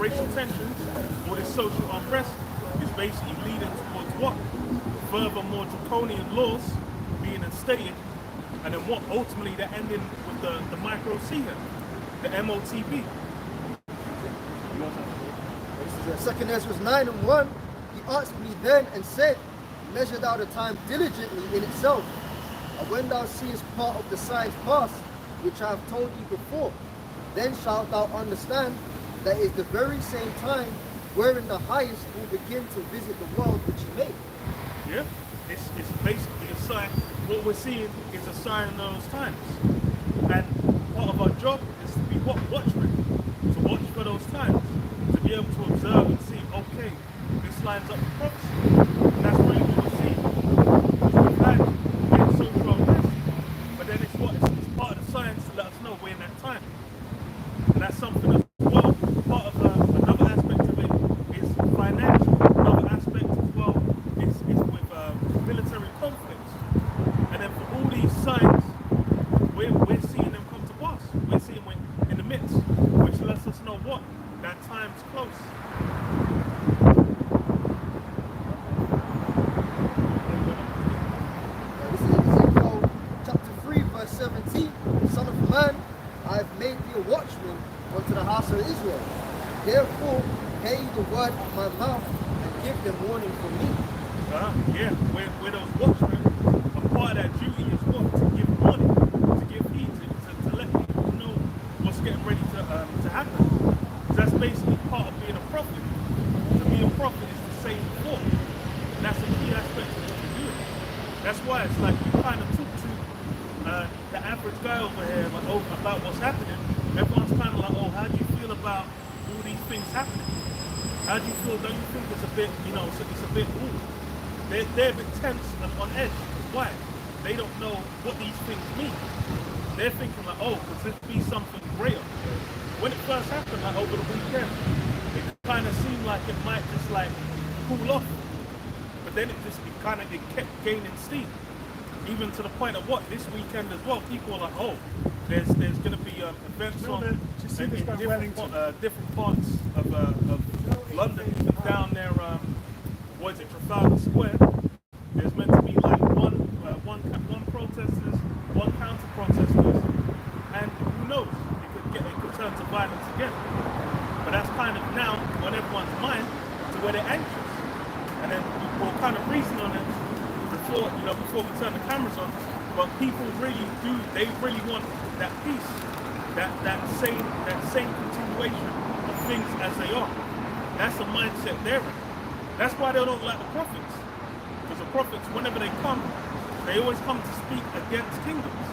racial tensions, all this social unrest is basically leading towards what? Further, more draconian laws being instated, and then what? Ultimately, they're ending with the micro C here, the MOTB. This is 2 Ezra 9:1. He asked me then and said, measure thou the time diligently in itself, and when thou seest part of the signs pass, which I have told thee before, then shalt thou understand that it is the very same time wherein the highest will begin to visit the world which he made. Yeah, it's basically a sign. What we're seeing is a sign of those times. And part of our job is to be watchmen, to watch for those times, to be able to observe and see, okay, this lines up with prophecy. And that's really what we're seeing. We've had social unrest, but then it's what? It's part of the science to let us know we're in that time. And that's something as well. Part of another aspect of it is financial. Another aspect as well is with military conflicts. And then for all these signs, we're seeing them come to pass. We're seeing we're in the midst, which lets us know what? That time's close. This is Ezekiel chapter 3, verse 17. Son of man, I have made thee a watchman unto the house of Israel. Therefore, hear ye the word of my mouth and give them warning from me. Yeah, we're those watchmen. A part of that duty is what? To give warning, to give heed, to let people know what's getting ready to happen. That's basically part of being a prophet. To be a prophet is to say before. And that's a key aspect of what we do. That's why it's like you kind of talk to the average guy over here about what's happening. Everyone's kind of like, oh, how do you feel about all these things happening? How do you feel? Don't you think it's a bit, it's a bit, ooh. They're a bit tense and on edge. Why? They don't know what these things mean. They're thinking like, oh, could this be something greater? When it first happened, like over the weekend, it kind of seemed like it might just like cool off. But then it kept gaining steam. Even to the point of what? This weekend as well, people are like, oh, there's going to be events on in different parts of London, even down there, Trafalgar Square. There's meant to be like one protesters, one counter protesters, and who knows? It could turn to violence again. But that's kind of now on everyone's mind to where they're anxious. And then we'll kind of reason on it before we turn the cameras on. But people really want that peace, that same continuation of things as they are. That's the mindset they're in. That's why they don't like the prophets. Because the prophets, whenever they come, they always come to speak against kingdoms.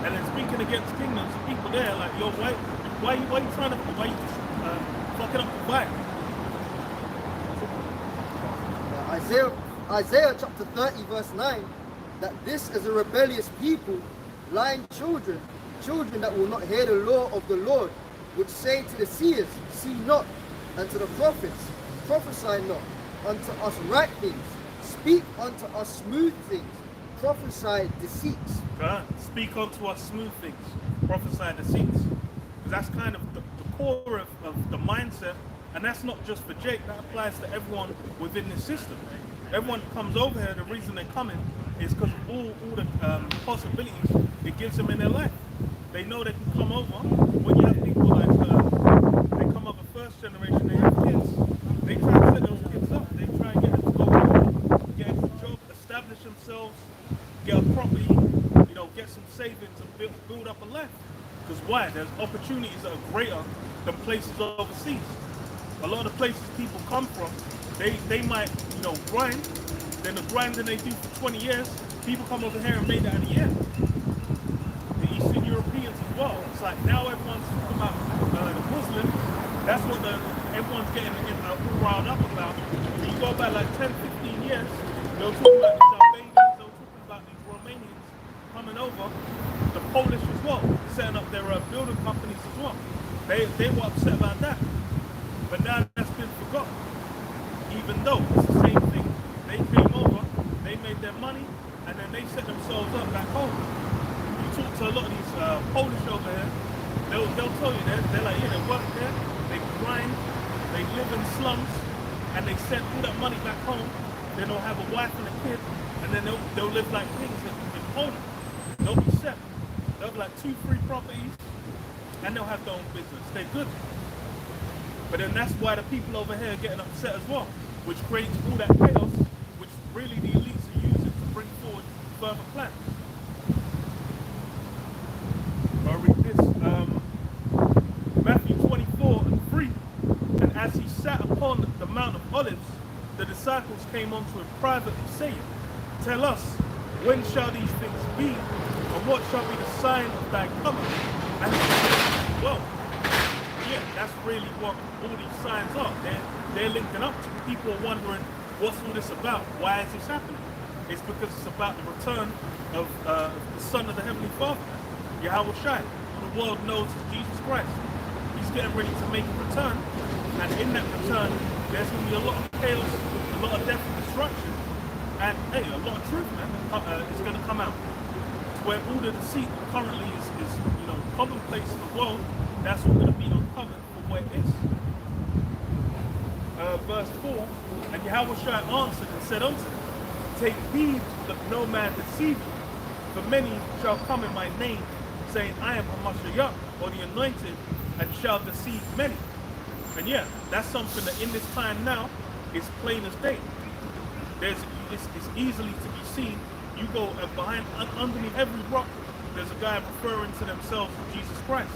And then speaking against kingdoms, people there are like, yo, why you trying to, why you just fucking up the vibe? Isaiah chapter 30, verse 9, that this is a rebellious people, lying children that will not hear the law of the Lord, which say to the seers, see not, and to the prophets, prophesy not, unto us right things, speak unto us smooth things, prophesy deceits. Speak unto us smooth things, prophesy deceits. Because that's kind of the core of the mindset, and that's not just for Jake, that applies to everyone within this system. Everyone that comes over here, the reason they're coming is because of all the possibilities it gives them in their life. They know they can come over. When you have people like, they come over first generation, they have kids, they try to set those kids up. They try and get them to go home, get a good job, establish themselves, get a property, get some savings and build up a life. Because why? There's opportunities that are greater than places overseas. A lot of the places people come from, they might, grind. Then the grinding they do for 20 years, people come over here and make that in a year. The Eastern Europeans as well. It's like now everyone's talking about the Muslims. That's what everyone's getting all riled up about. When you go back like 10, 15 years, they were talking about these Albanians, they were talking about these Romanians coming over, the Polish as well, setting up their building companies as well. They were upset about that. But now that's been forgotten. Even though it's the same thing. They came over, they made their money, and then they set themselves up back home. You talk to a lot of these Polish over here, they'll tell you that they're like, yeah, they work there, they grind, they live in slums, and they send all that money back home. Then they'll have a wife and a kid, and then they'll live like kings in Poland. They'll be set. They'll have like 2-3 properties, and they'll have their own business. They're good. But then that's why the people over here are getting upset as well, which creates all that chaos, which really the elites are using to bring forward further plans. I'll read this. Matthew 24:3. And as he sat upon the Mount of Olives, the disciples came unto him privately, saying, Tell us, when shall these things be, and what shall be the sign of thy coming? And he said, well, yeah, that's really what all these signs are. They're linking up to. People are wondering, what's all this about? Why is this happening? It's because it's about the return of the Son of the Heavenly Father, Yahweh Shai, who the world knows as Jesus Christ. He's getting ready to make a return, and in that return, there's going to be a lot of chaos, a lot of death and destruction, and hey, a lot of truth, man, is going to come out. Where all the deceit currently is commonplace in the world, that's all going to be uncovered for what it is. Verse 4, and Yahweh Shai answered and said unto them, Take heed that no man deceive you, for many shall come in my name, saying, I am Hamashiach, or the anointed, and shall deceive many. And yeah, that's something that in this time now is plain as day. It's easily to be seen. You go underneath every rock, there's a guy referring to themselves as Jesus Christ.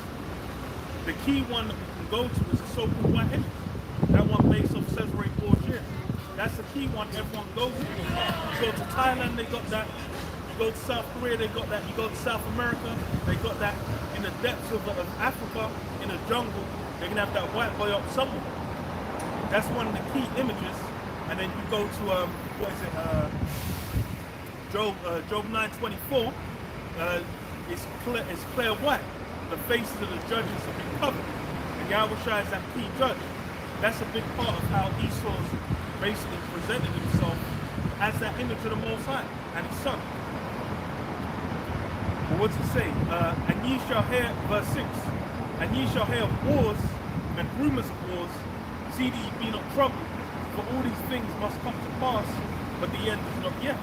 The key one that we can go to is the so-called white image. That one based off Cesare Borgia. That's the key one everyone goes to. You go to Thailand, they got that. You go to South Korea, they got that. You go to South America, they got that. In the depths of Africa, in the jungle, they can have that white boy up somewhere. That's one of the key images. And then you go to Job 9:24. It's clear white. The faces of the judges have been covered, and Yahweh Shai is that key judge. That's a big part of how Esau's basically presented himself as that image of the Most High and his son. But what's it say? And ye shall hear, verse 6, and ye shall hear of wars and rumors of wars. See that ye be not troubled, for all these things must come to pass, but the end is not yet.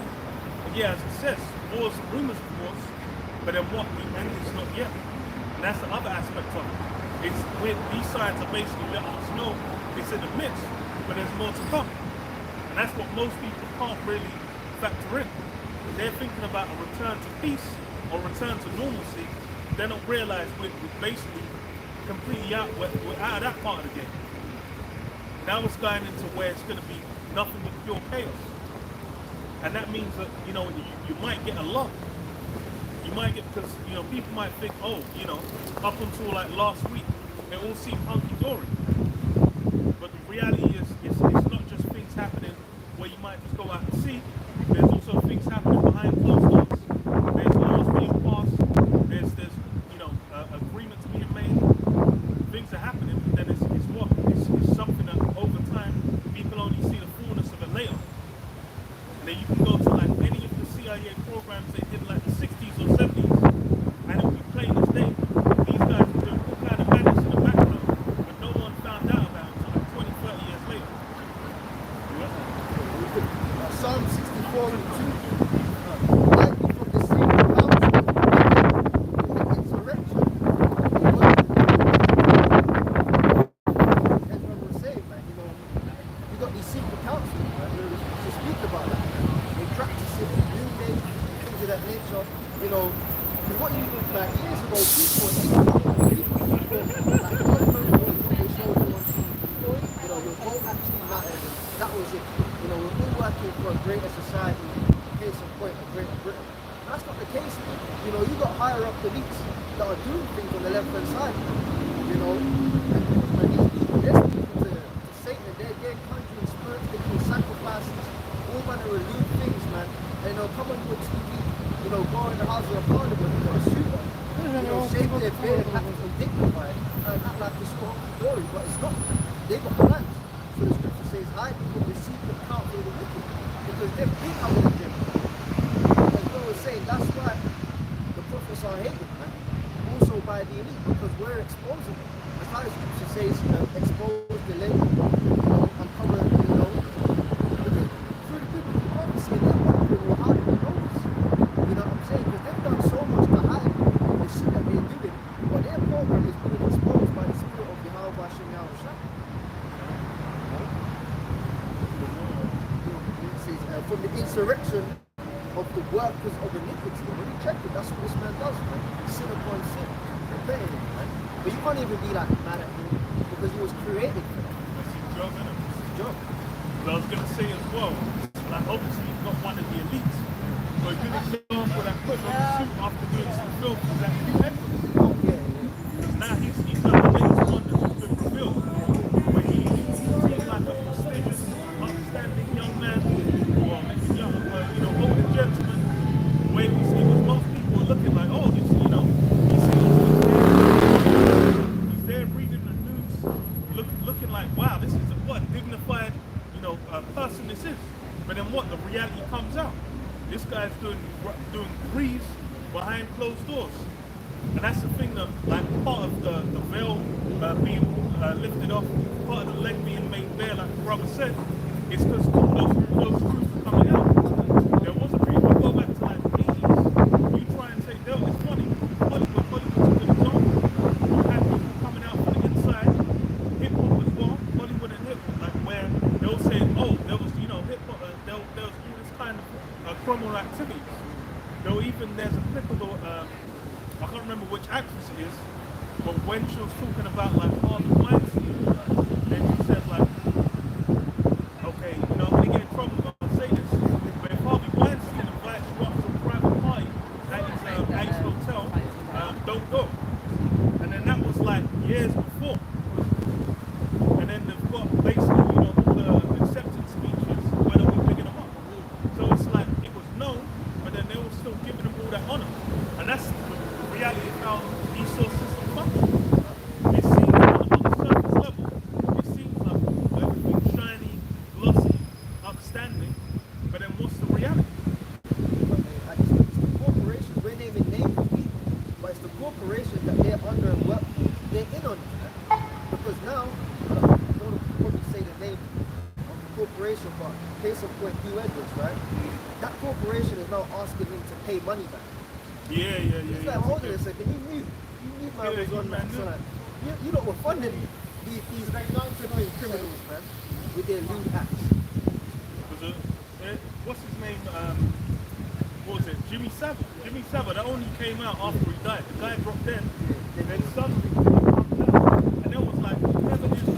And yeah, as it says, wars and rumors of wars, but then what? The end is not yet. And that's the other aspect of it. It's with these signs are basically letting us know it's in the midst, but there's more to come. And that's what most people can't really factor in. They're thinking about a return to peace or return to normalcy. They don't realize we're basically completely out. We're out of that part of the game. Now it's going into where it's going to be nothing but pure chaos. And that means that, you might get a lot. You might get, because, people might think, oh, up until like last week, it all seemed hunky-dory. But the reality is, it's not just things happening where you might just go out and see. There's also things happening behind closed doors. There's laws being passed. There's agreements being made. Things are happening, but then it's what? It's something that over time, people only see the fullness of it later. And then you can go to like any of the CIA programs they did like the 60s or 70s, and it'll be plain as day. These guys were doing all kind of madness in the background, but no one found out about it until like 20, 30 years later. Psalm 64:2. Like from the sea of counsel, insurrection. Everyone was saying, man, you got these secret councils, man, to speak about that. They practice it in new days, things of that nature, because what you do, like years ago, people like they showed you on TV, your vote actually matters, and that was it. We're all working for a greater society, case in point, a greater Britain. That's not the case. You got higher up elites that are doing things on the left-hand side. And these people, they're speaking to Satan, they're conjuring spirits, they're doing sacrifices, all manner of lewd things, man. And they'll come on your TV, go in the House of Parliament, they've got a suit on, shave their beard, act dignified, and act like it's all glory, but it's not. They've got plans. So the scripture says, hide from the secret counsel of the wicked, because they've been out of the gym. As Paul was saying, that's why the prophets are hated, man. Also by the elite, because we're exposing them. As titles to say, expose the label, uncover, through the people who obviously they're wondering, well, how do we know this? You know what I'm saying? Because they've done so much to hide the shit that they're doing, but their program is being exposed by the spirit of Yahweh Hashem Yahushua. From the insurrection of the workers of iniquity. When you check it, that's what this man does, man. Sin upon sin, repetitive, man. But you can't even be like mad at him because he was created for that. That's his job, isn't it? It's his job. But I was going to say as well, like obviously he's not one of the elites, but you didn't know for that put on the suit after doing some films was actually Edwards. Oh, yeah. Now he's like the latest one that's been revealed, where he seems like a prestigious, upstanding young man, or young, older gentleman, where we see what most people are looking like, oh, he's there reading the news, looking like, wow, this is what dignified, person this is. But then what? The reality comes out. This guy's doing breeze behind closed doors. And that's the thing that, like, part of the veil being lifted off, part of the leg being made bare, like the brother said, is because those truths are coming out. There was a period, if I go back to like the 80s, you try and say, Dale, it's funny, Hollywood's a good example. You had people coming out from the inside, hip-hop as well, Hollywood and hip-hop, like where they'll say, oh, there was, hip-hop, there was all this kind of criminal activities. There's a clip of I can't remember which actress it is, but when she was talking about like Harvey Weinstein, then she said like, okay, I'm gonna get in trouble if I say this, but if Harvey Weinstein invites you up to a private party at his hotel, don't go. And then that was like years before. And then they've got basically, all the acceptance speeches where they'll be picking them up. So it's like it was known, but then they were still giving them all that honor. And that's reality of how these source systems function. It seems like on the surface level, it seems like everything's shiny, glossy, upstanding, but then what's the reality? It's the corporation, we're naming names of people, but it's the corporation that they're under and work, they're in on it. Because now, I don't want to probably say the name of the corporation, but case in point, Hugh Edwards, right? That corporation is now asking him to pay money back. Yeah. It's like, hold on a second, you knew man was on that. So like, you lot were funding these non-criminal criminals, man, with their lewd acts. What's his name? What was it? Jimmy Savile. Jimmy Savile, that only came out after he died. The guy dropped dead, and then suddenly, and there was like, never did the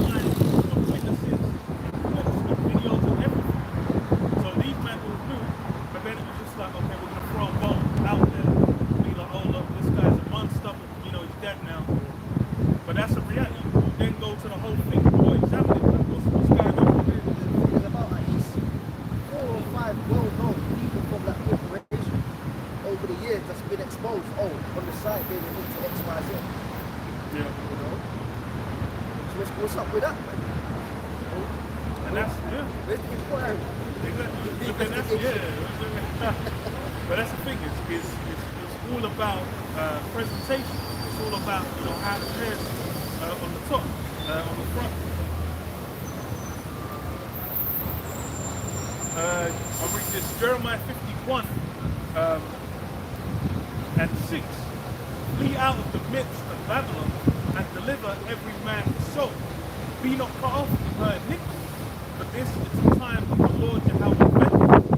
line of witnesses, videos and everything. So these men all knew, but then it was just like, okay, we're gonna throw a bomb out there, be like, oh look, this guy's a monster, he's dead now. But that's a reality. You then go to the whole thing, or examine it, like, what's going on? There's about at least 4 or 5 well-known people from that corporation over the years that's been exposed. Oh, on the side they were into X, Y, Z. Yeah. So what's up with that, man? And that's, Where's the inquiry? But that's the thing, it's all about presentation. It's all about how it appears on the top, on the front. I'll read this, Jeremiah 51 and 6. Flee out of the midst of Babylon and deliver every man his soul. Be not cut off in her iniquity, for this is the time of the Lord Yahweh vengeance.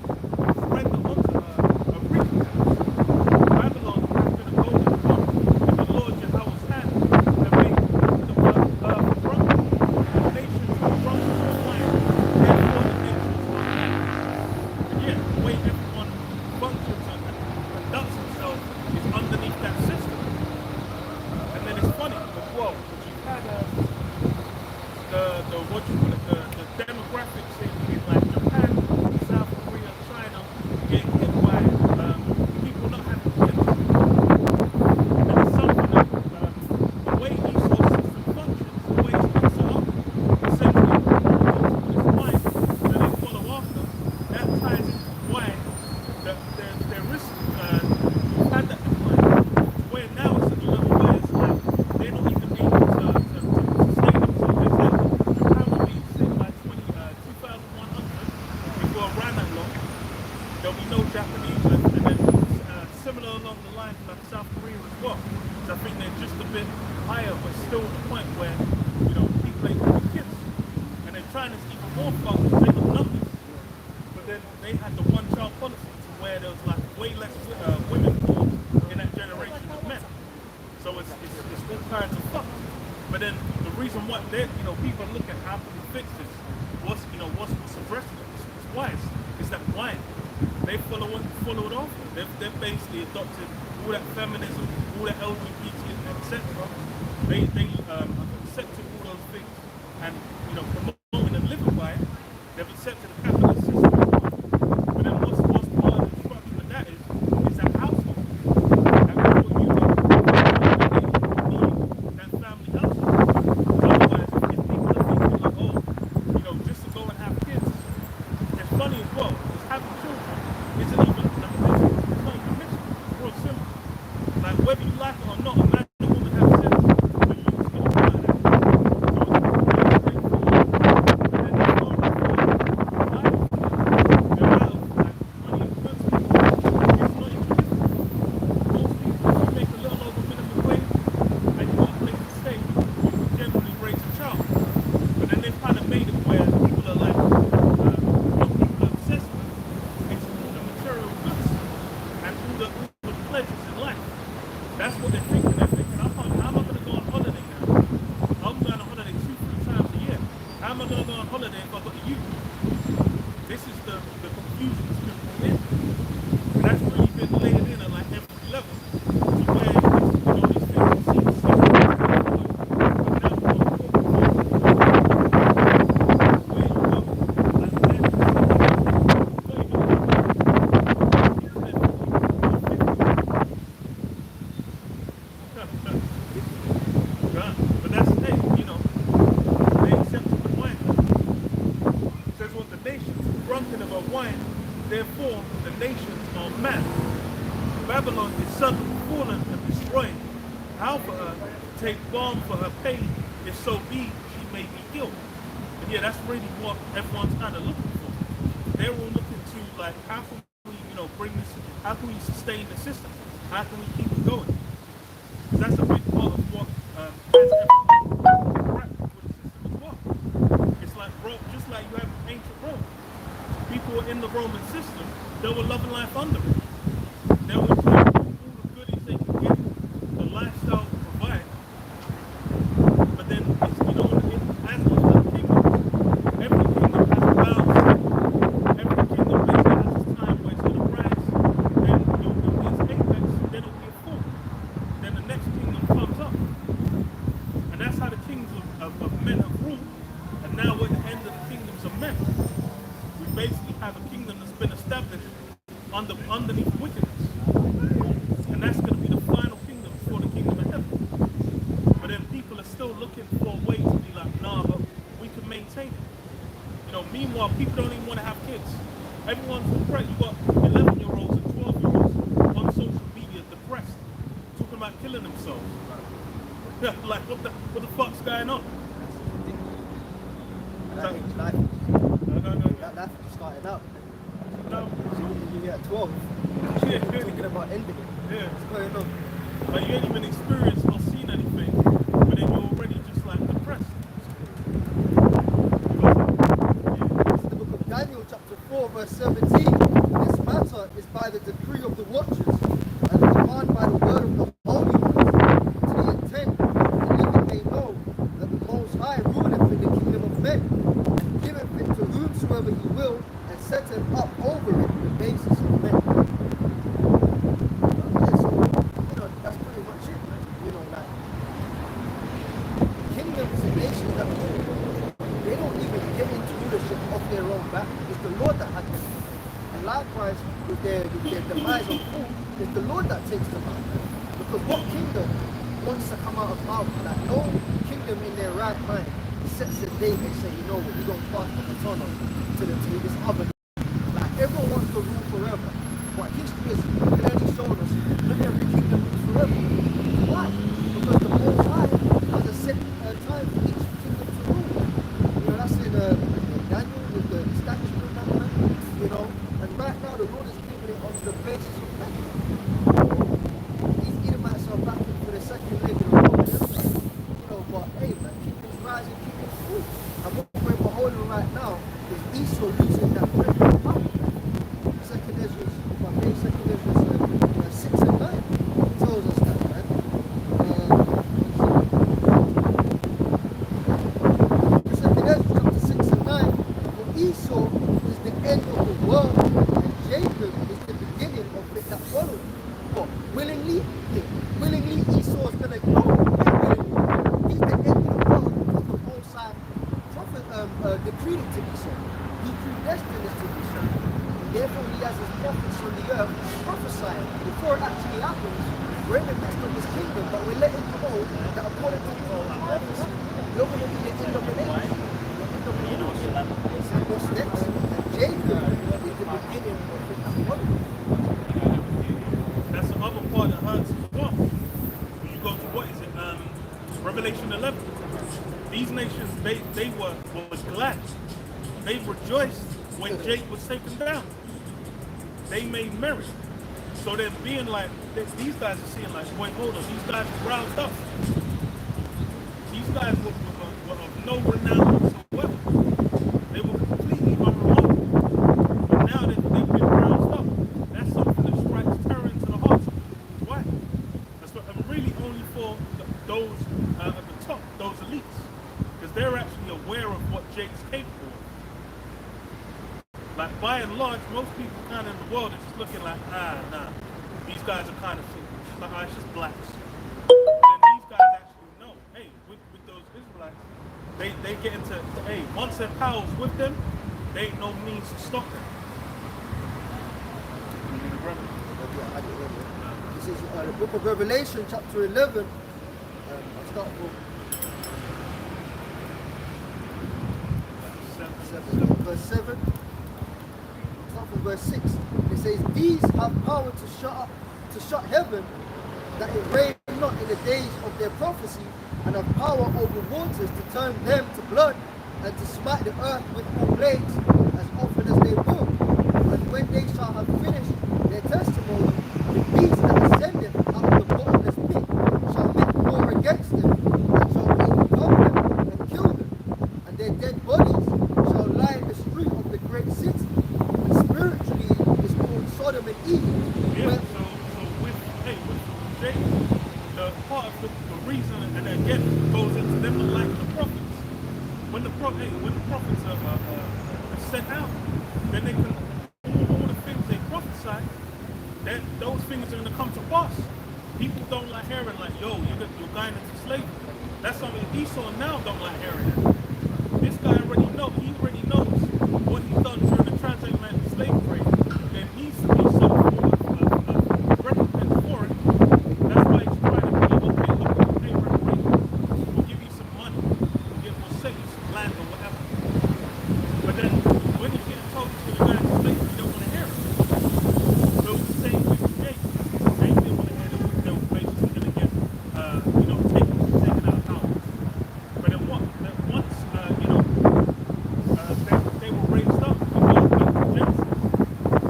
Render unto her a recompense. Babylon has been a golden cup in the Lord Yahweh's hand, and made the earth drunk. The nations are drunk with wine, therefore the nations are mad. And yet, the way everyone functions and conducts himself is underneath that system. And then it's funny as well, because you've had the demographics in like Japan, South Korea, China getting hit by people not having kids. And it's something that the way these whole system functions, the way it's been set up, essentially it's mind that they follow after, that ties into why there is we've had that decline. Where now it's at the level where it's like they're not even able they're just a bit higher, but still the point where, people ain't having kids. And they're trying to even more fucked with bigger numbers. But then they had the one-child policy to where there was like way less women born in that generation of men. So it's all kinds of fuck. But then the reason why people look at how can we fix this, what's addressing it, it's wise. It's that wine. They followed off. They've basically adopted all that feminism, all that LGBT, etc. They accepted all those things and promoting and living by it. They've accepted the capitalist system. But then what's part of the structure of that is that household. And what you need that family household. Otherwise, if people are thinking like, just to go and have kids, it's funny as well. Because having children isn't even it's not even mission. It's real simple. Like whether you like it or not, a man and a woman have sex, but you just gonna try that. That's what they're thinking. They're thinking, how am I going to go on holiday now? I'm going on holiday 2-3 times a year. How am I going to go on holiday if I've got the youth? This is the confusion that's been put in. And that's really been laid in at like every level. To where these things seem to see. But now we're going to where you go. But that's the thing, they accepted the wine. It says what the nations were drunken of her wine, therefore the nations are mad. Babylon is suddenly fallen and destroyed. How for her to take balm for her pain, if so be she may be healed. And yeah, that's really what everyone's kind of looking for. They're all looking to like, how can we, bring this, how can we sustain the system? How can we keep it going? Because that's a big part of what has everyone wrapped with the system as well. It's like Rome, just like you have ancient Rome. People in the Roman system, they were loving life under it. They were enjoying all the goodies they could get, the lifestyle to provide. But then, it's, as with the kingdom, every kingdom has a balance. Every kingdom basically has its time where it's going to rise, then it'll be its apex, then it'll be a fall. Then the next kingdom comes up. And that's how the kings of men have ruled. And now we're at the end of the kingdoms of men. We basically have a kingdom that's been established underneath wickedness. And that's going to be the final kingdom before the kingdom of heaven. But then people are still looking for a way to be like, nah, but we can maintain it. Meanwhile, people don't even want to have kids. Everyone's depressed. You've got 11-year-olds and 12-year-olds on social media depressed, talking about killing themselves. Like, what the fuck's going on? That age life. That life just started out. No. You're at 12. Yeah, Thinking about ending it. yeah. What's going on? Like, you ain't even experienced or seen anything, but then you're already just like depressed. It's the book of Daniel, chapter 4, verse 17. This matter is by the decree of the watchers and the command by the word of the Holy Ones, to the intent that the living may know that the Most High ruleth in the kingdom of men, and giveth it to whomsoever he will, and setteth up over it the basis of men. So, that's pretty much it. Like, kingdoms and nations that rule, they don't even get into rulership of their own back. It's the Lord that has them. And likewise, with their demise of food, it's the Lord that takes them out. Because what kingdom wants to come out of power? Like, no kingdom in their right mind sets a date and say, we're going to pass the baton to this other. Like, everyone wants to rule forever. But history has clearly shown us that every kingdom rules forever. Why? Because the Most High has a set time for each kingdom to rule. That's in Daniel with the establishment of that man. And right now the Lord is giving it onto the basis of that. These Edomites are back for the second leg that according to prophecy, you're going to be the end of the age. So what's next? And Jacob is the beginning of the technology. That's the other part that hurts as well. When you go to what is it? Revelation 11. These nations, they was glad. They rejoiced when Jake was taken down. They made merry. So they're being like, these guys are seeing like, wait, hold on, these guys were roused up. These guys were of no renown whatsoever. They were completely unremarkable. But now they've been roused up. That's something that strikes terror into the hearts. Why? That's what, and really only for those at the top, those elites. Because they're actually aware of what Jake's capable of. Like, by and large, most people kind of in the world are just looking like, nah, these guys are kind of like, it's just blacks. And these guys actually know, hey, with those Israelites, they get into, hey, once their power's with them, there ain't no means to stop them. This is the book of Revelation, chapter 11. I'll start from verse 7. From verse 6, it says, these have power to shut heaven, that it rain not in the days of their prophecy, and have power over waters to turn them to blood, and to smite the earth with all plagues, as often as they will. And when they shall have finished their testimony, the beast that ascendeth out of the bottomless pit shall make war against them, and shall overcome them and kill them, and their dead bodies shall lie in the street of the great city. Spiritually, it's called Sodom and Egypt. Yeah, so with Jake, the part of the reason, and again, goes into them like the prophets. When the prophets are sent out, then they can, all the things they prophesy, then those things are going to come to pass. People don't like hearing like, yo, you're going into slavery. That's something Esau now don't like hearing that. This guy already knows what he's done during the transatlantic slave trade. There needs to be some form of recompense for it. That's why he's trying to be, okay, look, we'll pay reparations. We'll give you some money. We'll sell you some land or whatever. But then, when you get told to the guy in slavery, you don't want to hear it. So it's the same with Jake. They didn't want to hear that they were basically going to get, taken out of power. But then what? Once, they were raised up. We go back to Genesis.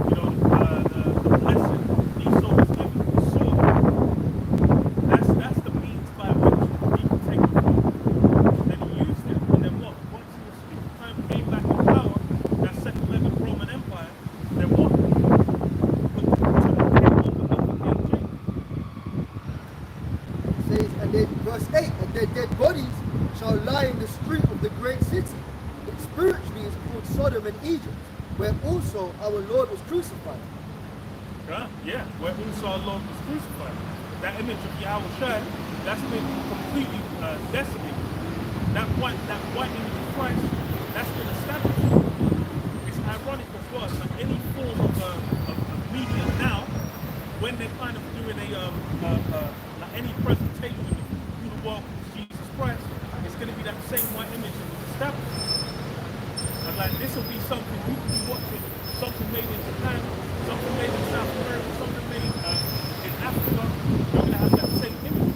The blessing Esau was given the sword. That's the means by which people take the throne. Then he used it, and then what? Once he came back in power, that second leg of Roman Empire, then what? It says, and then verse 8, and their dead bodies shall lie in the street of the great city. It spiritually is called Sodom and Egypt, where also our Lord was crucified. Yeah, where also our Lord was crucified. That image of Yahweh, that's been completely decimated. That white image of Christ, that's been established. It's ironic as well. So any form of media now, when they're kind of doing like any presentation of who the world is Jesus Christ, it's going to be that same white image that was established. And like this will be something you can be watching, something made in Japan, something made in South America, something made in Africa. You're going to have that same image.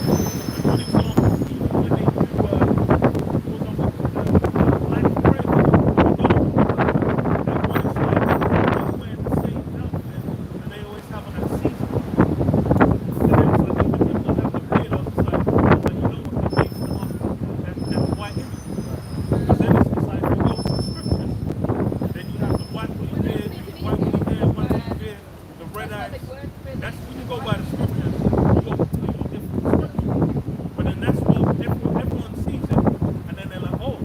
A good example, even when they do Black Friday, that one is like they wear the same outfit and they always have on that season. And then it's like even people have the beard on the side, but you know what, it makes them up that white image. Because then it's like if you go to the scriptures, then you have the white woolly beard, white woolly hair, white woolly beard, the red eyes. That's when you go by the scriptures, you go completely different scriptures. But then that's what everyone sees it, and then they're like, oh.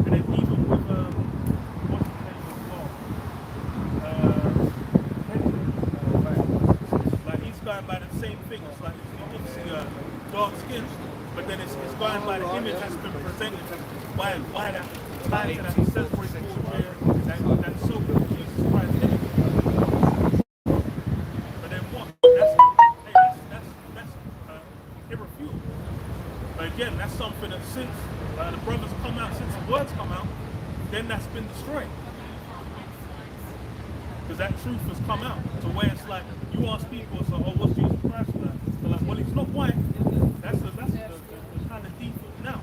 And then even with what's his name as well? Like he's going by the same thing. It's like obviously dark skin, but then it's going by the image that's been presented by that light that he says for his that's so good Jesus Christ image. But then what? That's again, that's something that since the brothers come out, since the words come out, then that's been destroyed. Because that truth has come out to where it's like, you ask people, so, oh, what's Jesus Christ like? They're like, well, he's not white. That's the kind of default now.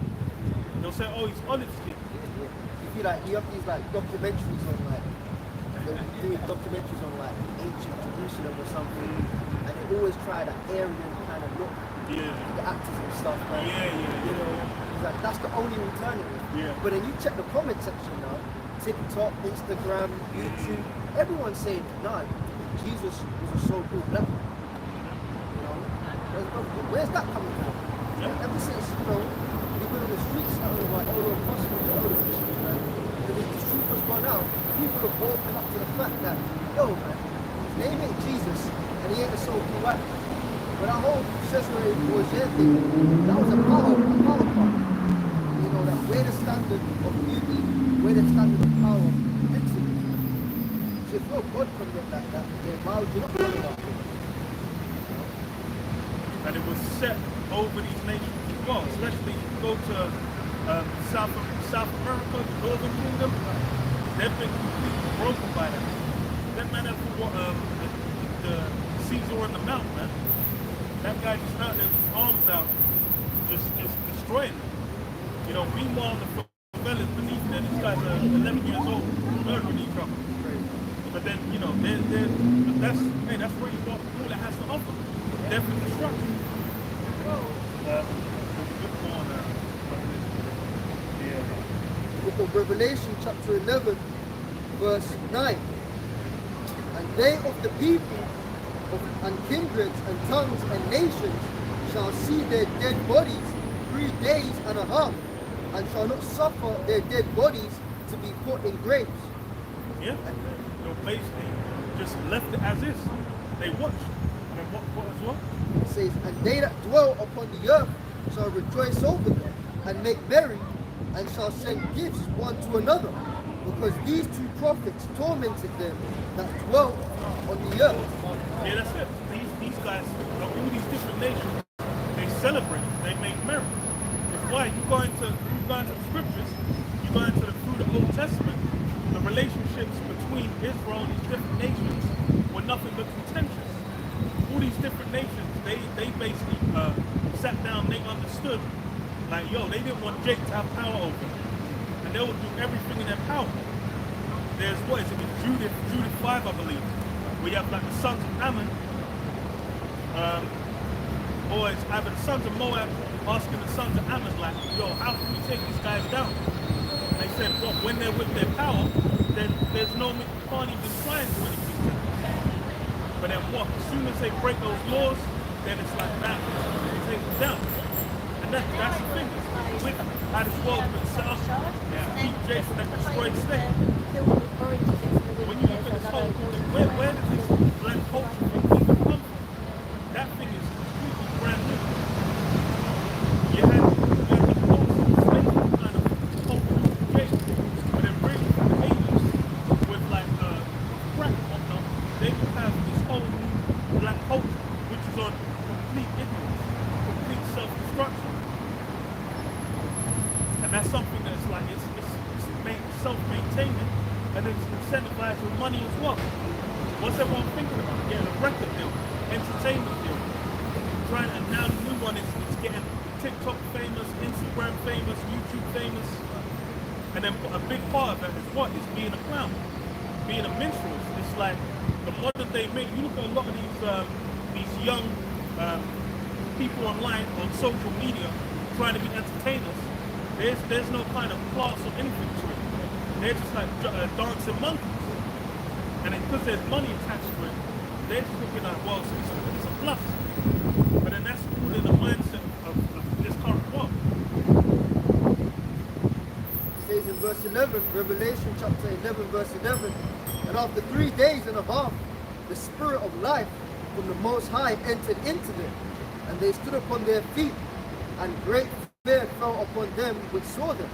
They'll say, oh, he's olive skin. You feel like you have these like documentaries on like, they're doing documentaries on like ancient Jerusalem or something, and they always try that Aryan kind of look. Yeah. The actors and stuff. Like, you know, it's like that's the only alternative. Yeah. But then you check the comment section now, TikTok, Instagram, YouTube, everyone's saying, nah, Jesus was a so-called black man. You know, where's that coming from? Yeah. Ever since, you know, we've been on the streets now, like, all the apostles, all the Christians, man, and the truth has gone out, people have woken up to the fact that, yo, man, his name ain't Jesus, and he ain't a so-called white man. But that whole Cesare Borgia thing, that was a power part. You know, that we're the standard of beauty, we're the standard of power, excellence. So if your God can look like that, then why would you not come about it? And it was set over these nations as well, especially if you go to South America, the Northern Kingdom, they've been completely broken by that. That man ever what the Caesar on the Mount, man. That guy just out there with his arms out, just destroying them. You know, meanwhile the favelas beneath there, these guys are 11 years old, murdering each other. But then, you know, that's really what all it has to offer. Definitely destruction. Book of Revelation, chapter 11, verse 9. And they of the people and kindreds and tongues and nations shall see their dead bodies 3 days and a half, and shall not suffer their dead bodies to be put in graves. Yeah, so basically just left it as is. They watched. And then what as well? It says, and they that dwell upon the earth shall rejoice over them, and make merry, and shall send gifts one to another, because these two prophets tormented them that dwell on the earth. Yeah, that's it. These guys, all these different nations, they celebrate, they make merry. That's why you go into the scriptures, you go into through the Old Testament, the relationships between Israel and these different nations were nothing but contentious. All these different nations, they basically sat down, they understood, like, yo, they didn't want Jake to have power over them. And they would do everything in their power. There's, what is it, in Judith 5, I believe, where you have like the sons of Ammon, or it's either the sons of Moab asking the sons of Ammon, like, yo, how can we take these guys down? And they said, well, when they're with their power, then there's no, you can't even try and do anything to them. But then what? As soon as they break those laws, then it's like that. They take them down. And that's the thing. It's with how this world's been set up. Keep Jason that destroyed state. When you look at this whole, where did this black culture even come from? That thing is completely brand new. You had the post-slave kind of culture with Jason, but then bringing from the 80s with like crack and whatnot, they would have this whole new black culture, which is on complete ignorance, complete self-destruction. And that's something that's like, it's self-maintaining, and it's incentivized with money as well. What's everyone thinking about? Getting a record deal, entertainment deal. Trying, and now the new one is getting TikTok famous, Instagram famous, YouTube famous. And then a big part of that is what? Is being a clown, being a minstrel. It's like the modern day make. You look at a lot of these young people online on social media trying to be entertainers. There's no kind of class or anything to it. They're just like dancing monkeys. And because there's money attached to it, they're just looking like, well, it's a plus. But then that's all in the mindset of this current world. It says in verse 11, Revelation chapter 11, verse 11, and after 3 days and a half, the spirit of life from the Most High entered into them, and they stood upon their feet, and great fear fell upon them which saw them.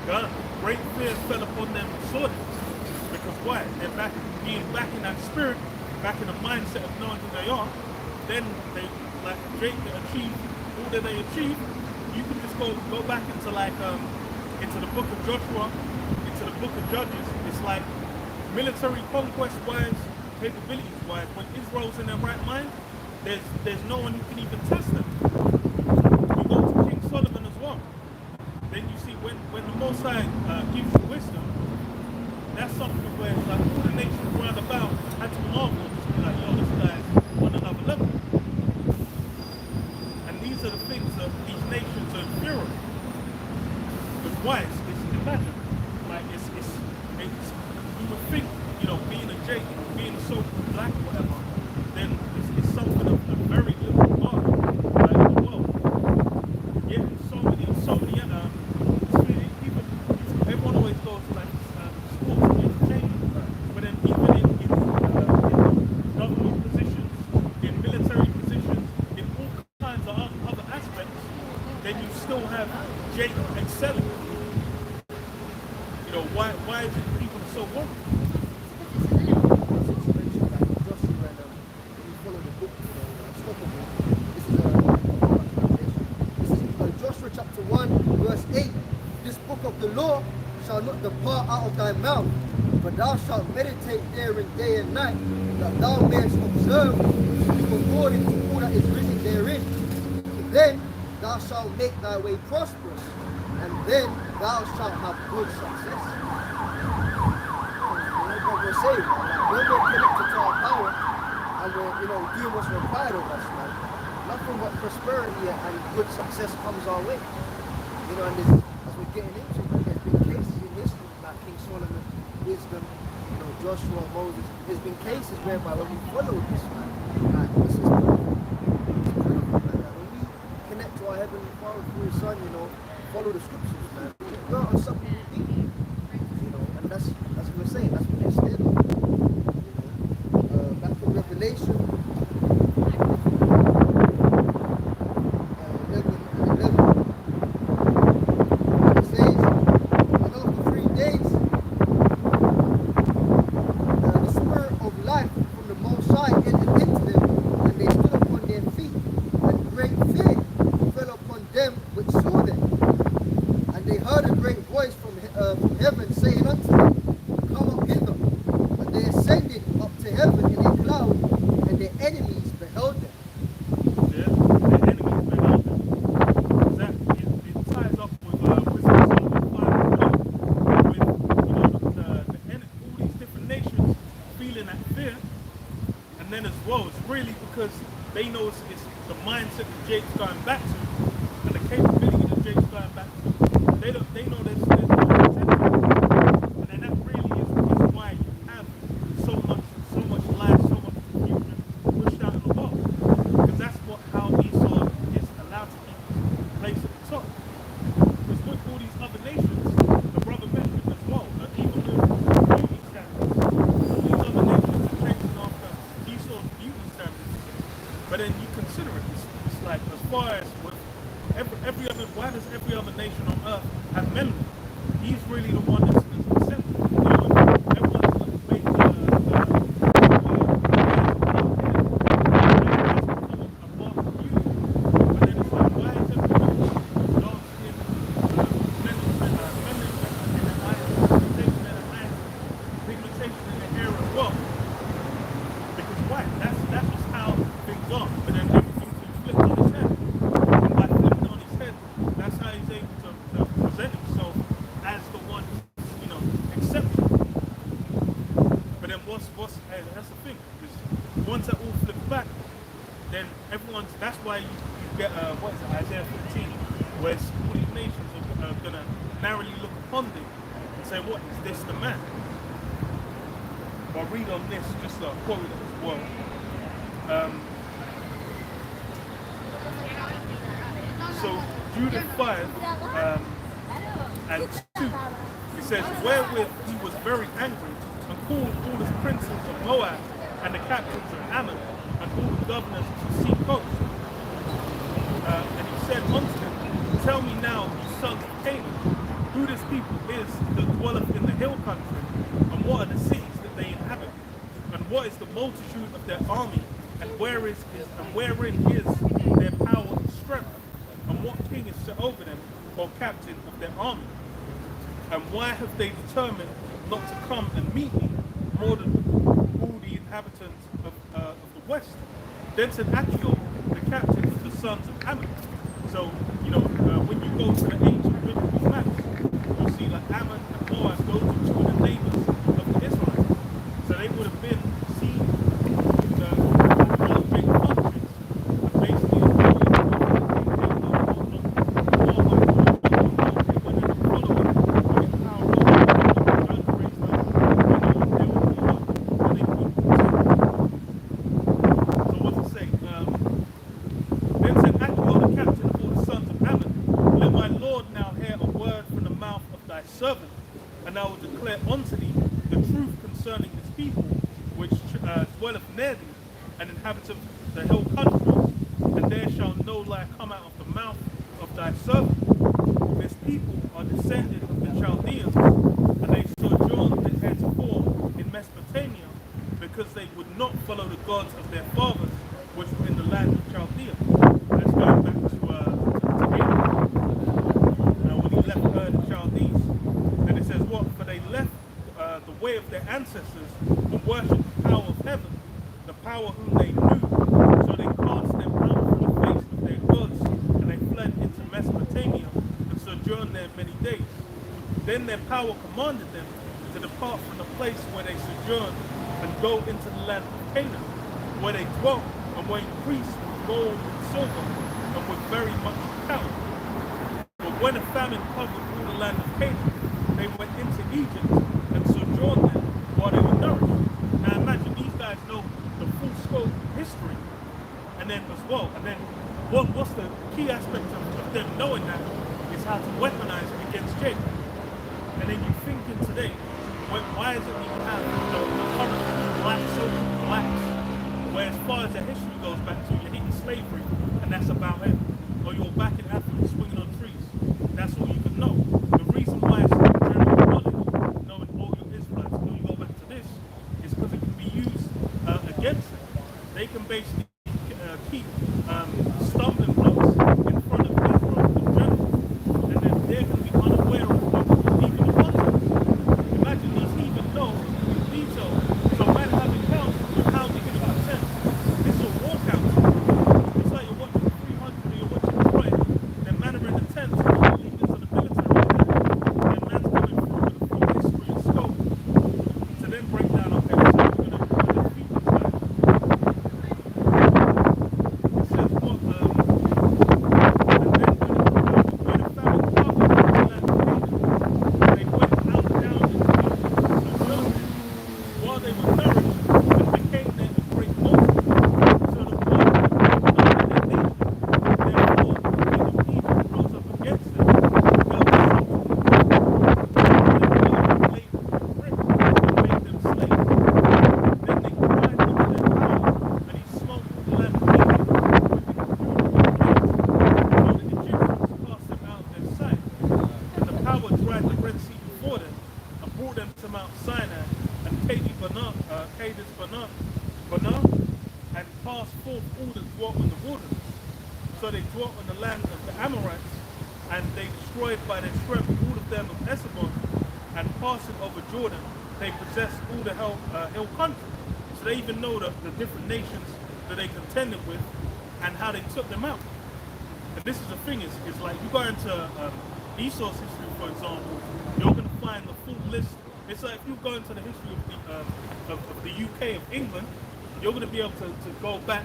God, great fear fell upon them and saw them. Because why? They're being back in that spirit, back in the mindset of knowing who they are. Then they, like Jake, they achieve all that they achieve. you can just go back into into the book of Joshua, into the book of Judges. It's like military conquest wise, capabilities wise, when Israel's in their right mind, there's no one who can even test them. You go to King Solomon as well. Then you see when the Most High gives you wisdom, that's something where like all the nations round about had to marvel and just be like, yo, this guy's on another level. And these are the things that these nations are inferior. But why? It's imagine. Like it's you would think, you know, being a Jake, being so black or whatever, then it's something of a very little part like in the world. Yet so many people, everyone always goes to like sports and entertainment, but then even in government positions, in military positions, in all kinds of other aspects, then you still have Jake excelling. You know, why is it people are so worried? Joshua chapter 1 verse 8, this book of the law shall not depart out of thy mouth, but thou shalt meditate therein day and night, that thou mayest observe to do according to all that is written therein. Then thou shalt make thy way prosperous, and then thou shalt have good success. What we're saying, when we're connected to our power, and we're doing what's required of us, man, nothing but prosperity and good success comes our way. And as we're getting into it, there's been cases in history like King Solomon, wisdom, Joshua, Moses. There's been cases whereby when we follow this, man, like this is proof, man, that when we connect to our heavenly Father through His Son, follow the scriptures, man, we're on something deep, and that's what we're saying. That's what they're scared of. Back to Revelation. They know it's the mindset that Jake's going back to, and the capability that Jake's going back to. They know there's no potential, and then that really is why you have so much life, so much confusion pushed out in the world, because that's how Esau is allowed to keep place at the top. Because with all these other nations, the brother mentioned as well, that even with beauty standards, all these other nations are chasing after Esau's beauty standards. But then you consider it, it's like as far as with every other, why does every other nation on earth have men? He's really the one that's accepted. Everyone's like why is everyone dark skinned, pigmentation in their hair as well? Because why? That's just how things are. But then everything's been flipped on his head. And by flipping on his head, that's how he's able to present himself as the one, exceptional. But then that's the thing. Because once that all flips back, then that's why you get, Isaiah 15, where all these nations are going to narrowly look upon thee and say, what, is this the man? I'll read on this, just a quote as well. So Judah 5 and 2, it says, wherewith he was very angry, and called all the princes of Moab, and the captains of Ammon, and all the governors of the sea coast. And he said unto them, tell me now, ye sons of Canaan, who this people is that dwelleth in the hill country, and what are the cities that they inhabit, and what is the multitude of their army, and wherein is their power and strength, and what king is set over them or captain of their army? And why have they determined not to come and meet me more than all the inhabitants of the west? Then said Achio, the captain of the sons of Ammon. So, when you go to the ancient biblical maps, you'll see like Ammon and Moab, those are two of the neighbors of the Israelites. So they would have been seen in the big countries, and basically servant, and I will declare unto thee the truth concerning his people, which dwelleth near thee, and inhabiteth the hill countries, and there shall no lie come out of the mouth of thy servant. This people are descended of the Chaldeans, and they sojourned heretofore in Mesopotamia, because they would not follow the gods of their fathers, which were in the land of Chaldea. That's going back to Abraham. When he left the Chaldees. And it says what? For they left the way of their ancestors and worshipped the power of heaven, the power whom they knew. So they cast them out from the face of their gods, and they fled into Mesopotamia and sojourned there many days. Then their power commanded them to depart from the place where they sojourned and go into the land of Canaan, where they dwelt and were increased with gold and silver and with very much cattle. But when a famine covered all the land of Canaan, they went into Egypt and sojourned there while they were nourished. Now imagine, these guys know the full scope history, and then as well, and then what's the key aspect of them knowing that is how to weaponize it against Jacob. And then you thinking today, why does it even have the current black silver blacks, where as far as the history goes back to, you're hitting slavery, and that's about it. Or you're back in Africa swinging on trees. That's all you can know. The reason why it's general knowledge, knowing all your Israelites, when you go back to this, is because it can be used against them. They can basically keep stumbling blocks in front of Israel in general, and then they're going to be unaware of even the context. Imagine these heathen know in detail. So man having counts with how they can even sense. This is a war count. It's like you're watching 300 or you're watching Troy, then man are in the tent, and the leaders of the military, then man's coming through with the full history and scope to then break down, okay, so we're going to defeat these guys. It says what, and then when the famine covered the land of Canaan, they went out down into Egypt and sojourned there, while they were nourished and became there a great multitude. So the blood of their nation, therefore the king of Egypt rose up against them, and dealt with them, and made them slaves. Then they cried unto their power, and he smote the land of Egypt with the Egyptians cast them out of their sight. And the power dried the Red Sea before them, and brought them to Mount Sinai, and Kadesh Barnea, and passed forth all that dwelt in the wilderness. So they dwelt in the land of the Amorites, and they destroyed by their strength all of them of Esabon, and passing over Jordan, they possessed all the hill country. So they even know the different nations that they contended with, and how they took them out. And this is the thing, is like you go into Esau's history, for example, you're going to find the full list. It's like if you go into the history of the UK, of England, you're going to be able to go back,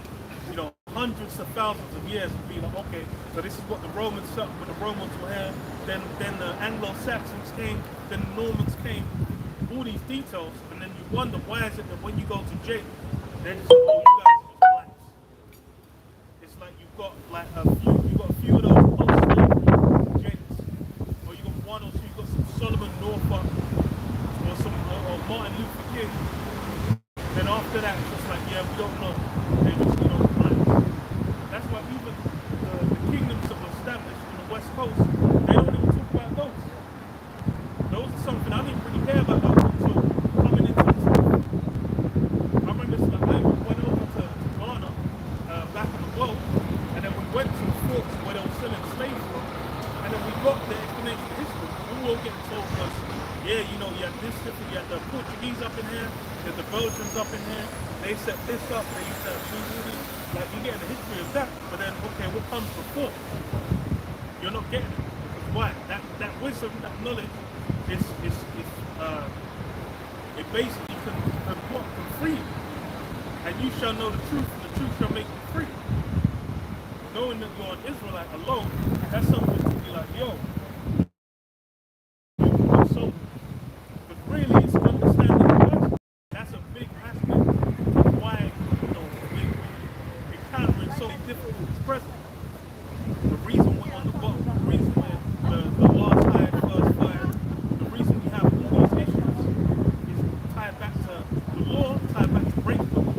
hundreds of thousands of years and be like, okay, so this is what the Romans set up when the Romans were here, then the Anglo-Saxons came, then the Normans came, all these details, and then you wonder why is it that when you go to Jake, they're just like, oh, you guys are just blacks. It's like you've got like a few of those post-slavery Jakes, or you got one or two, you got some Solomon Norfolk, or Martin Luther King. Then after that, it's just like, yeah, we don't know. They just, blacks. That's why even the kingdoms that were established on the West Coast, they don't even talk about those. Those are something I didn't really care about those until coming into this. I remember it's like I went over to Ghana back in the world, and then we went to the forts where they were selling slaves from, all getting told us, yeah, you know, you had this different, you had the Portuguese up in here, you had the Belgians up in here, they set this up, they used to have Suzuki. Like, you get the history of that, but then, okay, what comes before? You're not getting it. Because why? That wisdom, that knowledge, it basically can free you. And you shall know the truth, and the truth shall make you free. Knowing that you're an Israelite alone, that's something to be like, yo, so, but really it's understanding the person. That's a big aspect of why, you know, we encountering so many difficult expressions. The reason we're on the boat, the reason we're the last high, first fire, the reason we have all these issues is tied back to the law, tied back to breaking the law.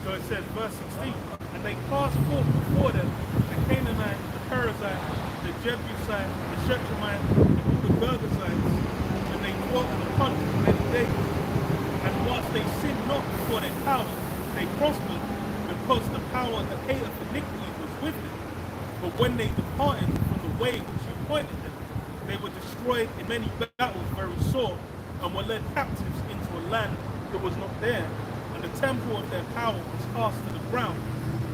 So it says, verse 16, and they passed forth before them the Canaanite, the Perizzite, the Jebusite, the Shechemite, and all the Girgashites, and they dwelt in the country many days. And whilst they sinned not before their power, they prospered, because the power that hateth iniquity was with them. But when they departed from the way which he pointed them, they were destroyed in many battles very sore, and were led captives into a land that was not there. And the temple of their power was cast to the ground,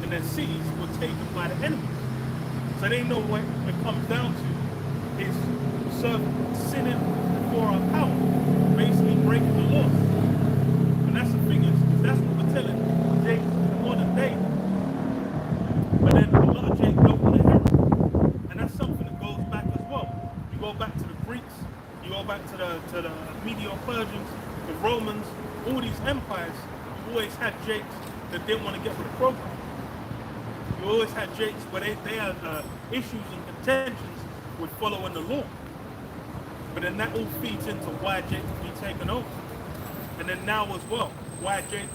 and their cities were taken by the enemies. So they know what it comes down to is sinning for our power, basically breaking the laws. And that's the thing is that's what we're telling Jake in the modern day. But then a lot of Jake don't want to hear it. And that's something that goes back as well. You go back to the Greeks, you go back to the Medo-Persians, the Romans, all these empires. You always had Jakes that didn't want to get with the program. You always had Jakes where they had issues and contentions with following the law. But then that all feeds into why Jake can be taken over. And then now as well, why Jake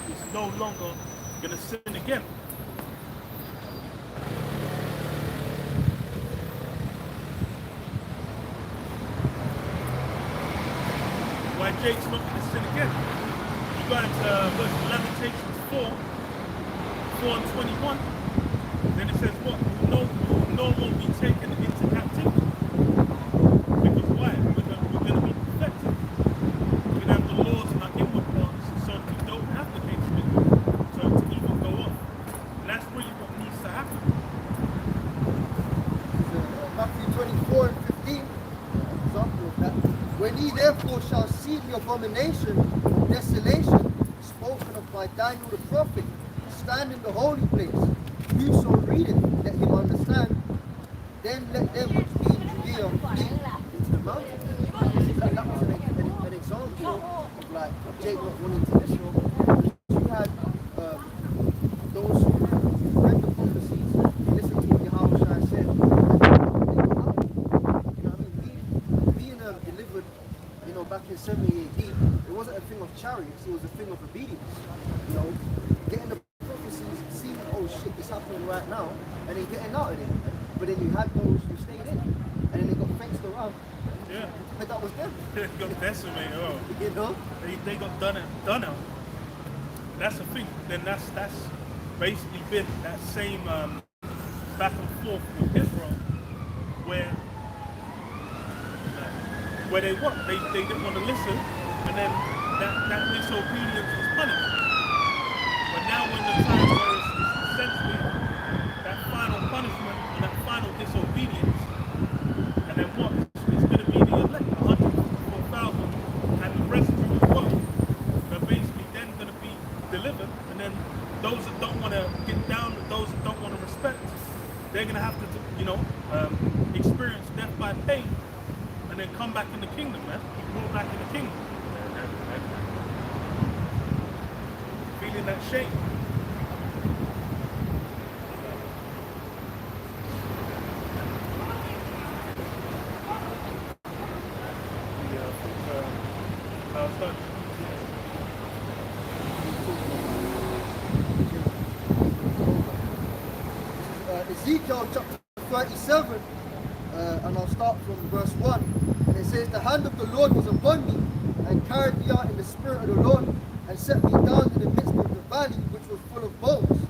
is no longer going to sin again. Why Jake's not going to sin again. You go into Lamentations 4 and 21. Then it says what? No one will be taken into captivity. Because why? We're going to be perfected. We're going to have the laws in our inward parts so that we don't have the capability to even go off. And that's really what needs to happen. Matthew 24 and 15, example of that. When ye therefore shall see the abomination of desolation spoken of by Daniel the prophet, stand in the holy place, whoso readeth, let him understand, then let them which be in Judea flee into the mountains. That was an example of like Jake not wanting to listen. You had those who read the prophecies, they listened to what Yahushua said, and they go out. You know what I mean? Being delivered, you know, back in 70 AD, it wasn't a thing of chariots, it was a thing of obedience. You know, getting the prophecies, seeing, oh shit, it's happening right now, and then getting out of it. But then you had those who stayed in, and then they got fenced around. Yeah. But that was them. They got decimated. Oh. You know? They got done out. That's the thing. Then that's basically been that same back and forth with Israel, where they what? They didn't want to listen, and then that disobedience was punished. But now when the time where it's essentially that final punishment and that final disobedience, and then what? It's going to be the elect, 144,000, and the residue as well. They're basically then going to be delivered, and then those that don't want to get down, those that don't want to respect, they're going to have to, you know, experience death by pain, and then come back in the kingdom, man. Be brought back in the kingdom. Feeling that shame. Ezekiel chapter 37, and I'll start from verse 1. And it says, the hand of the Lord was upon me, and carried me out in the spirit of the Lord, and set me down in the midst of the valley which was full of bones,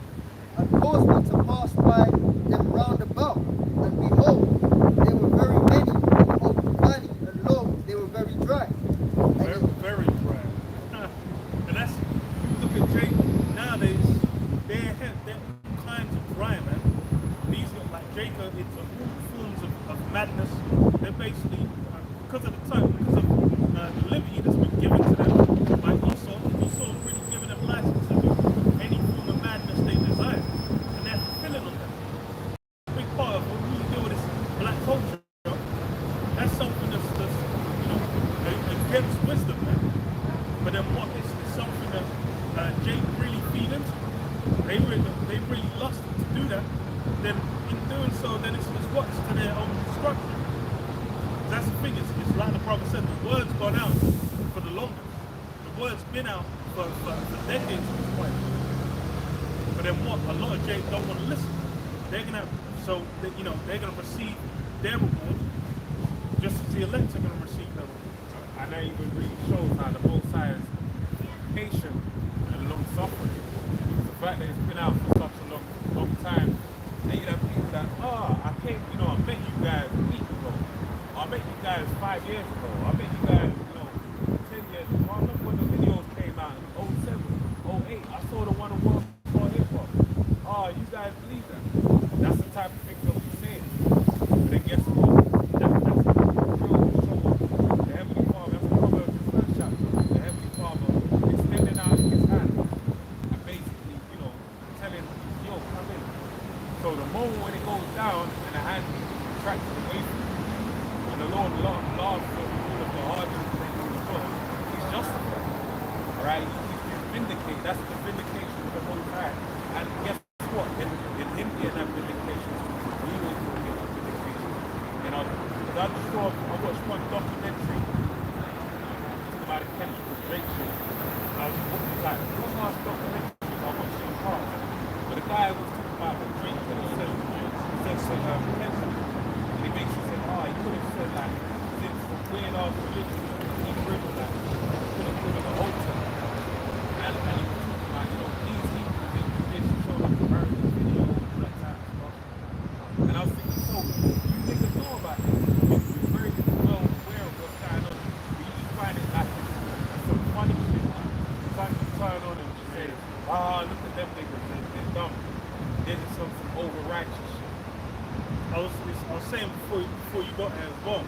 and caused me to pass by them round about. And behold, they were very many in the open valley, and lo, they were very dry. Very, very dry. And that's, you look at Jake nowadays, they're all kinds of dry, man. These look like Jacob, it's all forms of madness. They're basically, because of the time, because of the liberty that's been given to them, like Esau really giving them license to do any form of madness they desire. And they're fulfilling on them. A big part of what we deal with this black culture, that's something that's you know, against wisdom, man. But then what is something that Jake really feed into? They really lust to do that. Then in doing so, then it's what's to their own destruction. That's the thing, it's like the brother said, the word's gone out for the longest. The word's been out for decades at this point. But then what? A lot of Jake don't want to listen. They're gonna they're gonna receive their reward just as the elect are gonna receive their reward. And that even really shows how the both sides patient and long suffering. The fact that it's been out for such a long time, and you have people that, I came, I met you guys a week ago. I met you guys 5 years ago. I met you guys, 10 years ago. I remember when the videos came out in 07, 08. I saw the one on World for Hip Hop. You guys believe that? That's the type of thing that we're saying. But then guess what? That's the Heavenly Father, that's the Proverbs in the first chapter. The Heavenly Father extending out his hand and basically, telling, yo, come in. So the moment when it goes down and the hand tracks it away from you, and the Lord laughs for all of the hardships that you endure, he's justified. Alright? He's vindicated. That's the vindication of the Most High. And guess what? In him getting that vindication, we will get that vindication. Because I watched one documentary about a chemical Drake shit. I was like, what last documentary? I watched it in part. But the guy was talking about the Drake that he said potential. And he basically said, he could have said like, since the weird ass religion, he could have like, could have given the whole time. And he was talking about, these people think this showed up to burn this video, all that type of stuff. And I was thinking, so you niggas know about this. You're very well aware of what's going on. But you just find it like some funny shit. Sometimes you turn on and just say, look at them niggas, they're dumb. They're just some over righteous shit. I was saying before you got here as well,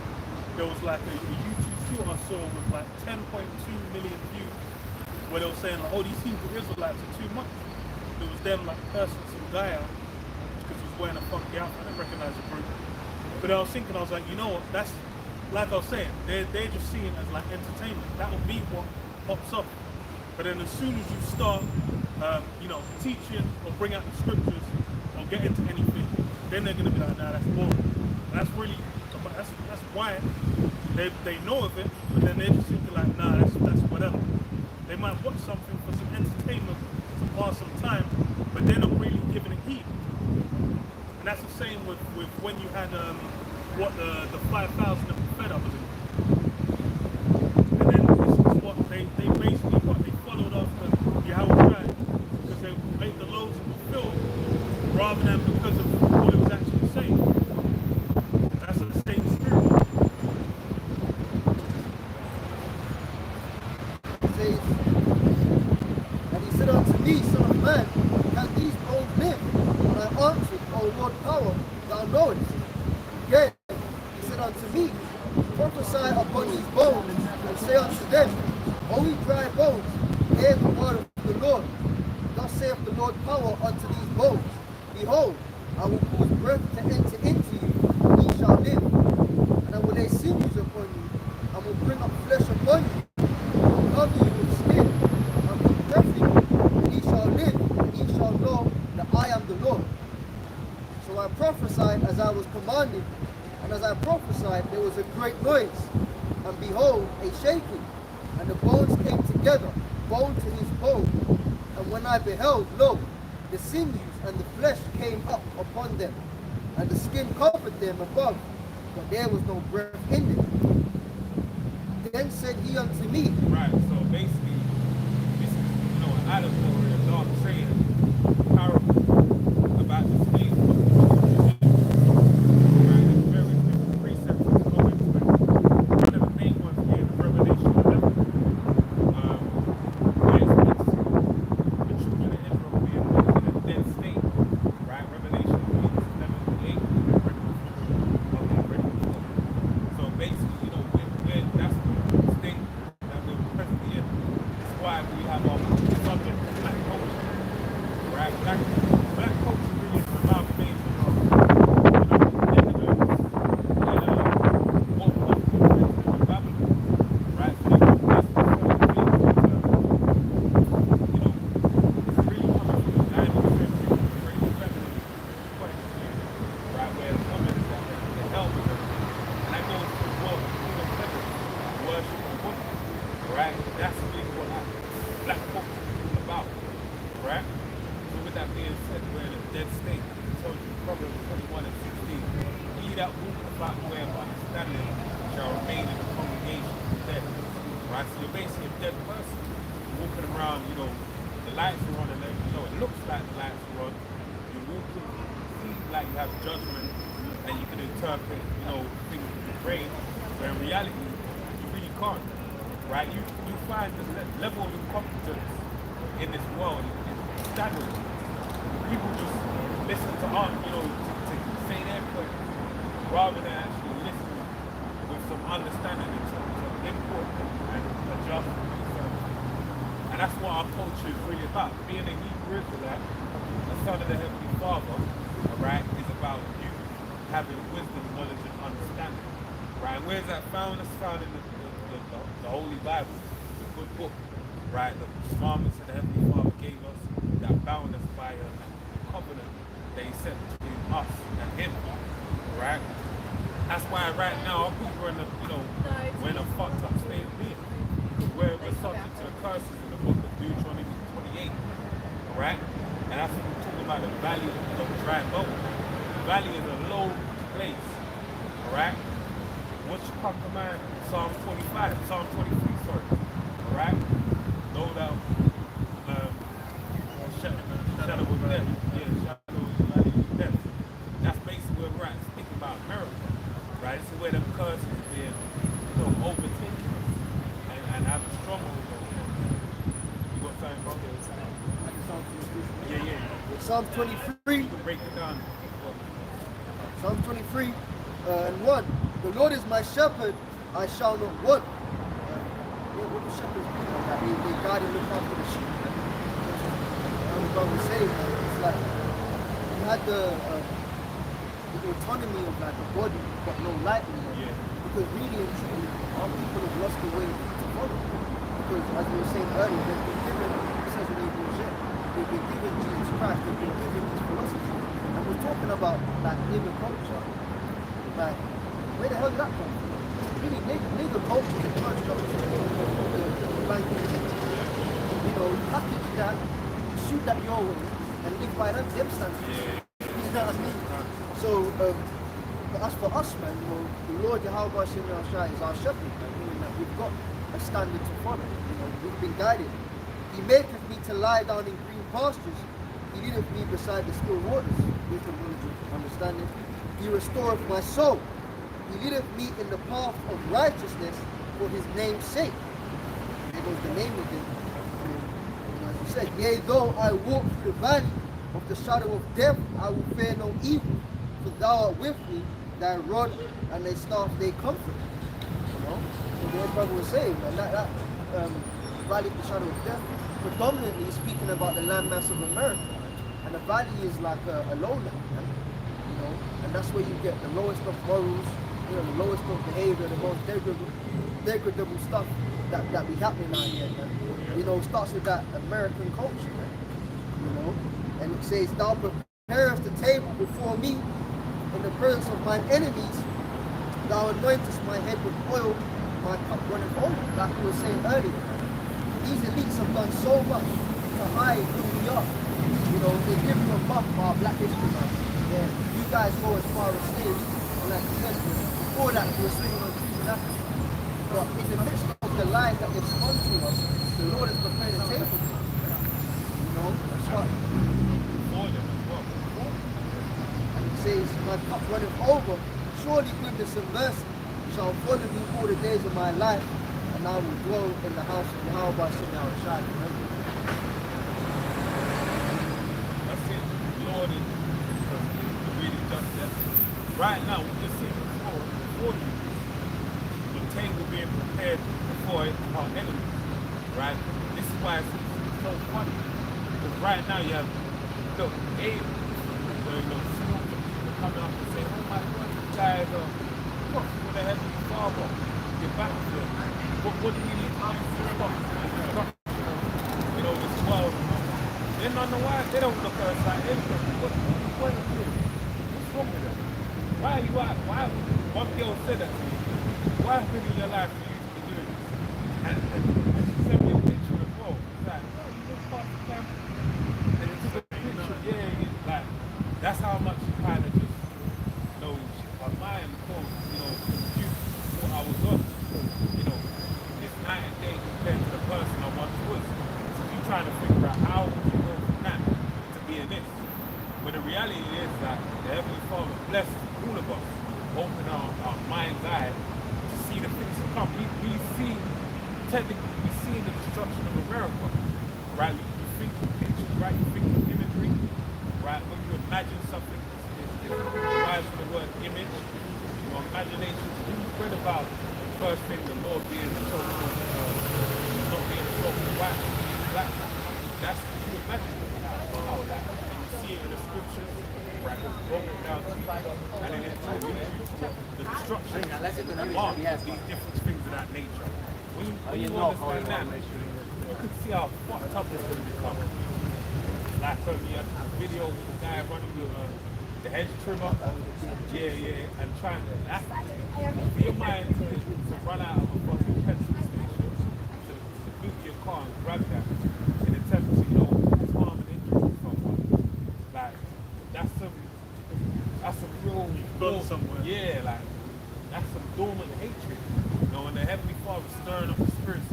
there was like a YouTube shoot I saw with like 10.2 million views, where they were saying like, these Hebrew Israelites are too much. It was them like cursing some guy out because he was wearing a funky outfit. I didn't recognize the group. But I was thinking, I was like, you know what, that's, like I was saying, they're just seeing it as like entertainment. That will be what pops up. But then as soon as you start, teaching or bring out the scriptures or get into anything, then they're going to be like, nah, that's boring. And that's really, that's why they know of it, but then they're just thinking like, nah, that's whatever. They might watch something for some entertainment to pass some time, but they're not really giving it heed. And that's the same with when you had the 5,000 that were fed, I believe. And then it's what they basically they followed after Yahweh because they made the loaves and the filled rather than because of what it was actually saying. And that's the same spirit. It says, and he said unto me, Son of man, can these bones live? And I answered, O Lord power, thou knowest. Again, he said unto me, prophesy upon these bones, and say unto them, O ye dry bones, hear the word of the Lord. Thus saith the Lord power unto these bones, behold, I will cause breath to enter into you, and ye shall live. And I will lay sinews upon you, and will bring up flesh upon you, and will cover you with skin, and put breath in you, and ye shall live, and ye shall know that I am the Lord. So I prophesied as I was commanded, and as I prophesied, there was a great noise, and behold, a shaking, and the bones came together, bone to his bone. And when I beheld, lo, the sinews and the flesh came up upon them, and the skin covered them above, but there was no breath in them. Then said he unto me, Right, so basically, this is, an allegory of up saying parable about the state of the right? There's various different precepts that go into it. One of the main ones being Revelation 11, where it speaks to the children of Israel being in a dead state, right? Revelation 11:8. Okay, ready? So basically, you know, that's the state that we're presently in. That's why we have our subject of black culture, right? Black culture really is an amalgamation of, immigrants what was influenced in Babylon, right? So that's the sort of thing that, it's really coming from the 19th century, great feminine point of view, right? Where women that the help with them. And that goes to what worship of women, right? That's really what black culture is all about, right? So with that being said, we're in a dead state. It tells you Proverbs 21 and 16. He that walketh about the way of understanding shall remain in the congregation of the dead. Right? So you're basically a dead person. You're walking around, the lights are on and it looks like the lights are on. You're walking, seems like you have judgment and you can interpret, things with your brain, but in reality, you really can't. Right? You find the level of incompetence in this world is staggering. People just listen to art, to say their point, rather than actually listen with some understanding in terms of input and adjust research. And that's what our culture is really about. Being a Hebrew Israelite, a son of the Heavenly Father, right, is about you having wisdom, knowledge, and understanding. Right? And where's that found? It's found in the Holy Bible, the good book, right? The commandments that the Heavenly Father gave us that bound us by a covenant that He set between us and Him, right? That's why right now our people are in we're in a fucked up state of being. Because we're subject to the curses in the book of Deuteronomy 28, right? And that's when we're talking about the valley of dry bones. The valley is a low place, right? What's your command? Psalm 23, sorry. Alright? Know that shadow of death. Yeah, shadow of death. That's basically where we're at. Speaking about America. Right? This is where them curses are being, overtaken us and have a stronghold over us. You got something about that? Yeah. Psalm 23. You can break it down. Psalm 23 and 1. The Lord is my shepherd, I shall not want. What the shepherds do, they guard and look after the sheep. That's what we say. It's like you had the autonomy of like a body, but no light in it. Yeah. Because really and truly, our people have lost the way to follow. Because as we were saying earlier, they've been given, this has been they've been given Jesus Christ, they've been given His philosophy. And we're talking about like living culture. Like, where the hell did that come from? Really, nigger culture is a bunch of the banking. Package that, shoot that your way, and live by them standards. You know what I mean? So, but as for us, man, the Lord Yahweh is our shepherd, meaning that we've got a standard to follow. We've been guided. He maketh me to lie down in green pastures. He leadeth me beside the still waters. Wisdom, knowledge, understanding. He restoreth my soul. He leadeth me in the path of righteousness for His name's sake. There goes the name again. As you said, yea, though I walk through the valley of the shadow of death, I will fear no evil. For Thou art with me, Thy rod and Thy staff, they comfort me. So the brother was saying, man, that valley of the shadow of death, predominantly speaking about the landmass of America. And the valley is like a lowland, man. And that's where you get the lowest of morals, the lowest of behavior, the most degradable stuff that be happening out here, man. It starts with that American culture, man. And it says, Thou preparest the table before me in the presence of mine enemies. Thou anointest my head with oil, my cup runneth over. Like we were saying earlier, these elites have done so much to hide who we are. They give them a buff for our Black History Month. Yeah, you guys go as far as slaves, and like you said, before that we were swinging on trees and that. But in the midst of the lies that they've spun to us, the Lord has prepared a table. No, that's what. For them as well. And he says, my cup runneth over. Surely goodness and mercy shall follow me all the days of my life, and I will dwell in the house of Yahweh Shemel Shai. That's it. Lord is really just that. Right now, we just see before you, the table being prepared before our enemies. Right? This is why it's so funny. Because right now you have the Abe, small people coming up and say, oh my God, you guys are what for the Heavenly Father? Get back to it. What do you need to do to stop? This world. They don't know why they don't look at us like, hey, what are you doing? What's wrong with them? Why are you out? Why? One girl said that to me. Why have been in your life for you to be doing this? And she sent me a picture as well. It's like, oh, you just past the camp. And it's just a picture, like, that's how much she kind of just, her mind goes, confused what I was on. It's night and day compared to the person I once was. So you're trying to figure out how would you go from that to being this. But the reality is that the Heavenly Father blessed all of us, open our mind's eye to see the things to come. We see, technically, we see the destruction of America, right? You think of pictures, right? You think of imagery, right? When you imagine something, it derives from the word image. Your imagination, you read about the first thing, the Lord being so not being so black. That's what you imagine. How that. And you see it in the scriptures, right? It's broken down to you. And then it tells you the destruction of these different things of that nature. When you understand that, you can see how fucked up it's going to become. Like you have a video with the guy running with the hedge trimmer, and trying to, for your mind to run out of a fucking petrol station, to boot your car and grab that in an attempt to, harm and injury someone. Like, that's some real, you've gone somewhere. Yeah, like, that's some dormant hatred. And the Heavenly Father stirring up the spirits.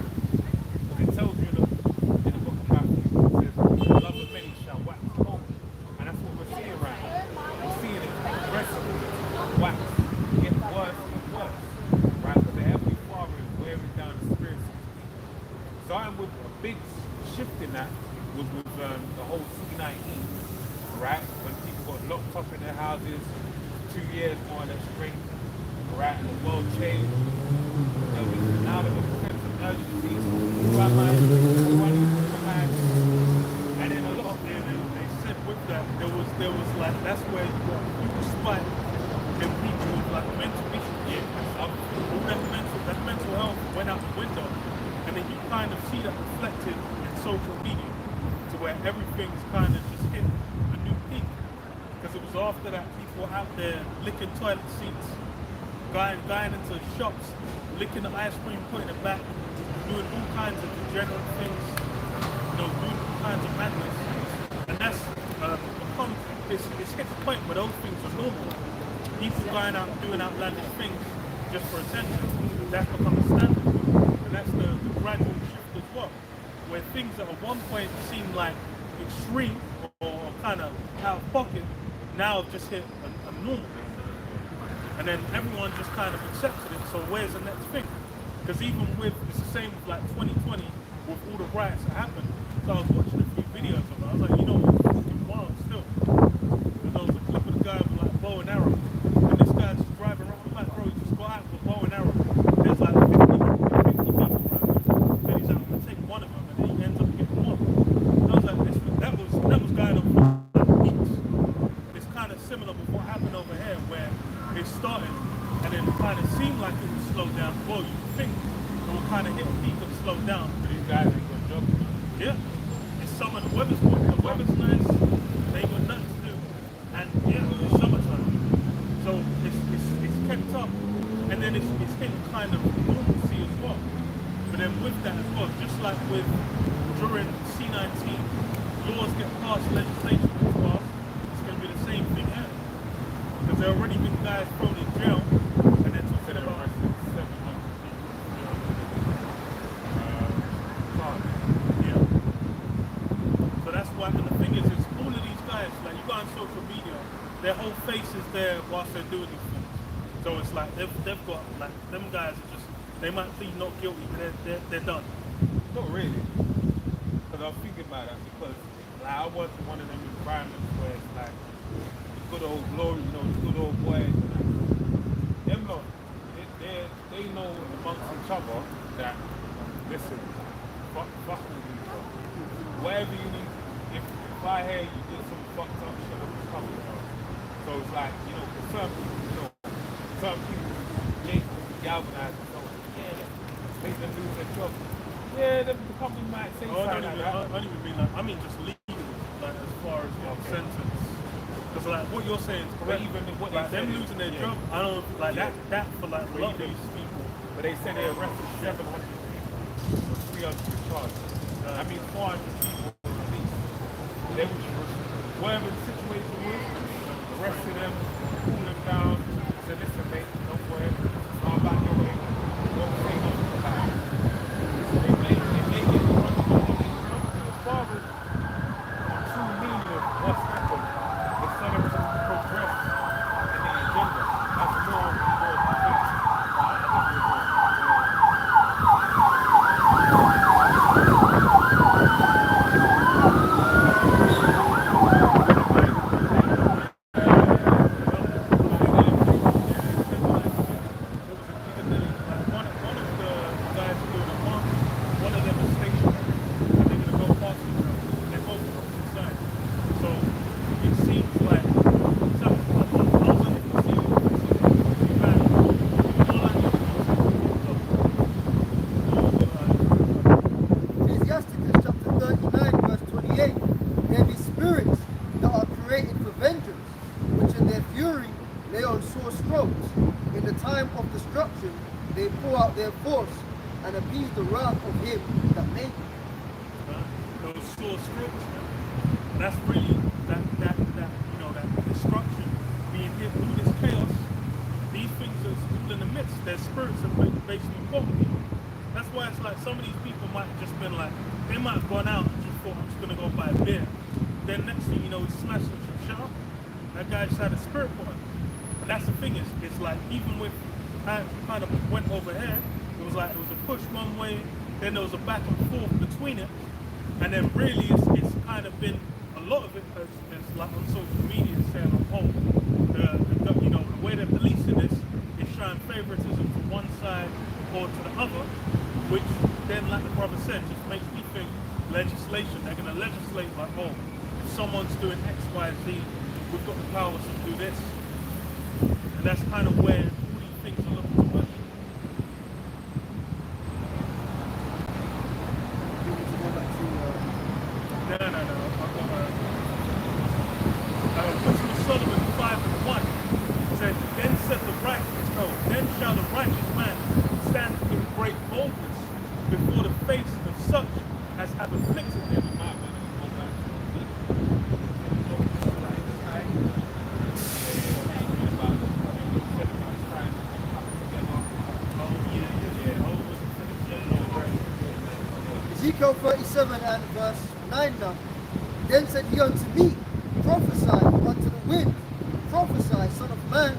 It tells you in the book of Matthew, it says, the love of many shall wax cold. And that's what we're seeing right now. We're seeing it progressively wax, get worse and worse. Right? But the Heavenly Father is wearing down the spirits of his people. Starting with a big shift in that was with the whole C-19, right? When people got locked up in their houses, 2 years more or less straight, right? And the world changed. Now there was a sense of urgency. And then a lot of them, they said with that, there was like, that's where you got huge spike in people with like mental issues. Yeah. All that mental health went out the window. And then you kind of see that reflected in social media to where everything's kind of just hit a new peak. Because it was after that people out there licking toilet seats, going into shops, licking the ice cream, putting it back, doing all kinds of degenerate things, doing all kinds of madness. And that's become, it's hit the point where those things are normal. People going out and doing outlandish things just for attention, that's become a standard. And that's the gradual shift as well, where things that at one point seemed like extreme or kind of out of pocket, now have just hit a normal. And then everyone just kind of accepted it, so where's the next thing? Because even with, it's the same with like 2020, with all the riots that happened. So I was watching a few videos of it, I was like, it's fucking wild still. And there was a clip of the guy with like bow and arrow, and this guy's just driving around, I'm like, bro, he just got out with a bow and arrow. There's like 50 people around him, and he's like, I'm gonna take one of them, and then he ends up getting one. And I was like, that was going on for like weeks. It's kind of similar with what happened over here, where it started, and then it kind of seemed like it would slow down. Well, you think it will kind of hit a peak and slow down. But these guys ain't gonna jump. Yeah. It's summer, the weather's good, the weather's nice, they ain't got nothing to do. And yeah, it's summertime. So it's kept up, and then it's hit kind of normalcy as well. But then with that as well, just like with during C-19, laws get passed, legislation gets passed, it's going to be the same thing here. Because there already been guys thrown in jail, and then talking about 700 yeah. So that's on social media, their whole face is there whilst they're doing these things. So it's like they've got like them guys are just they might plead not guilty, but they're done. Not really. Because I was thinking about that because like I work in one of them environments where it's like the good old glory, you know, the good old boys and that. Them lot, they know amongst each other that listen, fuck with each other. Whatever you need, if I hear you did some fucked up shit, I'm coming out. So it's like, you know, for some people, you know, some people they galvanize and so yeah, make them lose their job. Yeah, the company might say something like that. I don't even mean like I mean just legal, like as far as sentence. Because like what you're saying is correct. But even what like they them said losing their yeah. job, I don't like that for like a lot of Even- these people. But they said they arrested 700 people, 300 charges. I mean 400 people at least. They was whatever the situation was, arrested them, cooled them down, said listen mate, don't worry, I'm back your way, don't say nothing about it. They make it run as far as the true meaning of what's happened, it's set up to progress in the agenda. That's more Ecclesiasticus chapter 39, verse 28. There be spirits that are created for vengeance, which in their fury lay on sore strokes. In the time of destruction they pour out their force and appease the wrath of him that made them. Those sore strokes, man. That's really that you know that destruction being hit through this chaos. These things are still in the midst. Their spirits are basically upon people. That's why it's like some of these people might have just been like they might have gone out and just thought I'm just gonna go buy a beer. Then next thing you know, he's smashing some shit up. That guy just had a spirit for him. And that's the thing is, it's like even with I kind of went over here, it was like it was a push one way, then there was a back and forth between it, and then really it's kind of been a lot of it is like on social media saying on home, you know the way they're policing this is showing favoritism to one side or to the other, which then like the brother said just makes me think legislation. They're going to legislate like, oh, if someone's doing X, Y, Z, we've got the power to do this, and that's kind of where all these things are looking to us. You want to go back to No. I've got Wisdom of Solomon 5:1 said, then said the righteous, then shall the righteous man stand in great boldness before the face of such as have afflicted him. Ezekiel 37 and verse 9 now. Then said he unto me, prophesy unto the wind, prophesy, son of man,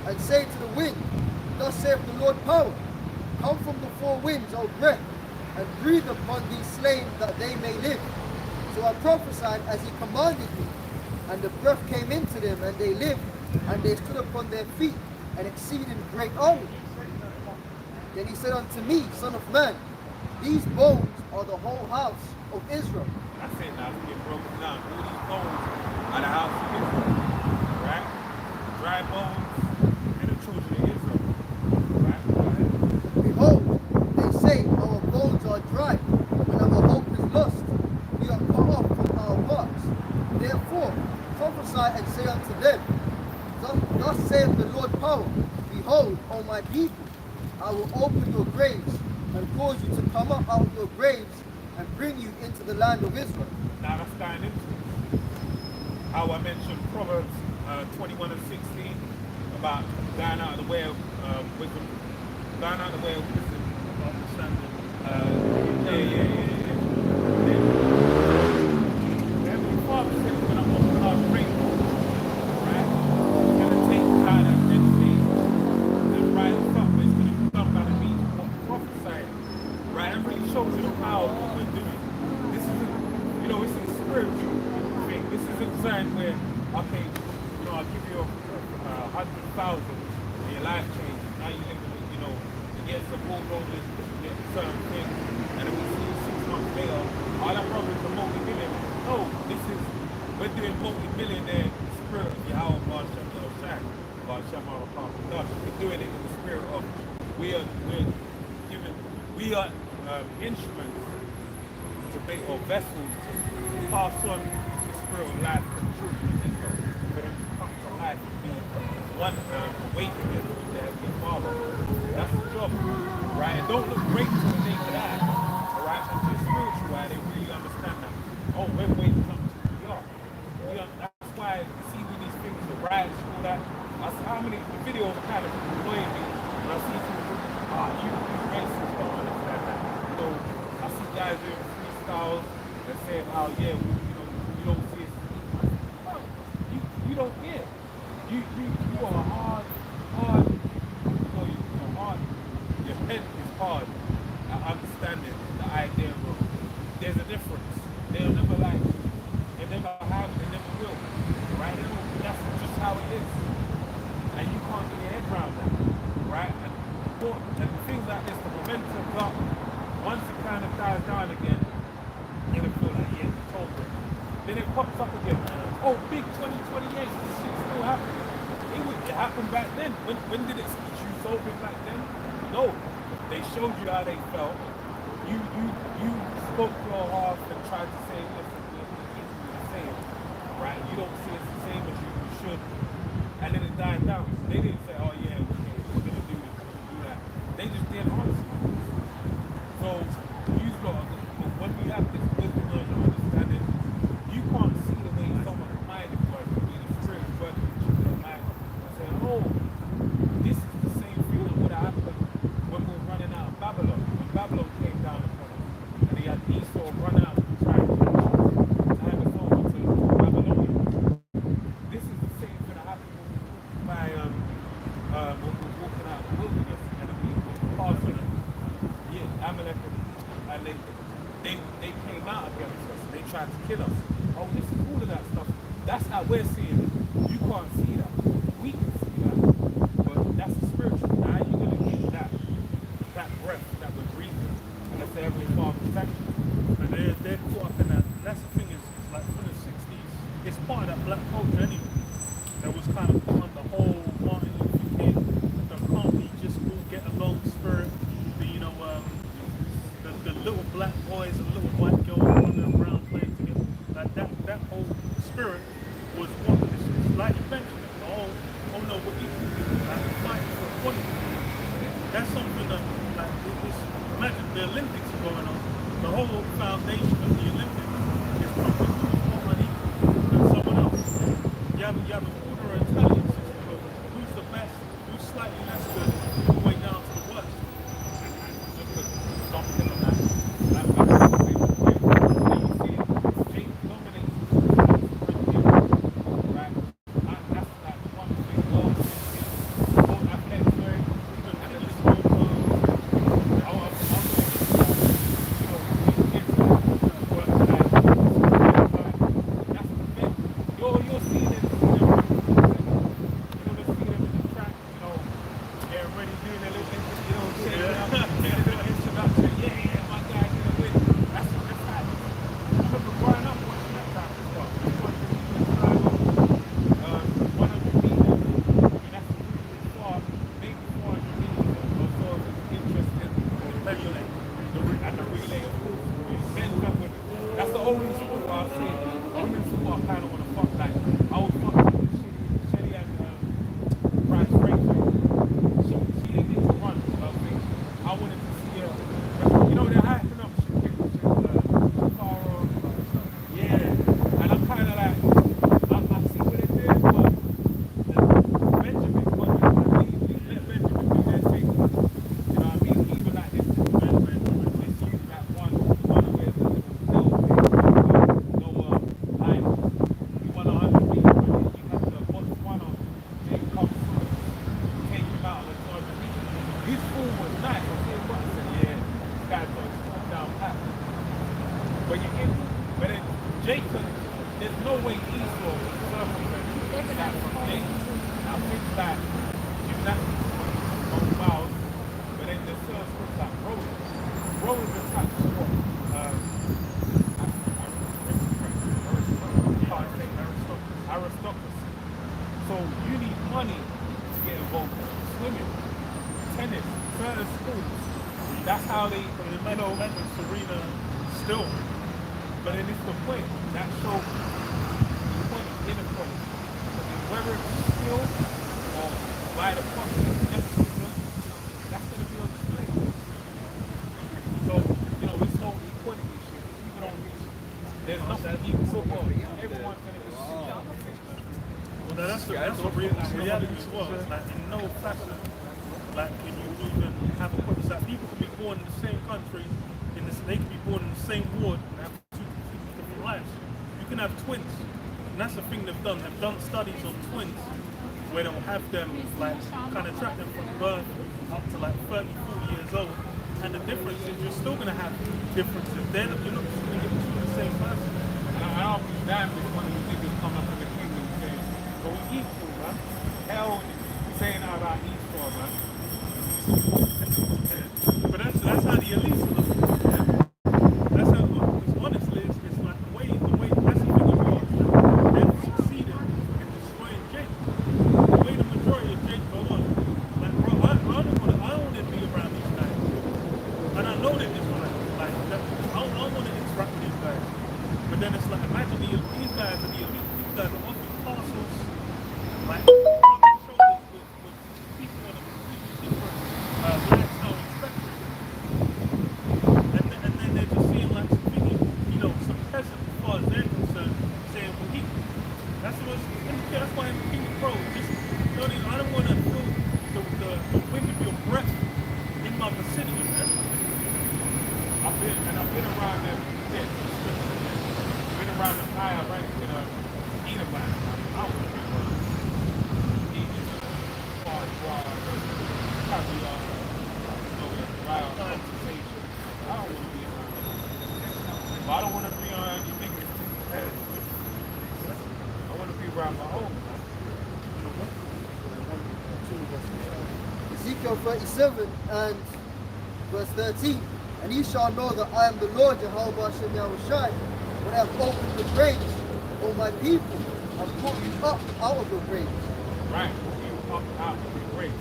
and say to the wind, thus saith the Lord power, come from the four winds, O breath, and breathe upon these slain that they may live. So I prophesied as he commanded me, and the breath came into them, and they lived, and they stood upon their feet, an exceeding great army. Then he said unto me, son of man, these bones are the whole house of Israel. I said now to get broken down. All these bones are the house of Israel. Right? Dry bones and the children of Israel. Right? Go ahead. Behold, they say, our bones are dry, and our hope is lost. We are cut off from our works. Therefore, prophesy and say unto them, thus saith the Lord power, behold, O my people, I will open your graves, and cause you to come up out of your graves, and bring you into the land of Israel. Now that's going into how I mentioned Proverbs 21 and 16 about going out of the way of wisdom, going out of the way of wisdom, understanding. The Heavenly Father said when I open our graves, what we're doing. This isn't, it's a spiritual thing. This isn't something where, okay, I'll give you 100,000 and your life changes. Now you live in, you get some more rollers, you get certain things, and then we see you 6 months later, all that brother is a multi-millionaire. No, we're doing multi-millionaire spirit of Yahweh Barshem Shai, Barshem Al-Qadah. We're doing it in the spirit of we are instruments to make, or vessels to pass on the spirit of life to the children of Israel, for them to come to life and be one awakening with their Heavenly Father. That's the job, right? And don't look great to the naked eye, all right? But to the spiritual eye, they really understand that. Oh, we're waking up to who we are. That's why you see with these things, the riots and all that. That's how many the videos kind of annoy me when I see people. You racist don't understand that. I see guys doing freestyles and saying, oh yeah, you don't see it. No, you don't get. You are hard, hard. Your head is hard at understanding the idea of there's a difference. They'll never like you. They never have, they never will. Right? That's just how it is. And you can't get your head around that. Right? And things like this, the momentum's up. Once it kind of dies down again, you're gonna feel like, yeah, it's over. Then it pops up again. Oh, big 2028, this shit's still happening. It happened back then. When did it switch you so big back then? No. They showed you how they felt. You spoke your heart and tried to say, listen, the same. Right? You don't see it the same as you should. And then it died down. They didn't say, oh yeah, we're gonna do this, we're gonna do that. They just did honestly. So you lot, when we have this wisdom and understanding, you can't see the way someone's mind is working, the spirit is working, their mind. Saying, oh, this is the same thing that would have happened when we were running out of Babylon. When Babylon came down upon us, and they had Esau run out and try to hand us over to Babylonians. This is the same thing that happened by when we were walking out of the wilderness and we were passing them. Yeah, Amalek and they came out against us. They tried to kill us. Oh, this is all of that stuff. That's how we're seeing it. You can't see that. We can see that. But that's the spiritual. Now you're going to get that breath that we're breathing. And that's the Heavenly Father protection. And they're caught up in that. That's the thing is like from the 60s, it's part of that black culture anyway. That was kind of on the whole Martin Luther King, the can't we just all get along spirit, the little black boys and little white girls running around playing together. Like that whole spirit was what this is. Like you mentioned it, the whole, oh no, we're equal people, like fighting for equality. That's something that, like, imagine the Olympics are going on. The whole foundation of the Olympics is probably who's more unequal than someone else. You have an order of intelligence system of who's the best, who's slightly less good, all the way down to the worst. Just to stop him on that. That's the only sport where I say women's sport I kind of want to fuck like. I was fucking with Shelly and Bryce Fraser. She didn't get to run, but I think I wanted to see her. They're hyping up Farah. Yeah. And I'm kind of like, I see what they're doing, but Benjamin's one of them. Let Benjamin do their thing. You know what I mean? Even like this, let's use that one where the But you get, but then Jacob, there's no way Esau was circumvented that from Jacob. Now things like gymnastics on miles, but then there's certain things like rowing. Rowing is attached to what? Aristocracy. So you need money to get involved in swimming, tennis, certain sports. That's how they, Imagine Serena still. but then it's the point. That shows the point is inequality. Whether it's skill or by the pocket, that's going to be on display. So, it's no equality shit. People don't reach. There's nothing equal football. Everyone's going to be Well, that's what reality was. Like, in no fashion, like, can you even have a purpose? Like, people can be born in the same country, they can be born in the same ward and have two different lives. You can have twins, and that's the thing they've done. They've done studies on twins where they'll have them, like, kind of track them from birth up to like 30, 40 years old. And the difference is you're still going to have differences. You're not just going to get the same person. And I'll be damned if one of you niggas come up in the kingdom and say, so we equal, man. Hell, saying out about Esau, man. But that's how the elites look. That's how, because honestly, it's like the way, that's the thing with yours. They've succeeded in destroying Jake. The way the majority of Jake go on. Like, bro, I don't want to be around these guys. And I know they're Israelites. Like, I don't want to interact with these guys. But then it's like, imagine these guys are the elite. These guys are often castles, like, rubbing shoulders with people on a completely different lifestyle spectrum. And then they're just seeing like some thinking, some peasant as far as they're concerned, saying we're equal. That's why in the kingdom, bro, just, I don't want to feel the wind of your breath in my vicinity, man. I've been around them, been around the higher ranks in Edomite. I don't want to be around Egypt, far as probably wild conversation. I don't want to be around them. But I don't want to be around you niggas too competitive. I want to be around my own. Ezekiel 37 and verse 13. And ye shall know that I am the Lord Jehovah Hashem Yahushai, when I have opened the graves, O my people, and brought you up out of the graves. Right, you up out of the graves.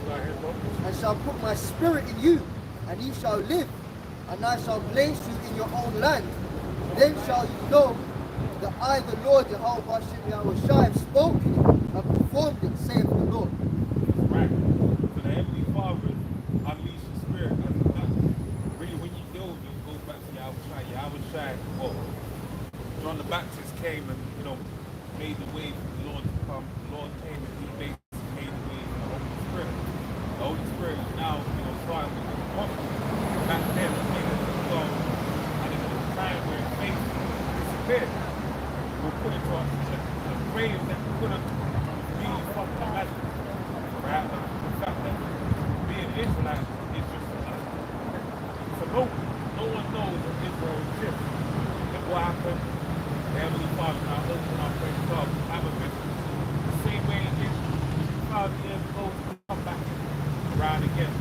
And shall put my spirit in you, and ye shall live, and I shall place you in your own land. Then shall you know that I, the Lord Jehovah Hashem Yahushai, have spoken and performed it, saith the Lord. Right. So the Heavenly Father unleashed the Spirit as a gun. Really, when you deal with it, it goes back to Yahushai. Well, John the Baptist came and, made the way for the Lord to come. The Lord came and he basically made the way for the Holy Spirit. The Holy Spirit is now, starting with the apostles. Back then, it made it to God. And it was a time where faith disappeared. We were put into a grave that we couldn't really fucking imagine. Right? The fact that being Israelite is just so no one knows that Israel exists. And what happened? The Heavenly Father now opened up Praise God, have a vision. The same way it is 2,000 years ago to come back around again.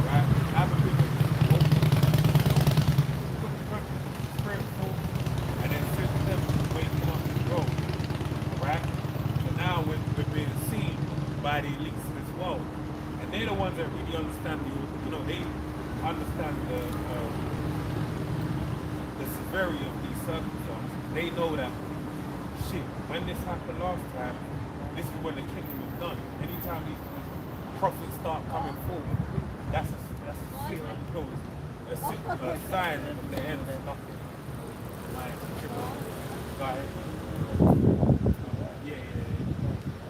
Right? Have a vision. Put the purpose of the Spirit forth, and then send them waking up and grow. Right? So now we're being seen by the elites as well. And they're the ones that really understand they understand the severity of these circumstances. They know that shit, when this happened last time, this is when the kingdom is done. Anytime these prophets start coming forward, that's a signal, a sign of the end of nothing. Go ahead. Yeah.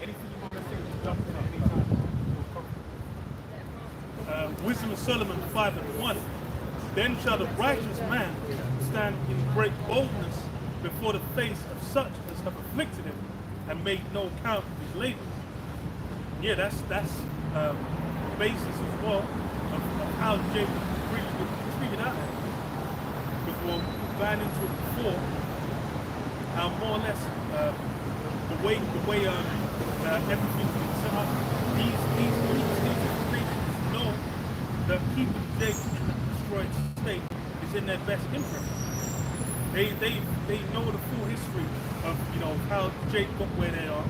Anything you want to say, jump in at any time. Wisdom of Solomon 5:1. Then shall the righteous man stand in great boldness before the face of such as have afflicted him and made no account of his labor. Yeah, that's the basis as well of how Jacob really was treated out. Because going into it before, more or less the way everything's been set up, these regions know that keeping Jake in the destroyed state is in their best interest. They know the full history of how Jake got where they are.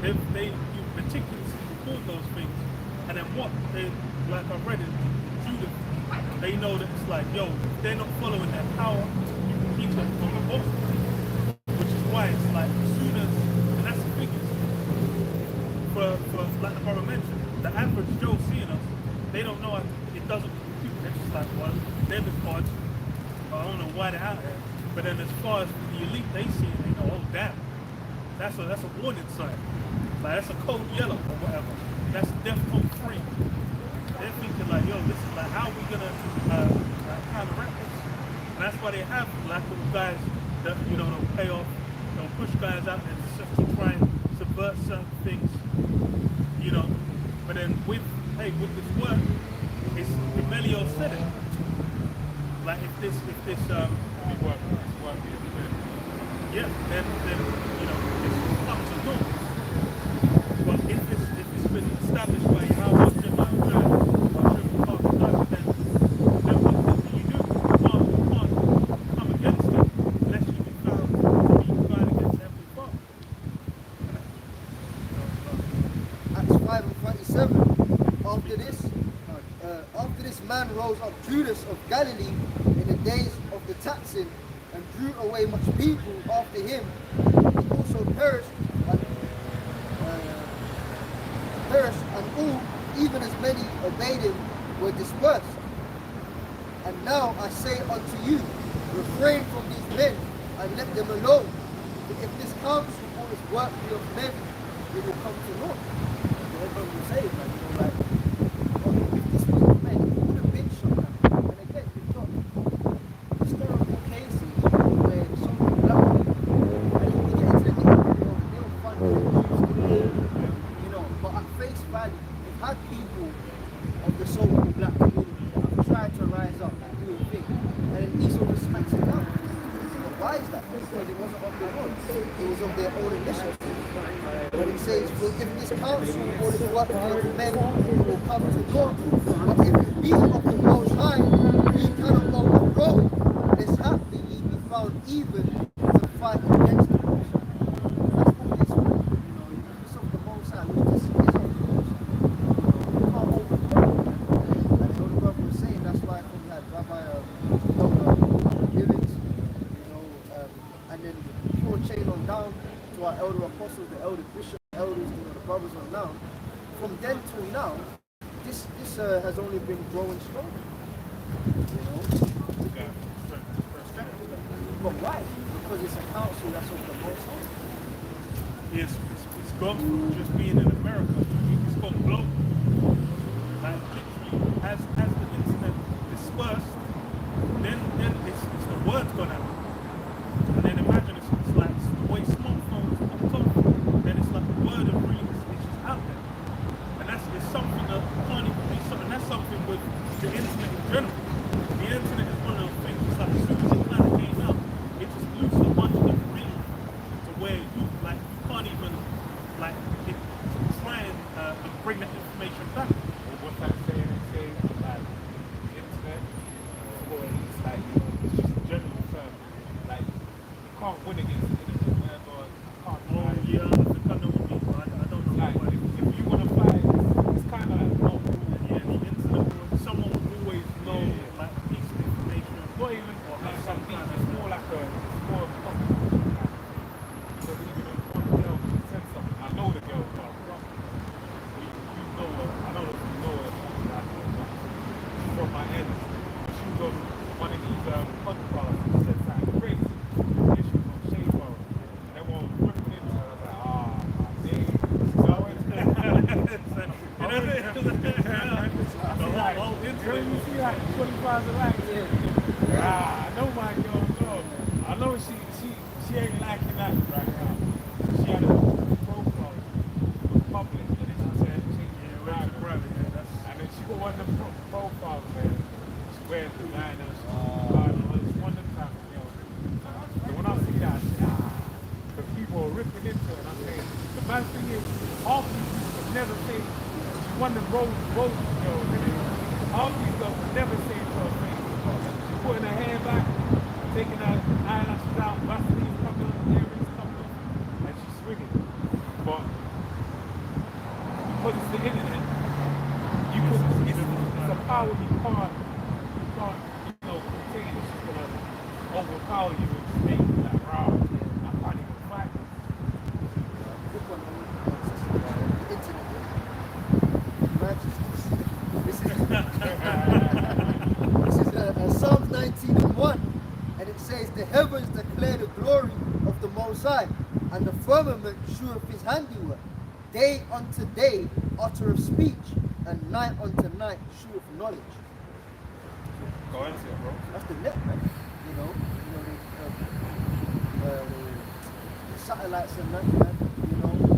They meticulously record those things, and then what they, like I read in Judith, they know that it's like, yo, if they're not following their power, you can keep them from the bottom. Which is why it's like, as soon as, and that's the thing is, for like the brother mentioned, the average Joe seeing us, they don't know it doesn't compute. They're just like, well, they're the gods. I don't know why they're out there. But then as far as the elite, they see it, they know, oh damn, that's a warning sign. Like that's a code yellow or whatever. That's DEFCON 3. They're thinking like, yo, this is like, how are we gonna counteract this? And that's why they have like little guys that they'll pay off, they'll push guys out there just to try and subvert certain things, But then with this work, it's Melio said it. Like if this work, yeah, then it's up to norm. But if it's been established by how much in my then what do? You can't come against it unless you be found to be fight against every foe. Acts 5 and 27. After this man rose up Judas of Galilee in the days of the taxing and drew away much people after him. He also perished, and all, even as many obeyed him, were dispersed. And now I say unto you, refrain from these men and let them alone. But if this counsel or this work be of men, it will come to naught. Everyone will say, like, if this was of men, it would have been shut down. And again, we've got historical cases where some black people, and if we get into the nitty-gritty of it, they'll fund the but at face value, we've had people of the so-called black community that have tried to rise up and do a thing, and then Esau just smacks it down. But why is that? Because it wasn't of their own, it was of their own initiative. But it says, well, if this counsel or this work of men will come to God, but if it be of the Most High, ye cannot overthrow it, lest haply ye be found even to fight against the Most High. That's what this way, if it's of the Most High, which this is of the Most High, you can't overthrow it. And the other brother was saying, that's why we had Rabbi Givens, and then pure chain on down to our elder apostles, the elder bishop, elders, the brothers on now. From then till now, this has only been growing stronger. But why? Because it's a council that's of the Most High. It's gone from just being in America. It's gone global. Like literally, as the internet dispersed, then it's the word's gone out. And then imagine it's like the way smartphones popped off, then it's like the word of really it's just out there. And it's something that can't even be something. That's something with the internet in general. The internet is one of those things. It's like as soon as it kind of came out, it just loosened a bunch of information to where you can't even try and bring that information back. Or what's that saying? They say like the internet, or it's like it's just a general term. Like you can't win against the internet, whatever. You can't. Yeah, I think I know what you mean. I don't know. Like if you want to fight, it's kind of like no. Yeah, the internet. Someone will always know like a piece of information. Not even like something. It's more like it's more of a topic. So even if one girl said something, I know the girl, but you know her. I don't know if you know her. From my end, she was on one of these podcasts and said something crazy. And she was on Shade World. And everyone was ripping into her. I was like, my name. You see like 25 likes. I know my girl. No. I know she ain't liking that right now. She had a profile with public and then she said private. And then she got one of the profiles, man. She wears the line and she's one of the time, never say, she won the road girls, half these girls would never say it to her face. She's putting her hair back, taking her eyelashes out, Vaseline coming on, earrings coming on, and she's swinging. But because it's the internet, it's a power you can't, contain. It's just gonna overpower you and just make you like, wow, I can't even fight this. Good one, the internet. This is Psalms 19:1, and it says, "The heavens declare the glory of the Most High, and the firmament sheweth his handiwork. Day unto day uttereth speech, and night unto night sheweth knowledge." Go into it, bro. That's the net, man. The satellites and that, man.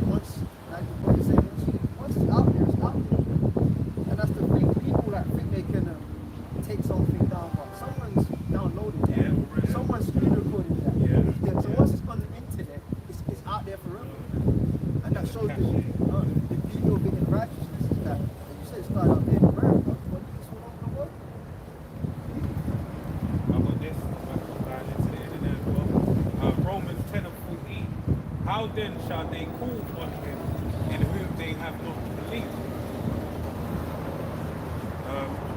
Once, like what you say, once it's out there, it's out there. And that's the thing. People that think they can take something down, but someone's downloading that. Yeah, Someone's screen recording that. Yeah. So once it's on the internet, it's out there forever. And that shows the video being in righteousness is that. And you said it started out there in America, but it's all over the world. Romans 10:14. How then shall they call on him in whom they have not believed?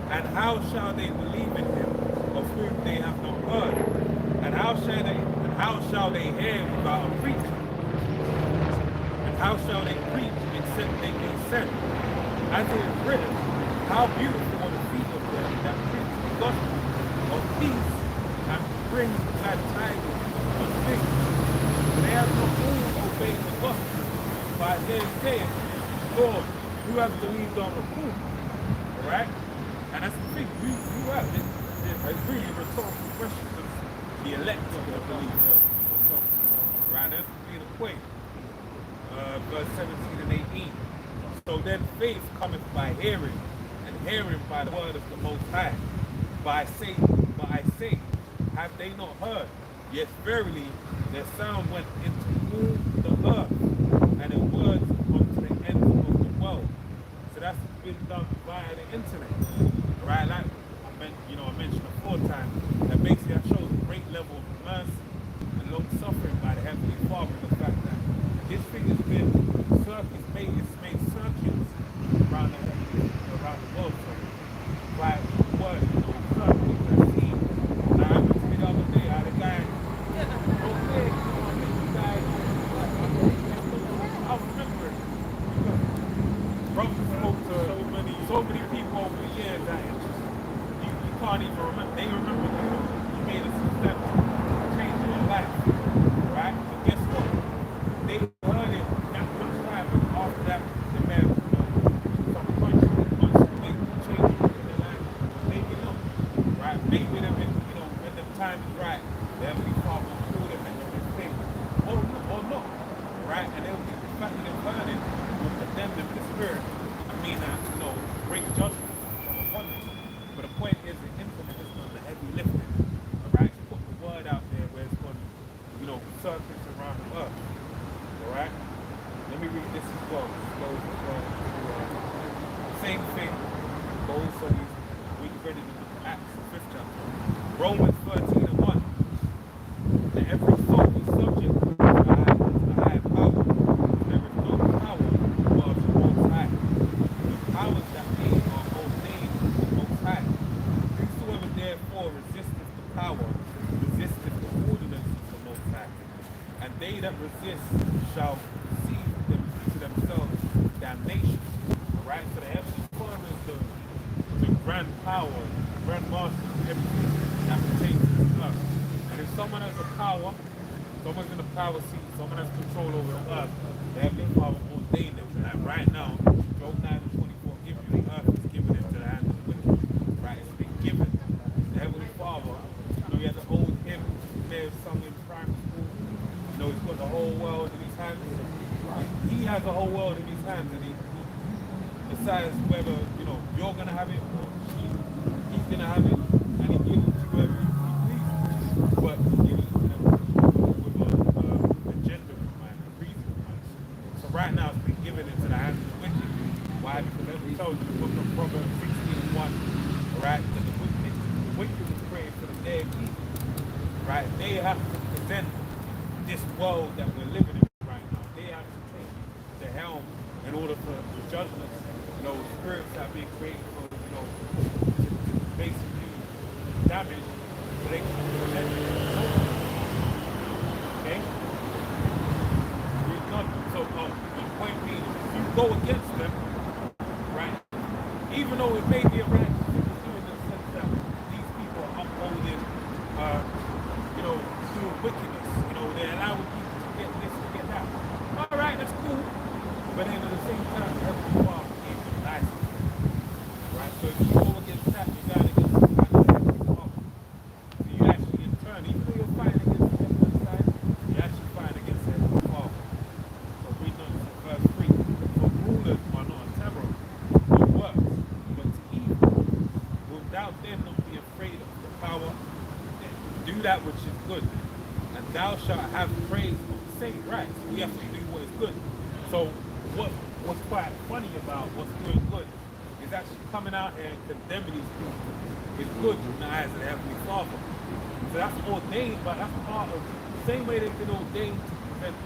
And how shall they believe in him of whom they have not heard? And how shall they hear without a preacher? And how shall they preach except they be sent? As it is written, how beautiful are the feet of them that preach the gospel of peace and bring glad tidings of things. For they have not all obeyed the gospel. But they say, Lord, who has believed our report? Alright? And that's the thing, you have it. It's really a rhetorical question of the elect of the believer. Right? That's really the point. Verse 17 and 18. So then faith cometh by hearing, and hearing by the word of the Most High. But I say, have they not heard? Yes, verily, their sound went into all the earth, and their words unto the ends of the world. So that's been done via the internet. Right? Like I mentioned aforetime, that basically that shows a great level of mercy and long suffering by the Heavenly Father, and the fact that this thing has been made circuits around the world. So by word, circuits that seem. Now I went to me the other day, I had a guy, okay, you guys, I remember it because brother spoke to so many people over the years that you can't even remember. They remember that you made a step to change your life, right? But guess what? They heard it that much time, and after that, the man, some consciously change in their life. Maybe not, right? Maybe they've been, when the time is right, the Heavenly Father will call them and they'll think, or not, right? And they'll be, the fact that they've heard it will condemn them in the spirit. I mean, bring judgment from upon them. But the point is, the internet is not the heavy lifting, all right? It's put the word out there where it's going to, circles around the earth, all right? Let me read this as well. Same thing goes for these. We ready to look at Acts, the 5th chapter. Romans 13:1. That every soul is subject to the higher power. There is no power above the Most High. The powers that be are ordained of the Most High. Whosoever therefore resisteth the power, resisteth the ordinances of the Most High. And they that resist shall receive them to themselves damnation. Alright? So the Heavenly Father is the grand power, grand master of everything that pertains to this earth. And if someone has a power, someone's in the power seat, someone has control over the earth, the Heavenly Father ordained them. And right now, Job 9:24 give you the earth is given into the hands of the wicked. Right? It's been given. The Heavenly Father, he has an old hymn you may have sung in primary school. He's got the whole world in his hands. He has the whole world in his hands, and he decides whether you're gonna have it or he's gonna have it, and he gives it to whoever he pleases. But he gives it to them with an agenda in mind, a reason in mind. So right now it's been given into the hands of the wicked. represent this world that we're living in right now. They have to take the helm in order for the judgments, spirits that are being created for, to basically damage so they can protect it. Okay? So the point being, if you go against them, right, even though it may be a right thing to do in the sense that these people are upholding, doing wickedness, they're allowing people to get this, to get that. All right, that's cool. But then at the same time, every bar gave them license. Right? So if you go against that, you're going against the kind of every bar. So you actually, in turn, even though you're fighting against the heavenly side, you're actually fighting against the heavenly bar. So read on to verse 3. For rulers are not a terror, but works, but to evil. Wilt thou then not be afraid of the power? Do that which is good, and thou shalt have praise of the same. Right? So we have to do what is good. So what's quite funny about what's doing good is actually coming out here and condemning these people is good in the eyes of the Heavenly Father. So that's ordained, but that's part of the same way they've been ordained to prevent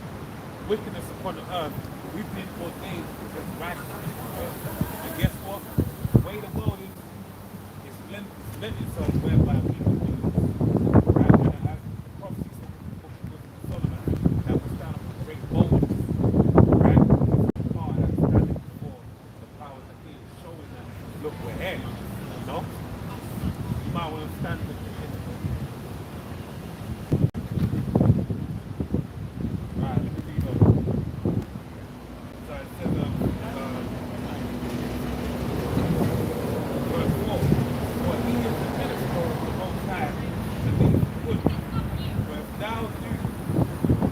wickedness upon the earth. We've been ordained to prevent righteousness on the earth. And guess what? The way the world is, it's lent itself whereby we can do this. Right? And as the prophecy said in the book of Solomon, that we stand up with great boldness. Right? Part that's standing before the powers that be, showing that, look, we're here. You might want to stand with the right, let me read on. So it says, verse 4, for he is the minister of the Most High, to thee good. For if thou do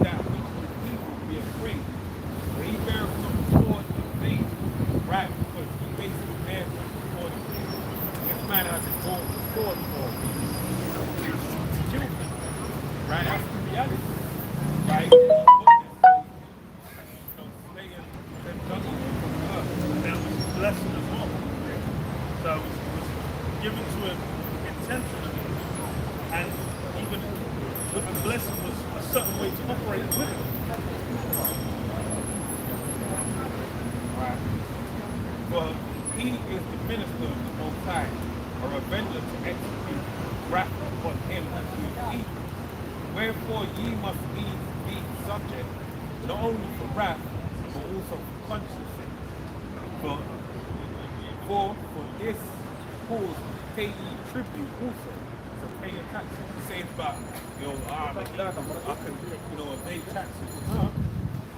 that which is evil, be afraid. For he beareth not the sword in vain. Right, because he basically bears not the sword in vain. This man has a sword for children. Right, that's the reality. Right? Slaying them judging from the earth. And that was his blessing as well. So it was given to him intentionally. And even with the blessing was a certain way to operate with it. Right. For he is the minister of the Most High, a revenger to execute wrath upon him that doeth evil. Wherefore ye must needs be subject, not only for wrath, but also for conscience sake. For this cause pay ye tribute also. So pay your taxes. It says about, I can, evade taxes.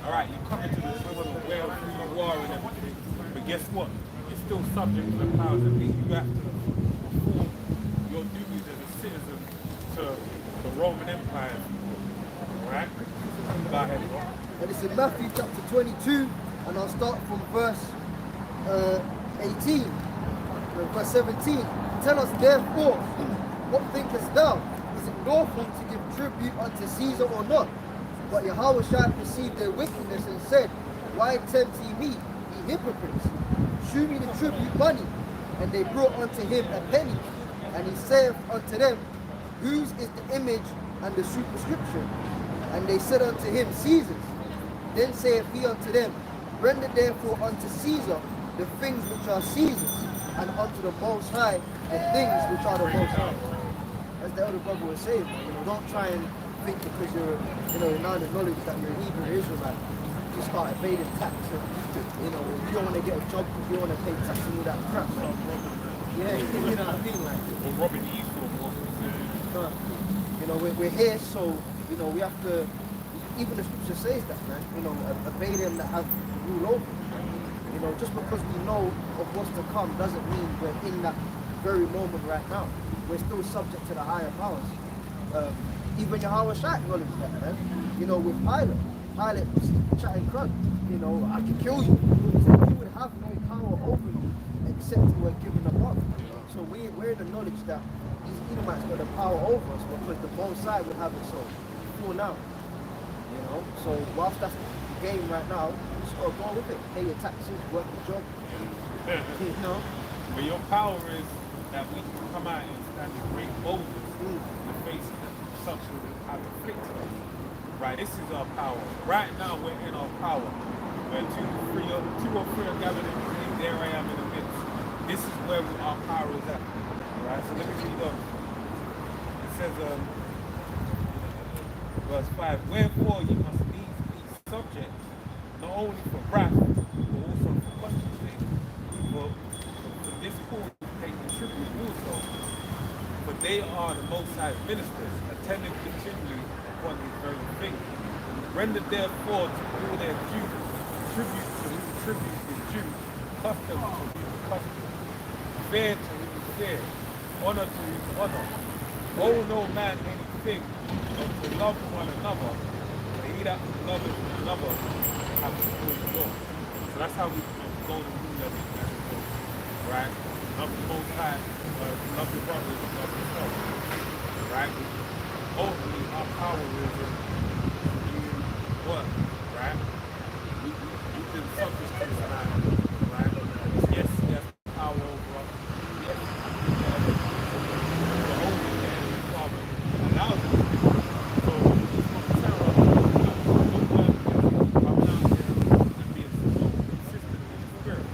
Alright, you come into this world aware of who you are and everything, but guess what? You're still subject to the powers that be. You have to perform your duties as a citizen to the Roman Empire. Alright? Go ahead, bro. And it's in Matthew chapter 22, and I'll start from verse 18, verse 17. Tell us therefore, what thinkest thou? Is it lawful to give tribute unto Caesar or not? But Yahushua perceived their wickedness and said, why tempt ye me, ye hypocrites? Shew me the tribute money. And they brought unto him a penny. And he saith unto them, whose is the image and the superscription? And they said unto him, Caesar's. Then saith he unto them, render therefore unto Caesar the things which are Caesar's, and unto the Most High the things which are the Most High. As the elder brother was saying, don't try and think because you're, now the knowledge that you're a Hebrew Israelite, you start evading tax. And, you don't want to get a job because you want to pay tax and all that crap. Yeah, you know what I mean? Like, Or robbing the East we're here, so, we have to, even the scripture says that, man, obey them that have rule over. Just because we know of what's to come doesn't mean we're in that very moment right now. We're still subject to the higher powers. Even Yahushua acknowledged that, man. With Pilate was chatting crud. I can kill you. He said you would have no power over you except you were given above. So we're in the knowledge that these Edomites got the power over us because the Most High would have it so full now. So whilst that's the game right now, you just gotta go with it. Pay your taxes, work your job. But your power is that we can come out and stand in great boldness in the face of them. such have afflicted us. Right, this is our power. Right now we're in our power. Where two or three are gathered in his name, there I am in the midst. This is where our power is at. Right, so let me read on. It says, verse 5, wherefore you must needs be subject, not only for wrath, but also for question's sake. For this cause they contribute also, for they are the Most High ministers, attending continually upon these very things. Render therefore to all their due, tribute to whom tribute is due, custom to whom custom, fear to whom fear, honor to whom honor. Owe no man anything, but to love one another. For he that loveth another hath fulfilled the law. So that's how we go to rule as we go. Right? Love the Most High, love your brothers, love yourself. Right? Ultimately, our power is in you what? Right? You can subject to this man. Right? Yes, he has power over us. Yes, the Holy Name, Father, allows us. So, he's going to tell us come down here and be so consistent in the spirit.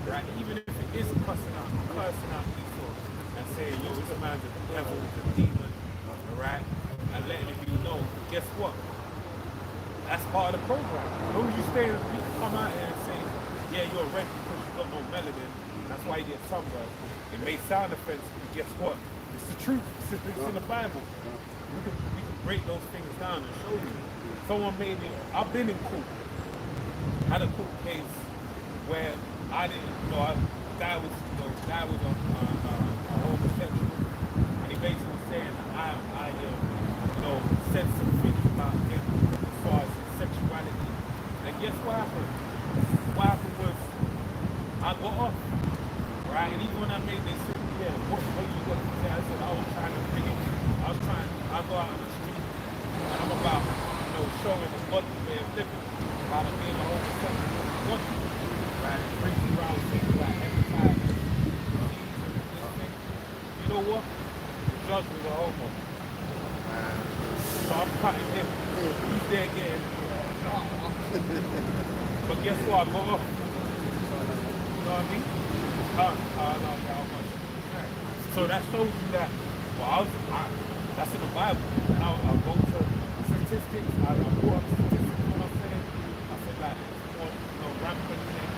Right? Even if it is cursing out Esau and saying, yo, this man's a devil, a demon, right? And letting it be known. Guess what? That's part of the program. Don't you stay and come out here and say, yeah, you're red because you got no melanin. That's why you get sunburned. It may sound offensive, but guess what? It's the truth. It's in the Bible. We can break those things down and show you. Someone made me, I've been in court. I had a court case where I didn't, guy was a homosexual, and he basically was saying I said some things about him as far as his sexuality. And guess what happened? What happened was I got off, right? And even when I made this, yeah, what you got to say? I said I was trying to bring it. I go out on the street and I'm about, showing the godly way of living, about it being a homosexual godly. Right? Brings you around things like every time you know what? The judge was a homo. So I'm cutting him. He's there getting but guess what? I got off. You know what I mean? So that shows you that that's in the Bible. And I'll go to statistics. I go up statistics when I'm saying. I said like rampant thing,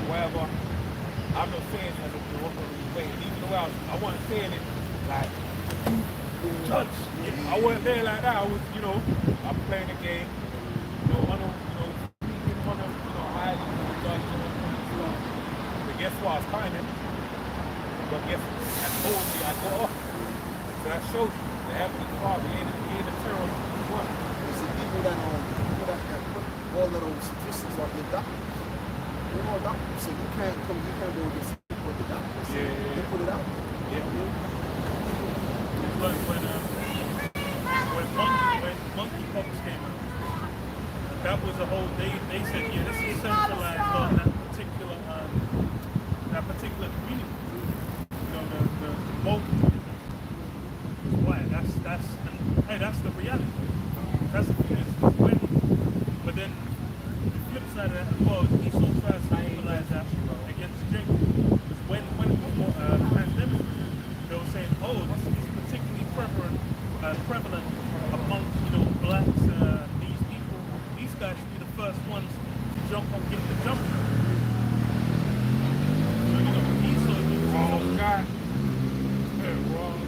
whatever. I'm not saying that it's the wrong way. And even though I wasn't saying it like judge. I wasn't there like that. I was, I'm playing the game. Speaking highly of the judge and all that stuff. But guess what? I was cutting him. But guess I told me I got off. So that shows you the Heavenly Father ain't a terrorist. What? You see, people that put all of those statistics on the doctor. You know, doctor say you can't go against what the doctor said. They put it out. Like when monkeypox came out, that was a whole day. They said, yeah, this is centralized on that particular community. The bulk community. Why? That's the reality. That's the thing. It's when, but then the flip side of that as well, Esau tries to utilize that against Jacob. When it was more pandemic, they were saying, oh, this is particularly prevalent amongst blacks, these people. These guys should be the first ones to jump on, get the jump. So Esau is wrong guy. Wrong.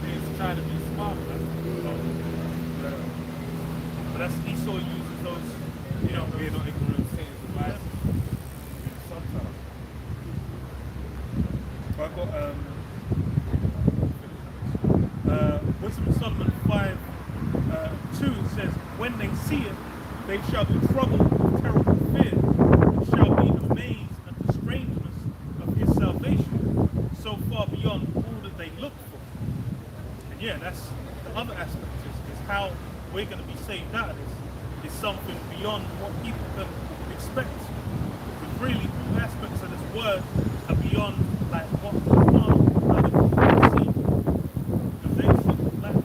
He's trying to be smart. But that's Esau uses those, being on ignorant sayings and lies. Sometimes. I got Wisdom of Solomon 5:2 says, when they see it, they shall be troubled with terrible fear, and shall be amazed at the strangeness of his salvation, so far beyond all that they look for. And yeah, that's the other aspect is how we're going to be saved out of this. Is something beyond what people can expect. But really, all aspects of this word are beyond like what the see. If they see the black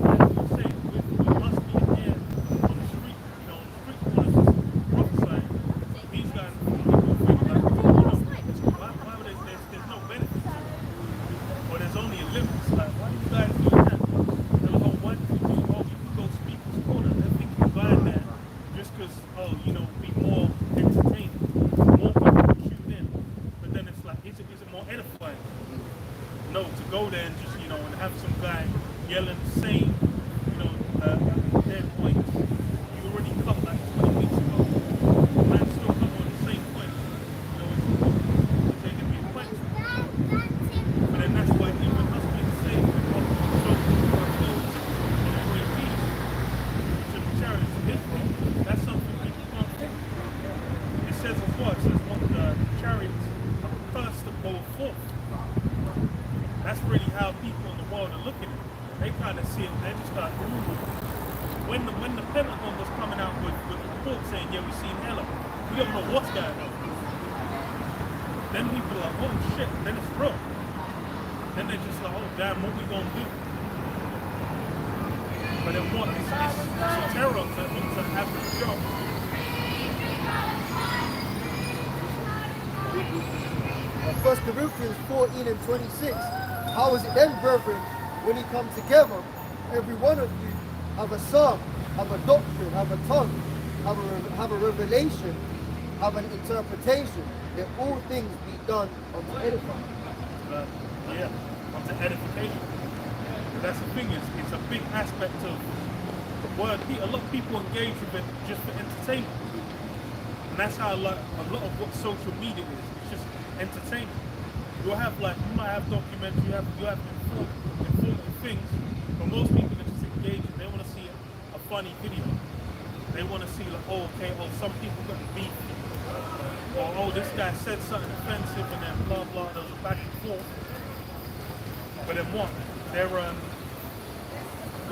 when the Pentagon was coming out with the report saying, yeah, we've seen hella, we don't know what's going on. Then people are like, oh shit, then it's real. Then they're just like, oh damn, what we gonna do? But then what? It's a terror to average job. First Corinthians 14 and 26. How is it then, brethren, when you come together, every one of you have a psalm, have a doctrine, have a tongue, have a revelation, have an interpretation, that all things be done unto edifying. Yeah, unto edification. But that's the thing, it's a big aspect of the word. A lot of people engage with it just for entertainment. And that's how a lot of what social media is. It's just entertainment. You might have documentaries, you have informative things, but most people are just engaging. They want to see a funny video. They want to see like, oh, okay, some people got beef. Or, oh, this guy said something offensive and then blah, blah, there was a back and forth. But then what? The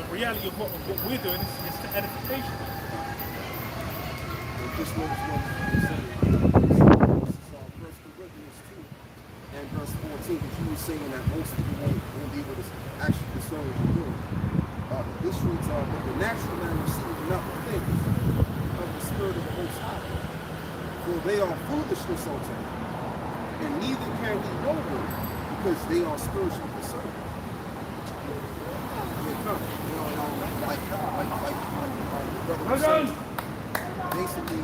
reality of what we're doing is to edification. This was what he said. This is 1 Corinthians 2 and verse 14, because you were saying that most people won't be able to actually discern what you're doing. This reads, but the natural man receives not the things of the Spirit of the Most High, for they are foolishness unto him, and neither can he know them, because they are spiritually discerned. Basically,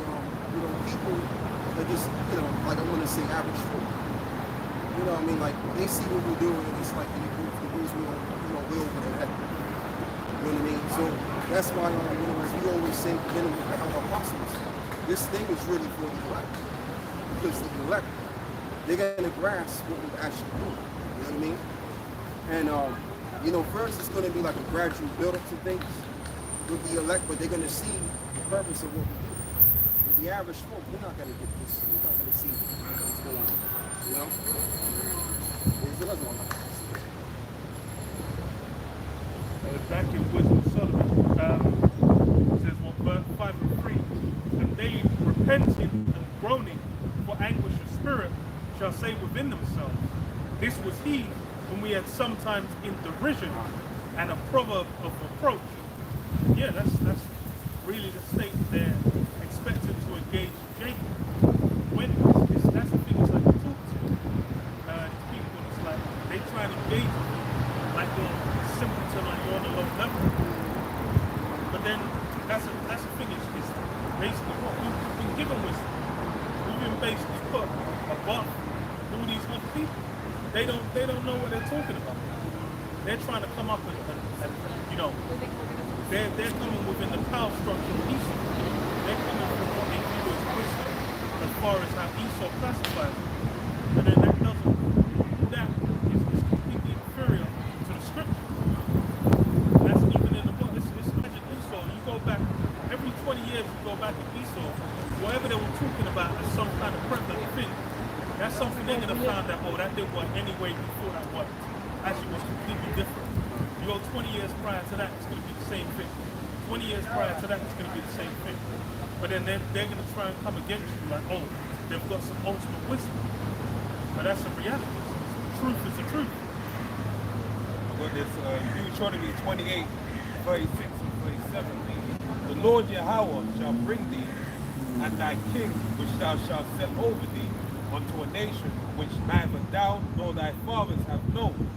people are just, like I want to say average folk. You know what I mean? Like, they see what we're doing, and it's like the rules will over their head. You know what I mean? So that's why, as we always say, our apostles, this thing is really for the elect. Because the elect, they're going to grasp what we're actually doing. You know what I mean? And, first it's going to be like a gradual build-up to things with the elect, but they're going to see the purpose of what we do. With the average folk, we're not going to get this. We're not going to see what's going on. You know? There's another one. Back in Wisdom of Solomon, it says, verse 5 and 3, and they repenting and groaning for anguish of spirit shall say within themselves, this was he whom we had sometimes in derision and a proverb of reproach. Yeah, that's really the state they're expected to engage Jacob. When that's the thing, it's like you talk to people, it's like they try and engage with you like you're simpleton, like you're on a low level. But then that's the thing, it's basically what we've been given wisdom. We've been basically put above all these other people. They don't know what they're talking about. They're trying to come up and they're coming within the power structure of Esau. They're coming from what they view as wisdom as far as how Esau classifies it. And then that is completely inferior to the scripture. That's even in the book. It's imagine Esau. You go back every 20 years, you go back to Esau, whatever they were talking about as some kind of prevalent thing. That's something they're going to find out, that didn't work any way before that worked. Actually, was completely different. You go 20 years prior to that, it's going to be the same thing. 20 years prior to that, it's going to be the same thing. But then they're going to try and come against you like, oh, they've got some ultimate wisdom. But that's the reality. The truth is the truth. Well, this Deuteronomy 28, 36 and 37. The Lord Yahweh shall bring thee, and thy king which thou shalt set over thee, unto a nation which neither thou nor thy fathers have known,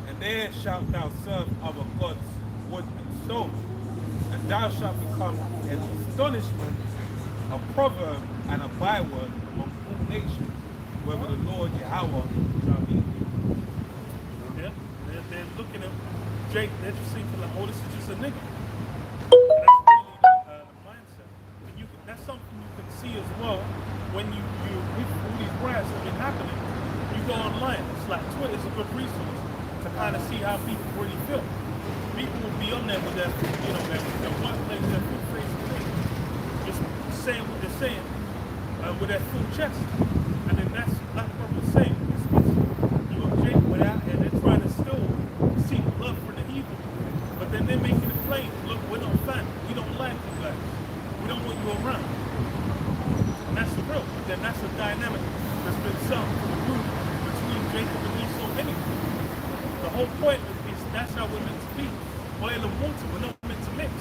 and there shalt thou serve other gods, wood and stone, and thou shalt become an astonishment, a proverb, and a byword among all nations, whether the Lord Yahweh shall be. Yeah, they're looking at Jake, they're just thinking like, oh, this is just a nigga. And that's really the mindset. And that's something you can see as well when you with all these riots that have been happening. You go online, it's like Twitter's a good resource to kind of see how people really feel. People will be on there with their workplace, their full face to face, just saying what they're saying with their full chest. And then that's like what we're saying. You got Jake out here, they're trying to still seek love for the evil. But then they're making it plain, look, we're not fans. We don't around. And that's the real. But then that's a dynamic that's been set up for the group between Jacob and Esau anyway. The whole point is that's how we're meant to be. Oil and water, we're not meant to mix.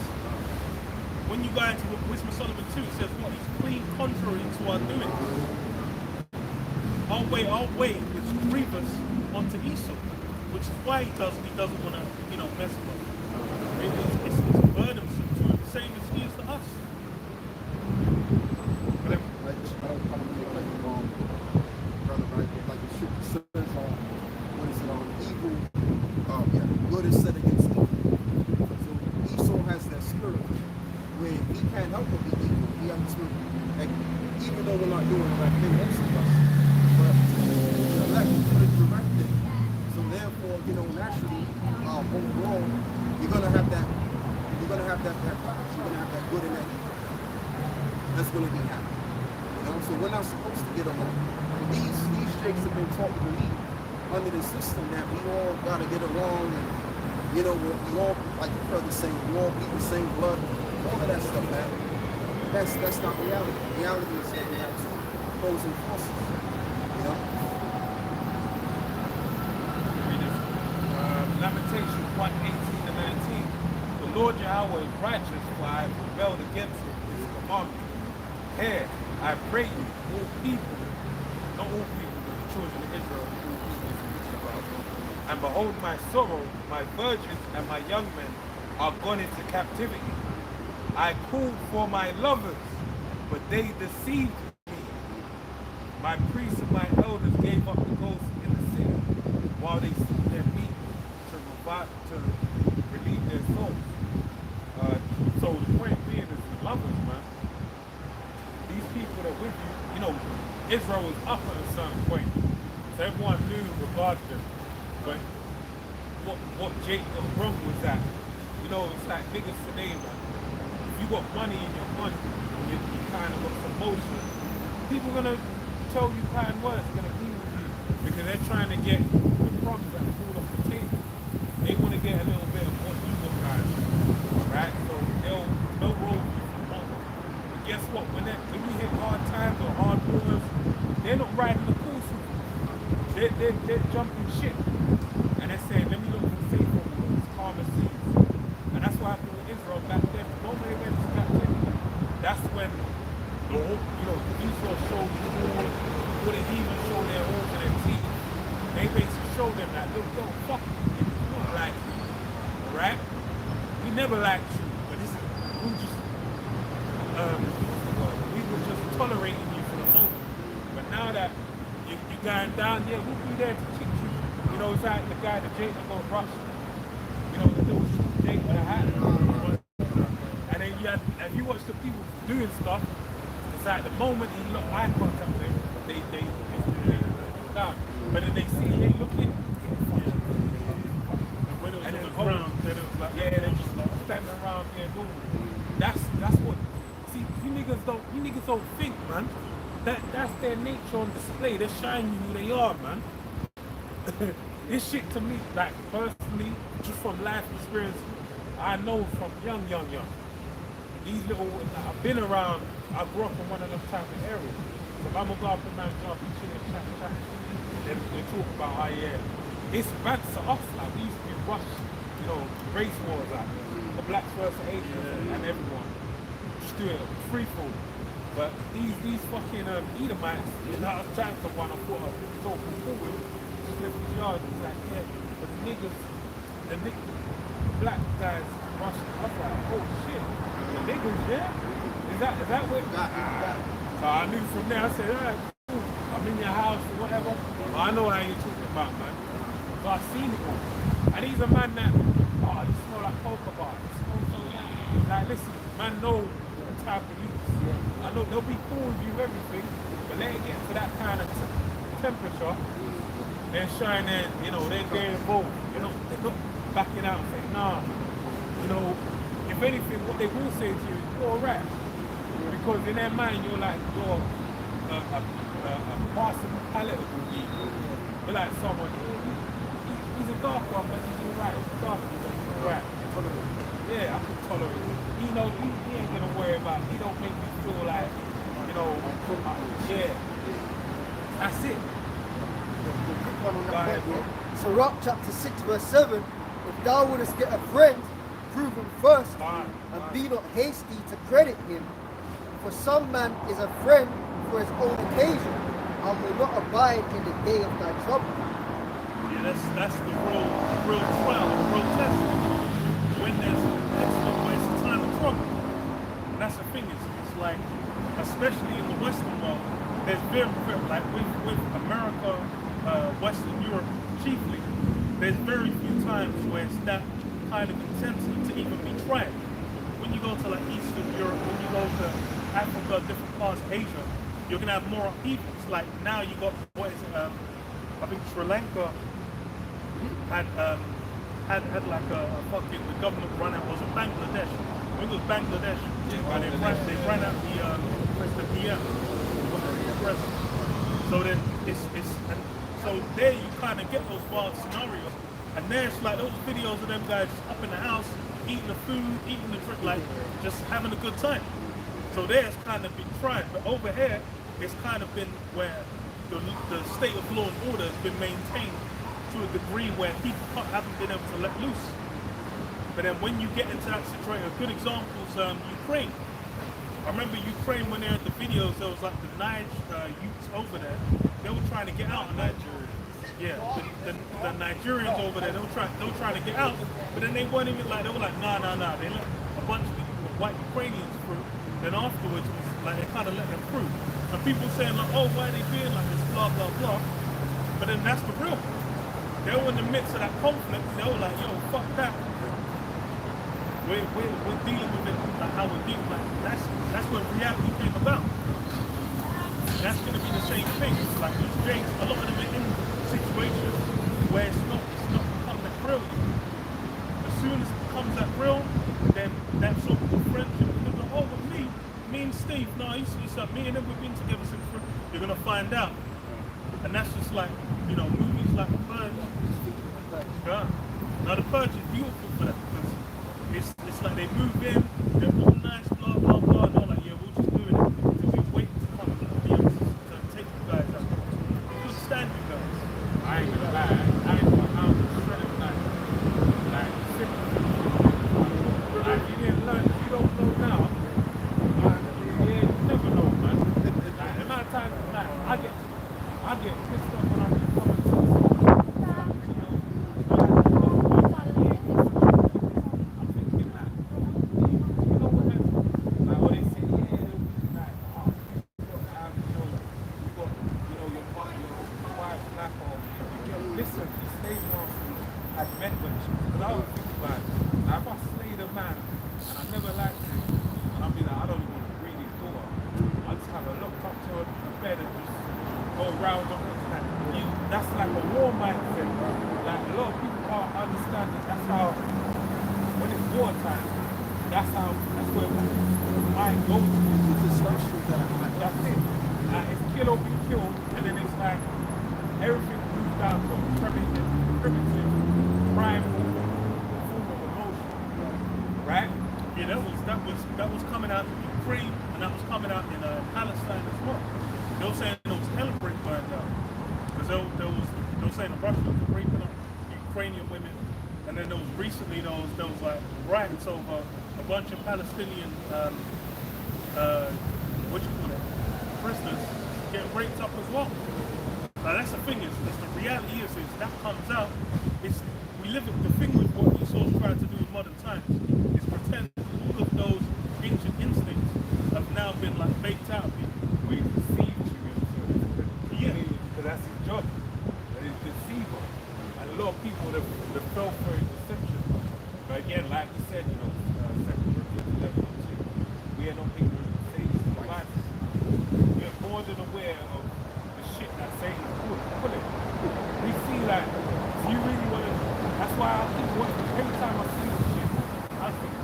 When you go into Wisdom of Solomon 2, it says, what is clean contrary to our doing. Our way is grievous onto Esau, which is why he doesn't want to, mess with us. It's burdensome to him, the same as he is to us. I don't kind of feel like brother, right? Like the scripture says on, what is it, on evil, good is set against evil. So Esau has that spirit where he can't help but be evil. He understood, like, even though we're not doing the right thing, most of us, but the elect put the right thing. So therefore, naturally, overall, you're gonna have that balance. You're gonna have that good and that evil. That's gonna be happening. So we're not supposed to get along. These jakes have been taught to believe under the system that we all gotta get along, and we all, like the brother saying, we all eat the same blood, all of that stuff, man. That's not reality. Reality is that we have two opposing forces. Lamentations 1:18 and 19. The Lord Yahweh is righteous, for I have rebelled against his commandment. Here, I pray you, all people, not all people, but the children of Israel, all people is speaking about. And behold my sorrow, my virgins and my young men are gone into captivity. I called for my lovers, but they deceived me. My priests and my elders gave up the ghost in the city, while they seek their meat to relieve their souls. So the point being is the lovers, man. These people that with you, Israel was up at a certain point, so everyone knew regarded them. But what Jake got wrong was that, it's like niggas today, man. If you got money in your money, you kind of got some motion, people gonna tell you kind words, gonna be with you, because they're trying to get the crumbs that fall off the table. They want to get a little bit of what you got, guys, right? So they'll roll you from home. But guess what? When we hit hard times or hard waters, they're not riding the course with you. They're jumping ship, and they're saying, "Let me look for safer waters, calmer seas." And that's what happened with Israel back then. Nobody went to captivity. That's when Israel showed the wall, or they even showed their horns and their teeth. They basically showed them that, look, don't fuck you. Like you, right? We never liked you, but we were just tolerating you for the moment. But now that you're going down, we'll be there to kick you. It's like the guy that Jake was going to rush. The little Jake with a hat. And then if you watch the people doing stuff, it's like the moment he look eye contact with him, they down. But then they see he ain't looking. And then they're just like standing around there doing it. That's what. See, you niggas don't think, man. That's their nature on display. They're showing you who they are, man. This shit to me, like personally, just from life experience, I know from young. These little, I've been around. I grew up in one of them type of areas. So if I'm gonna go up and man, jump and chat. Then they talk about how it's bad to us. Like we used to be rushed, race wars, like the blacks versus Asians and everyone. Just do it free fall. But these fucking Edomites, I was chatting to one, I thought I was talking forward, just left the yard. It's like, but the black guys rushing. I was like, oh shit, the niggas, Is that what? So I knew from there. I said, alright, cool. I'm in your house or whatever. But I know how you're talking about, man. So I've seen it all. And he's a man that, you smell like coca bar. Like, listen, man, know the type of use. I know they'll be cool with you, everything, but let it get to that kind of temperature, they're showing that, they're involved. They're not backing out and saying, nah. If anything, what they will say to you is, you're alright. Because in their mind, you're a passable palatable being. You're like someone, he's a dark one, but he's alright. He's dark, but he's alright. Yeah, I can tolerate it. He ain't gonna wear whereby he don't make me feel like, you know, yeah, that's it. The quick one on Go that ahead, point, bro. yeah. Sirach chapter 6 verse 7, if thou wouldest get a friend, prove him first, and be not hasty to credit him. For some man is a friend for his own occasion, and will not abide in the day of thy trouble. Yeah, that's the real trial, the real test. When it's a time of trouble. And that's the thing, it's like, especially in the Western world, there's very like with America, Western Europe chiefly, there's very few times where it's that kind of intensity to even be tried. When you go to like Eastern Europe, when you go to Africa, different parts of Asia, you're gonna have more upheavals. Like now you got what is it? I think Sri Lanka had like a fucking the government run out, was it Bangladesh? I think it was Bangladesh. Yeah, They ran out the PM, the president. So then it's and so there you kind of get those wild scenarios, and there's like those videos of them guys just up in the house eating the food, eating the drink, like just having a good time. So there's kind of been tried, but over here it's kind of been where the state of law and order has been maintained to a degree where people haven't been able to let loose. But then when you get into that situation, a good example is Ukraine. I remember Ukraine when they had the videos, there was like the youths over there, they were trying to get out. And yeah, the Nigerians over there, they were trying to get out, but then they weren't even like, they were like, nah. They let a bunch of white Ukrainians through. Then afterwards, it was like they kind of let them through. And people saying like, oh, why are they being like this, blah, blah, blah. But then that's the real. They were in the midst of that conflict, they were like, yo, fuck that. We're dealing with it like how we're dealing. Like that's where reality came about. That's going to be the same thing. It's like these James, a lot of them are in situations where it's not become that real. As soon as it becomes that real, then that so-called friendship becomes like, oh, with me and Steve, no, it's like me and him, we've been together since you're going to find out. And that's just like, you know, movies like The Purge. Yeah. Now The Purge is beautiful for that because it's like they move in, they're all nice, blah, blah, blah, and they're like, yeah, we'll just do it because we wait to come and be able to take you guys out. We couldn't stand you guys. I ain't gonna lie, I ain't gonna out the shredded like simple. Like you didn't learn, you don't know now. You never know, man. Like the amount of times like I get pissed off when I'm coming to the listen, the slave masters had men when because I always think about it. Now, if I slayed a man and I never liked him, and I'd be like, I don't even want to breed his daughter. I just have a look up to her in the bed and just go round and like, that's like a war mindset. Like a lot of people can't understand that. That's how when it's wartime, that's where the mind goes to. That's it. Like it's kill or be killed, and then it's like everything moves down to primitive, primal form of emotion. Right? Yeah, that was coming out in Ukraine and that was coming out in Palestine as well. They were saying there was hell break burned out because they were saying the Russians were raping up Ukrainian women, and then there was recently there was like riots over a bunch of Palestinian prisoners getting raped up as well. Now that's the thing is the reality is that comes out. We live it. The thing with what Esau's trying to do in modern times is pretend all of those ancient instincts have now been like baked out of people. We deceive you, Yeah. because that's his job. He's a deceiver. And a lot of people that fell for his deception. But again, like you said, you know, 2 Corinthians 11:2, we are not ignorant of Satan's devices. We are more than aware of the shit that Satan's pulling. We see like, do you really want to? That's why I think every time I see this shit, I think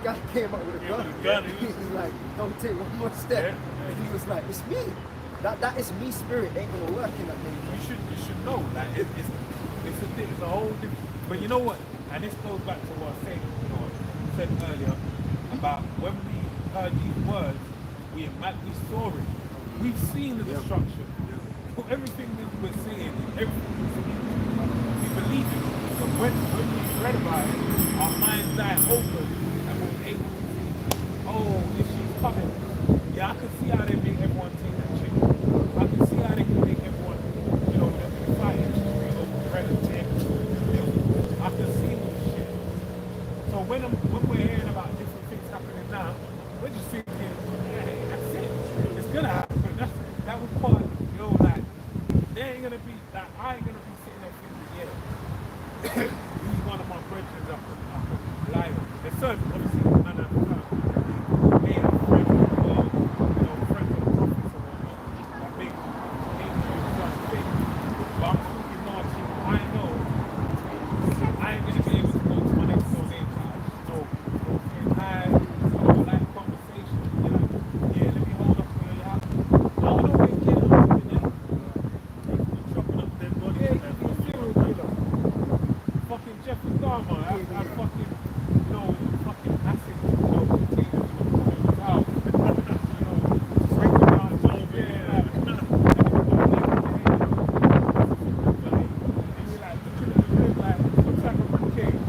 guy came out with a Yeah, gun. with a gun, He's like, don't take one more step. Yeah. And he was like, it's me. That is me spirit. Ain't gonna work in that name. You should know, like it's a whole different. But you know what? And this goes back to what I said earlier about when we heard these words, we saw it. We've seen the destruction. Everything that we're seeing, everything we're seeing, we believe it. So when we read about it, our minds eye open and we're able to see, oh, if she's coming, yeah, I can see how they make everyone take that chick. I can see how they can make everyone, they're fighting over bread and chips. I can see all this shit. So when we're hearing about different things happening now, we're just thinking, yeah, that's it. It's gonna happen. That was part, like, they ain't gonna be, like, I ain't gonna be sitting there thinking, yeah, he's one of my brethren I could lie on. There's certain, obviously, none of the time, they have friends of the world, friends of the prophets or whatnot, that make such things. But I'm thinking, no, I know I ain't gonna be able to go to my next door neighbor, no hi, like conversation, yeah, let me hold up for your house. I don't know where you get up to there. Chopping up dead bodies. Yeah, he could be a serial killer. Fucking Jeffrey Dahmer, I fucking, fucking acid, containers in his house. Breaking down his own like, some type of cocaine.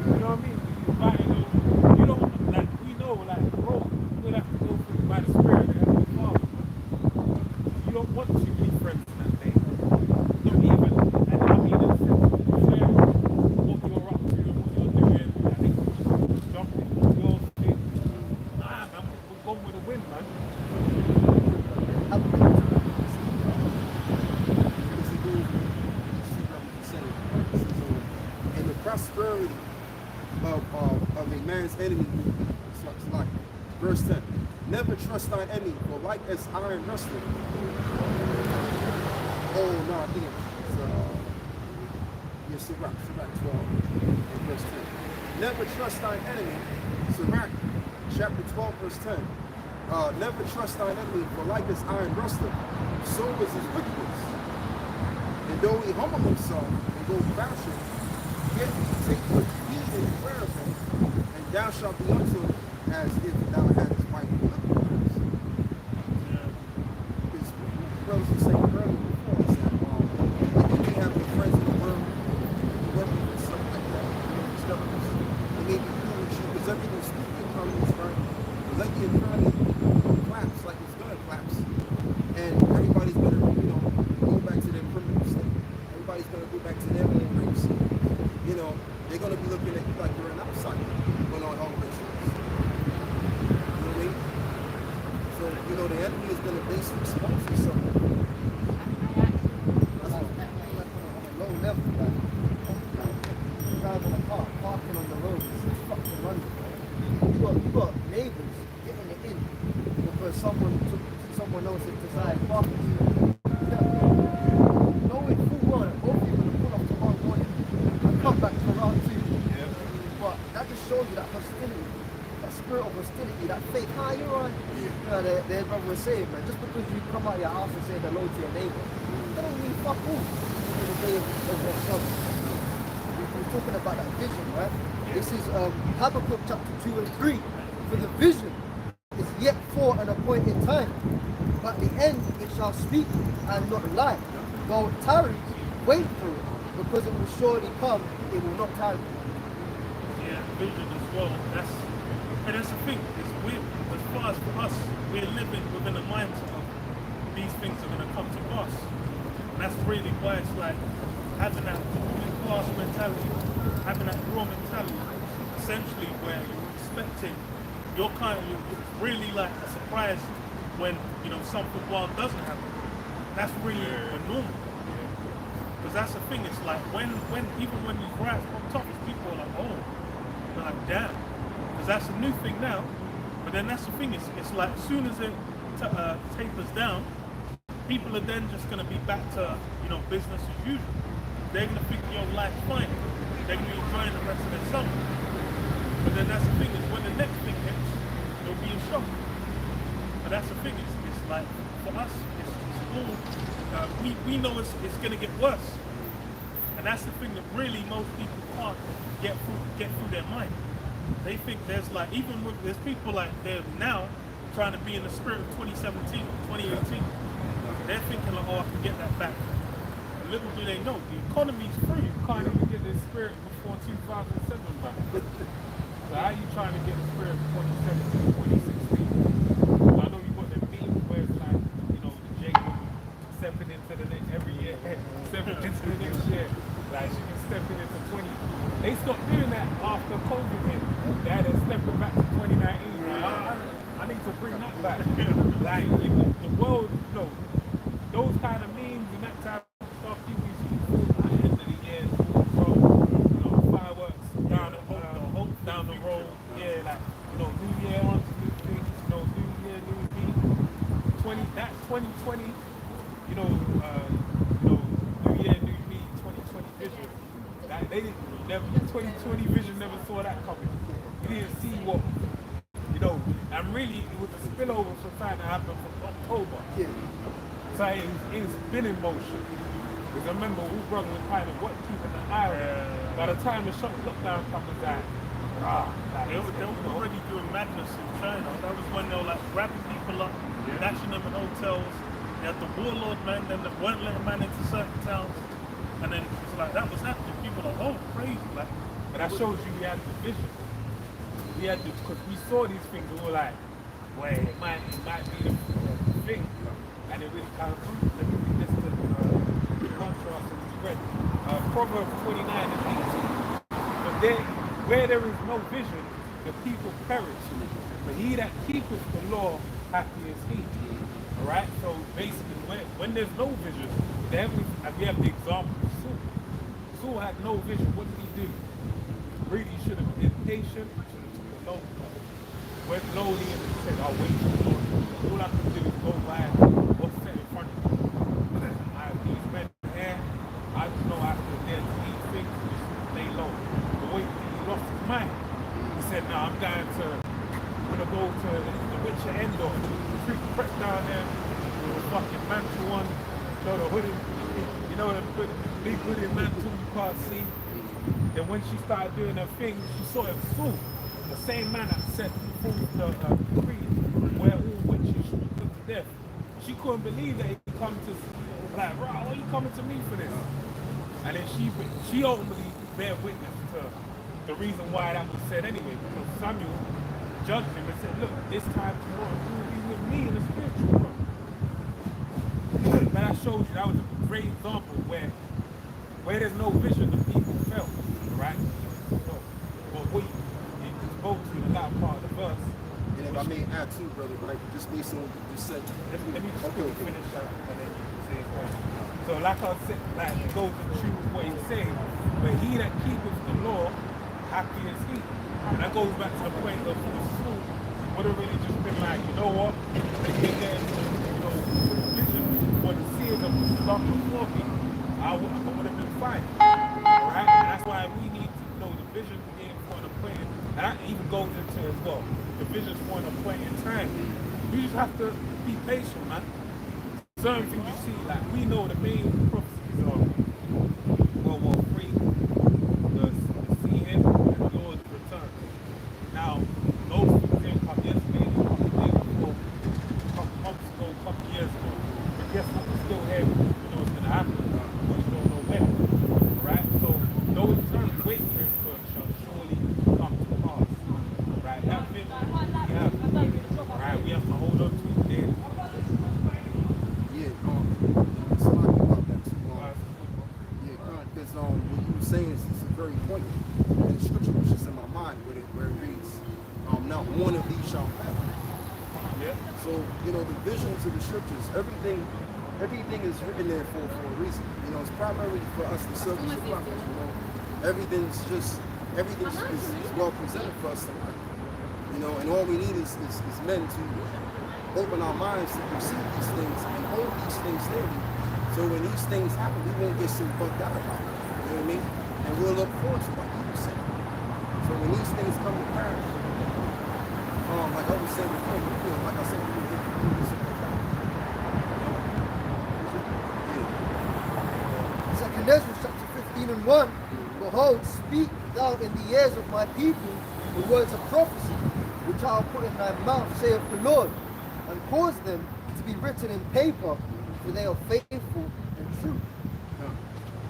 You know what I mean? He's buying those, we know, bro, you have to go through by the Spirit of Heavenly Father. You don't want to be friends in that day. Not even, and I mean in the sense of fair, what you're up to and what you're doing, I think you just jump into your thing. Nah, man, we're going with the wind, man. And the prosperity of a man's enemy such like verse 10. Never trust thine enemy, for like as iron rusted. Oh no, I think it's Sirach 12 and verse 10. Never trust thine enemy, Sirach chapter 12 verse 10. Never trust thine enemy, for like as iron rusted, so is his wickedness. And though he humble himself and go fashion, yet he take good heed in prayer of him, and thou shalt be unto him as if thou hadst mighty wickedness. His brothers were saying earlier before us that we have the friends in the world, and stuff like that. Stuff they may be cool with you because everything's stupid economy is right. But let the economy collapse like it's gonna collapse. And everybody's gonna, go back to their primitive state. Everybody's gonna go back to their own race. They're gonna be looking at you like you're an outsider when on all races. You know what I mean? So, the enemy is gonna basically expose himself. That's on a low level, like, driving a car, parking on the road, it's fucking London, bro. You got neighbors getting it in because someone else has decided parking. Knowing full well that both of you are gonna pull off to one morning and come back to round two. Yeah. But that just shows you that hostility, that spirit of hostility, that fake, hi, you're right. Their brother was saying, man, just because you come out of your house and say hello to your neighbor, that don't mean fuck all in the day of their son. We're talking about that vision, right? This is Habakkuk chapter 2 and 3. For the vision is yet for an appointed time, but the end it shall speak and not lie. Though it tarries, wait for it, because it will surely come, it will not tarry. Yeah, vision as well. That's the thing. It's weird. As far as for us, we're living within a mindset of these things are going to come to pass. And that's really why it's like having that ruling class mentality, having that raw mentality, essentially where you're expecting, you're really like a surprise when something wild doesn't happen. That's really normal. Because that's the thing. It's like when even when these riots popped up, people are like, oh, they're like, damn. Because that's a new thing now. But then that's the thing. It's like as soon as it tapers down, people are then just going to be back to business as usual. They're going to think life's fine. They're going to be enjoying the rest of their summer. But then that's the thing is when the next thing hits, you'll be in shock. But that's the thing. It's like for us, it's all we know it's gonna get worse. And that's the thing that really most people can't get through their mind. They think there's like there's people like they're now trying to be in the spirit of 2017, 2018. They're thinking like, oh, I can get that back. And little do they know, the economy's free. You can't even get this spirit before 2007 back. So how are you trying to get the spirit of 2017, 2016? I know you got the memes where it's like, you know, the J woman stepping into the next every year, stepping into the next year. Like she been stepping into 20. They stopped doing that after COVID hit. They had to stepping back to 2019. I need to bring that back. Like the world, you know, those kind of memes and that type of stuff people used to do at the end of the year, you know, fireworks down the road. Yeah, like, you know, new year on to new things, you know, new year, new me. 2020, you know, new year, new me, 2020 vision. Like they didn't never 2020 vision never saw that coming. You didn't see what, you know, and really it was a spillover for something that happened from October. Yeah. So it's been in motion. Because I remember we brothers were kind of keeping an eye on it. By the time the lockdown comes out, They were already doing madness in China. That was when they were like grabbing people up, dashing them in hotels. They had the warlord man, then they weren't letting man into certain towns. And then it's like that was happening. People are like, oh, crazy. Like, and that shows you we had the vision. We had because we saw these things and we were like, wait, it might be the thing. And it really kind of through. Let me read this to contrast and spread. Proverbs 29 and 18. But where there is no vision, the people perish. But he that keepeth the law, happy is he. Alright? So basically, when there's no vision, we have the example of Saul. Saul had no vision. What did he do? Really, he should have been patient. He should have took it low. Went lowly and said, I'll wait for the Lord. All I can do is go by what's set in front of me. I have these men here. I just know after they're to eat things, just lay low. But wait, he lost his mind. He said, no, I'm going to go to the richer end of it. Press down there with a fucking mantle on. You know, the hoodie, you know, the big hoodie mantle you can't see. Then when she started doing her thing, she saw it Saul, the same man that set forth the decree where all witches should be put to death. She couldn't believe that he could come to, like, right, why are you coming to me for this? And then she ultimately bear witness to the reason why that was said anyway, because Samuel judged him and said, look, this time tomorrow you will be with me in the spiritual world. But that shows you that was a great example where there's no vision, the people fell, right? So, but we spoke to the latter part of the verse. And if I may add too, brother, like just based on what you just said. Let me just finish that and then you can say it right. So like I said, like it goes to choose what he's saying, but he that keepeth the law, happy is he. And that goes back to the point of the school would have really just been like, you know what? They get there, you know, vision or the seers of the stuff before me, I would have been fine. Alright? And that's why we need to know the vision being for an appointed, and that even goes into as well. The vision's for an appointed time. You just have to be patient, man. Certain things you see, like we know the main prophecies are World War III, the seeing, and the Lord's return. Now, those things didn't come yesterday, they come the day before, a couple months ago, a couple years ago. But guess what? We're still here. We know it's going to happen, but we don't know when. Right? So, those terms wait for it shall surely come to pass. Right? That thing we have. Right? We have to hold on to it daily. Yeah, it's not about that too long. Yeah, because what you were saying is a very point. And the scripture was just in my mind where it reads, not one of these shall fail. Yeah. So, you know, the visions of the scriptures, everything is written there for a reason. You know, it's primarily for us to serve as the prophets, you know. Everything's well presented for us to learn. You know, and all we need is men to open our minds to perceive these things and hold these things daily. So when these things happen, we won't get so bugged out about it. You know what I mean? And we'll look forward to what he was saying. So when these things come to pass, like I was saying before, like I said, we get Second Ezra chapter 15 and 1. Behold, speak thou in the ears of my people the words of prophecy, which I will put in thy mouth, saith the Lord, and cause them to be written in paper, for they are faithful and true.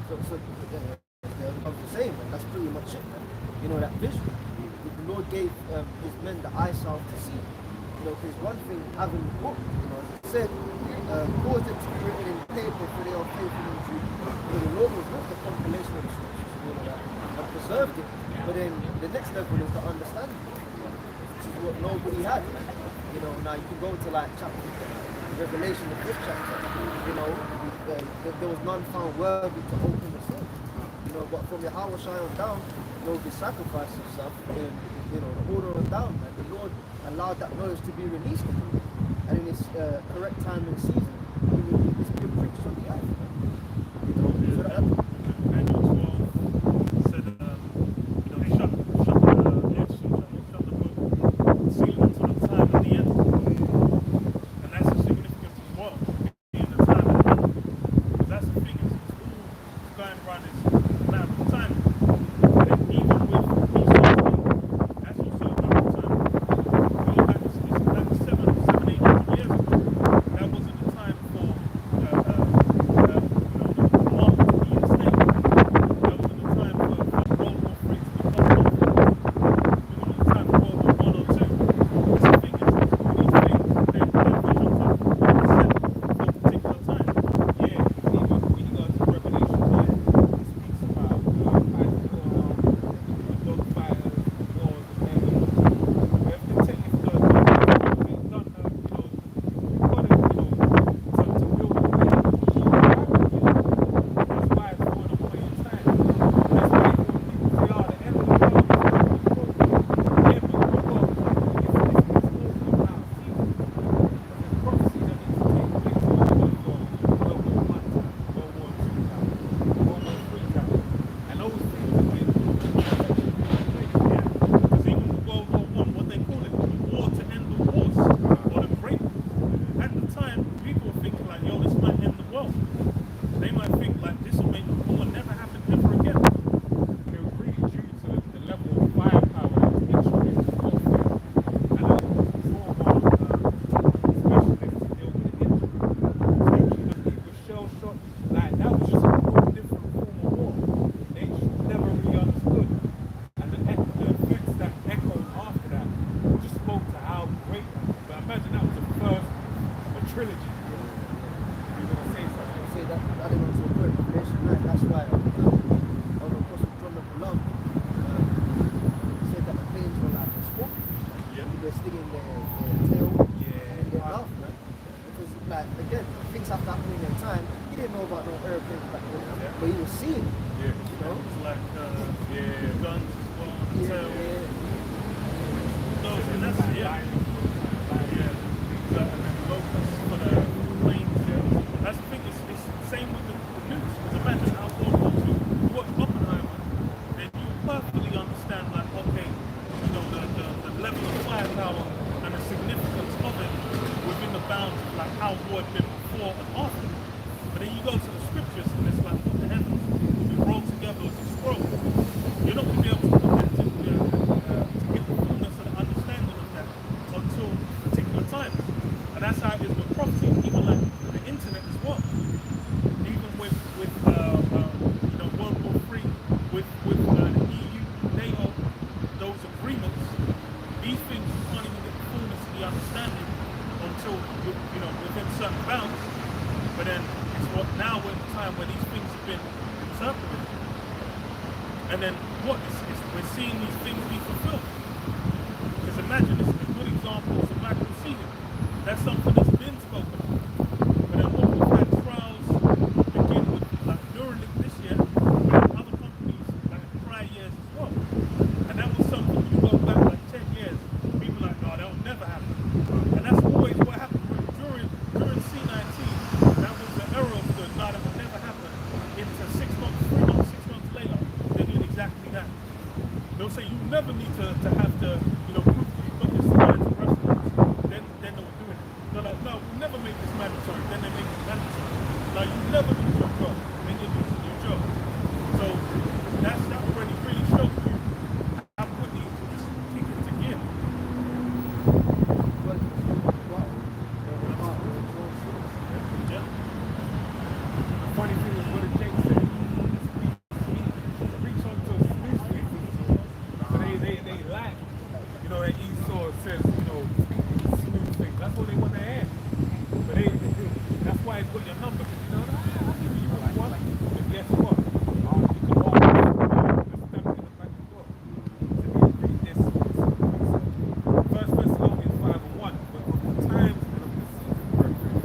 So I was saying, man, that's pretty much it, man. You know, that vision. The Lord gave his men the eyesight to see. You know, because one thing, having the book, you know, as I said, caused it to be written in paper, for they are faithful and true. You know, the Lord was not the compilation of the scriptures, you know, that, and preserved it. But then the next level is the understanding, which is what nobody had. You know, now you can go to like chapter Revelation, the 5th chapter. You know, there was none found worthy to open the scroll. You know, but from Yahweh Shai down, you know, the sacrifice of stuff, and you know, the order on down, and the Lord allowed that knowledge to be released, and in its correct time and season, it's been preached on the earth. You know, so that, Daniel 12 said, you know, shut the book, seal it until the time of the end. And that's the significance as well, in the time of the end. Because that's the thing, it's all going around this matter of time. And then even with these things, that's also a matter of time. You know, back 700, 800 years ago, that wasn't the time for never why he's got your number, because you know, I'll give you what you want. But guess what? You can hold it, stamp it in the back door. So read this. First Thessalonians 5:1. But of the times and of the seasons, brethren,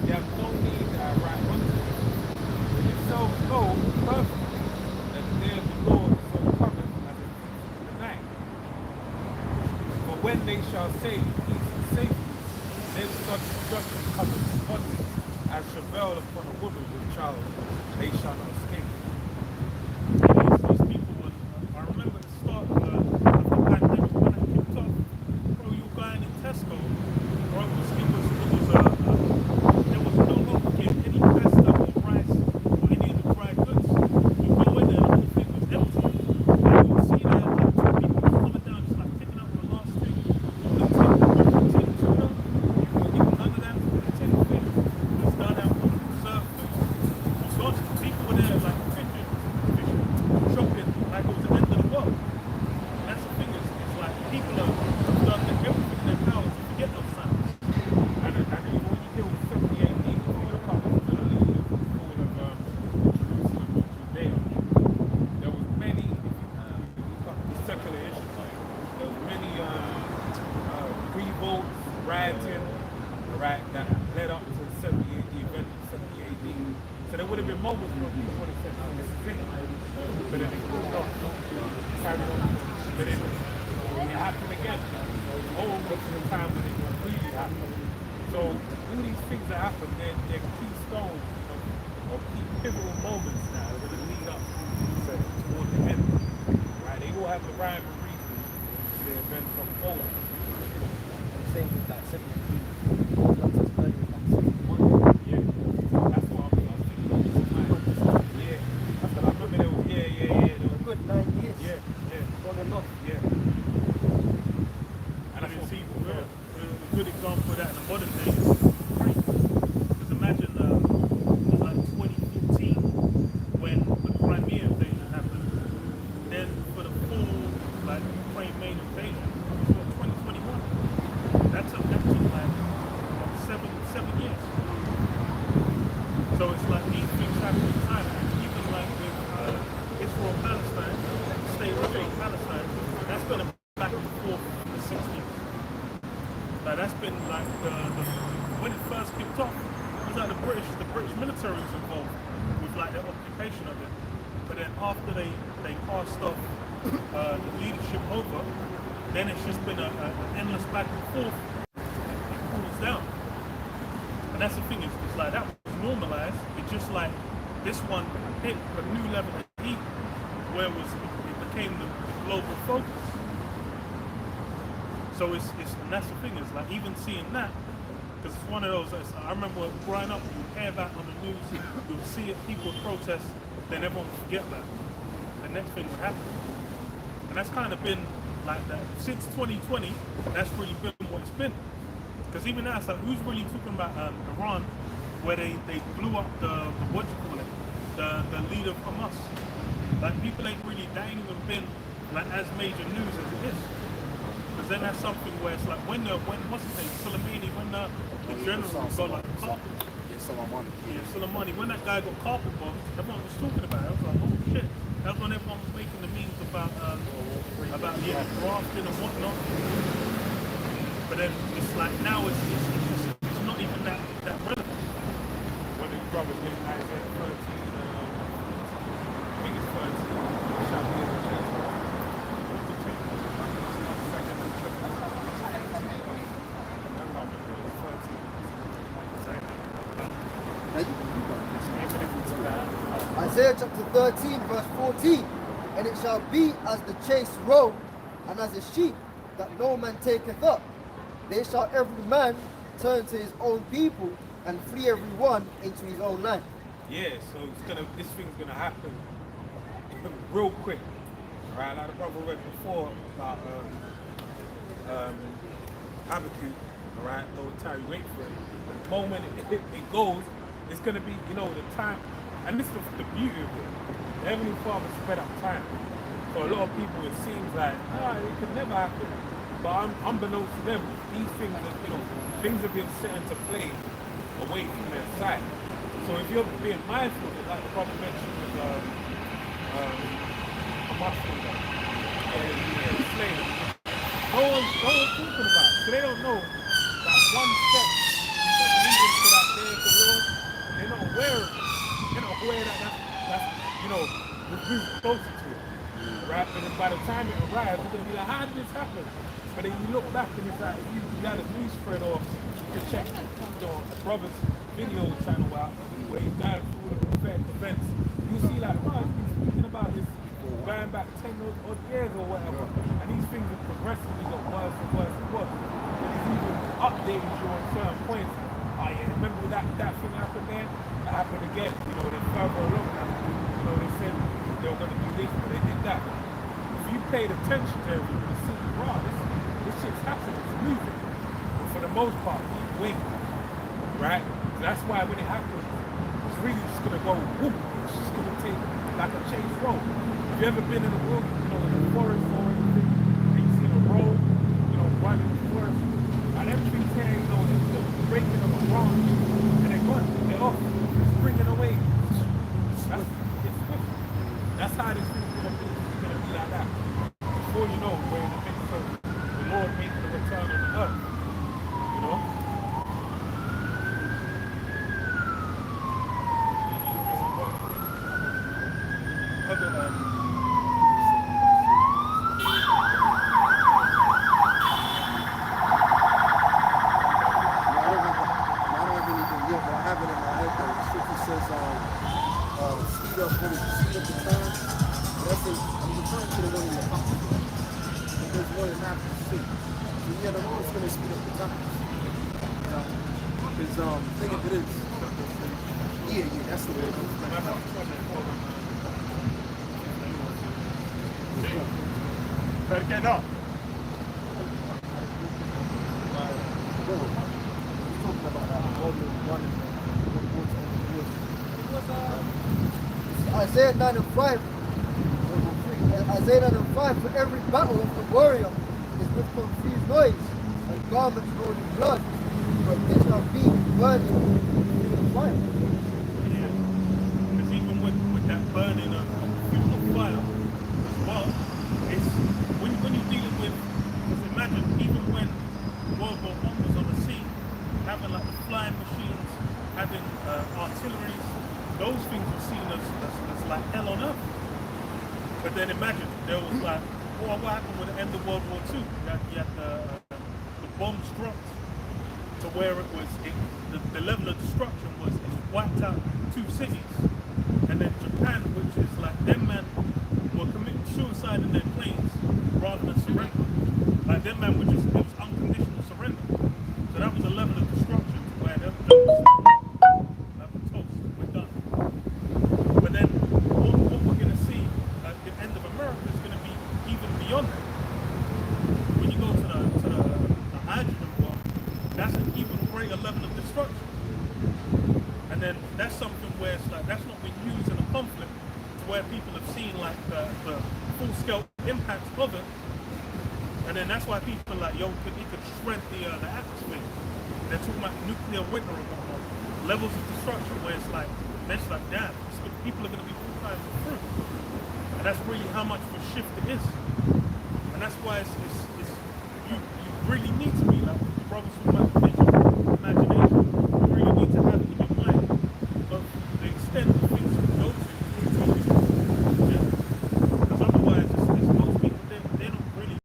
you have no need that I write unto you. For yourselves know perfectly that the day of the Lord so cometh as a thief in the night. For when they shall say peace and safety, then such destruction cometh upon them, as travail upon a woman with child, they shall not escape. Those people were, I remember the start of the pandemic when it kicked off, bro, you were going in Tesco, bro, there was no longer getting any pasta or rice or any of the dry goods. You go in there and the thing was empty. And you would see that like two people coming down just like picking up the last thing, the tin tuna, you can none of that, the tin fish, it's done out on the surf. Lots of people were there like fishing, shopping like it was the end of the world. And that's the thing, it's like people have done everything in their power to forget those times. And when you deal with 78 people, you look up to the lead of all of Jerusalem or Judea, there was many, if you look up the secular issues, there was many revolts, rioting, right, that led up to 70 AD, event of 70 AD. So there would have been moments where people would have said, no, this is it. But then it cooled off, carried on. But then it happened again. Over to the time when it really happened. So all these things that happen, they're key stones or key pivotal moments now that are going to lead up toward the end. Right? They all have the rhyme and reason to the events unfold. Same with that 70. Yeah. That's what I was thinking of. Yeah. That's what I remember there was, there was, Good 9 years. yeah. On and off. Yeah. And I can see a good example of that in the modern days. Because imagine it was like 2014 when the Crimea invasion happened. Then for the full like Ukraine main invasion, it was 2021. That took like seven years. So it's like these things happen all the time. Even like with Israel Palestine, the state of Israel Palestine, that's been back and forth in the 60s. Like that's been like when it first kicked off, it was like the British military was involved with like the occupation of it. But then after they passed off the leadership over, then it's just been an endless back and forth. It cools down. And that's the thing, it's like that was normalized. It just like this one hit a new level of heat where it became the global focus. So it's and that's the thing, is like even seeing that, because it's one of those, I remember growing up, you would hear that on the news, you would see it, people would protest, then everyone would forget that. The next thing would happen. And that's kind of been like that. Since 2020, that's really been what it's been. Because even now, it's like, who's really talking about Iran, where they blew up the what do you call it, the leader of Hamas. Like people ain't really, that ain't even been like as major news as it is. Because then that's something where it's like when what's his name, Soleimani, when the general got like carpet. Soleimani, when that guy got carpet bombed, everyone was talking about it. I was like, oh shit. That's when everyone was making the memes about grafting and whatnot. But then it's like now it's not even that relevant. When his brother did Isaiah 13, I think it's 13, shall be able to change Isaiah chapter 13 verse 14. And it shall be as the chase roe and as a sheep that no man taketh up. They shall every man turn to his own people and flee every one into his own land. Yeah, so this thing's gonna happen real quick, right? Like the brother read before about Habakkuk, right? Don't tarry, wait for it. The moment it goes, it's gonna be, the time, and this is the beauty of it. The Heavenly Father sped up time. For a lot of people, it seems like, it could never happen. But unbeknownst to them, these things, things have been set into play away from their sight. So if you're being mindful of it, like the brother mentioned with a Muslim guy and slave, no one's talking about it. So they don't know that one step that's leading to that day of the Lord. They're not aware of it. They're not aware that that's we've moved closer to it. Right? But then by the time it arrives, we're going to be like, how did this happen? But then you look back and it's like, if you got a news thread or you can check a brother's video channel out where he's going through the prophetic events, you'll see like, wow, he's been speaking about this going back 10 odd years or whatever. And these things have progressively got worse and worse and worse. And he's even updating you on certain points. Oh yeah, remember that thing happened there? That happened again. You know, they're further along now. You know, they said they were going to do this, but they did that. If you paid attention to everything, you would see, wow, this shit's happening, it's moving. But for the most part, keep waiting. Right? So that's why when it happens, it's really just going to go whoop. It's just going to take like a chase road. Have you ever been in the wilderness, in the forest or anything, and you see a road, running in the forest? And them trees here, they're breaking up a branch, and they're gone, they're off, springing away. That's how this thing's going to be. It's going to be like that. Before you know, we're in the midst of the Lord making a return on the earth. You know? Think of it as, yeah, that's the way it goes. Perché no? Isaiah 9 and 5. Isaiah 9 and 5, for every battle of the warrior is with confused noise and garments rolled in blood, but it shall be burning in the fire. Yeah. Because even with that burning of fire as well, it's when you're dealing with, because imagine even when World War I was on the sea, having like the flying machines, having artilleries, those things were seen as like hell on earth. But then imagine there was like, what happened with the end of World War II? You had the bombs dropped to where it was, the level of destruction was, it wiped out 2 cities. And then Japan, which is like, them men were committing suicide in their planes rather than surrender. Like them men were just, it was unconditional surrender. So that was a level of destruction to where they were like, we're toast, we're done. But then what we're going to see at the end of America is going to be even beyond that. When you go to the hydrogen bomb, that's an even greater level of destruction. And then that's something where it's like, that's not been used in a conflict to where people have seen like the full-scale impacts of it. And then that's why people are like, yo, it could shred the atmosphere. They're talking about nuclear winter or whatnot. Levels of destruction where it's like, damn, people are going to be full times through. And that's really how much of a shift it is. And that's why you really need to be like, brothers who have vision, imagination, you really need to have it in your mind of the extent of things you can go to. Yeah? Because otherwise, it's most people, they're not really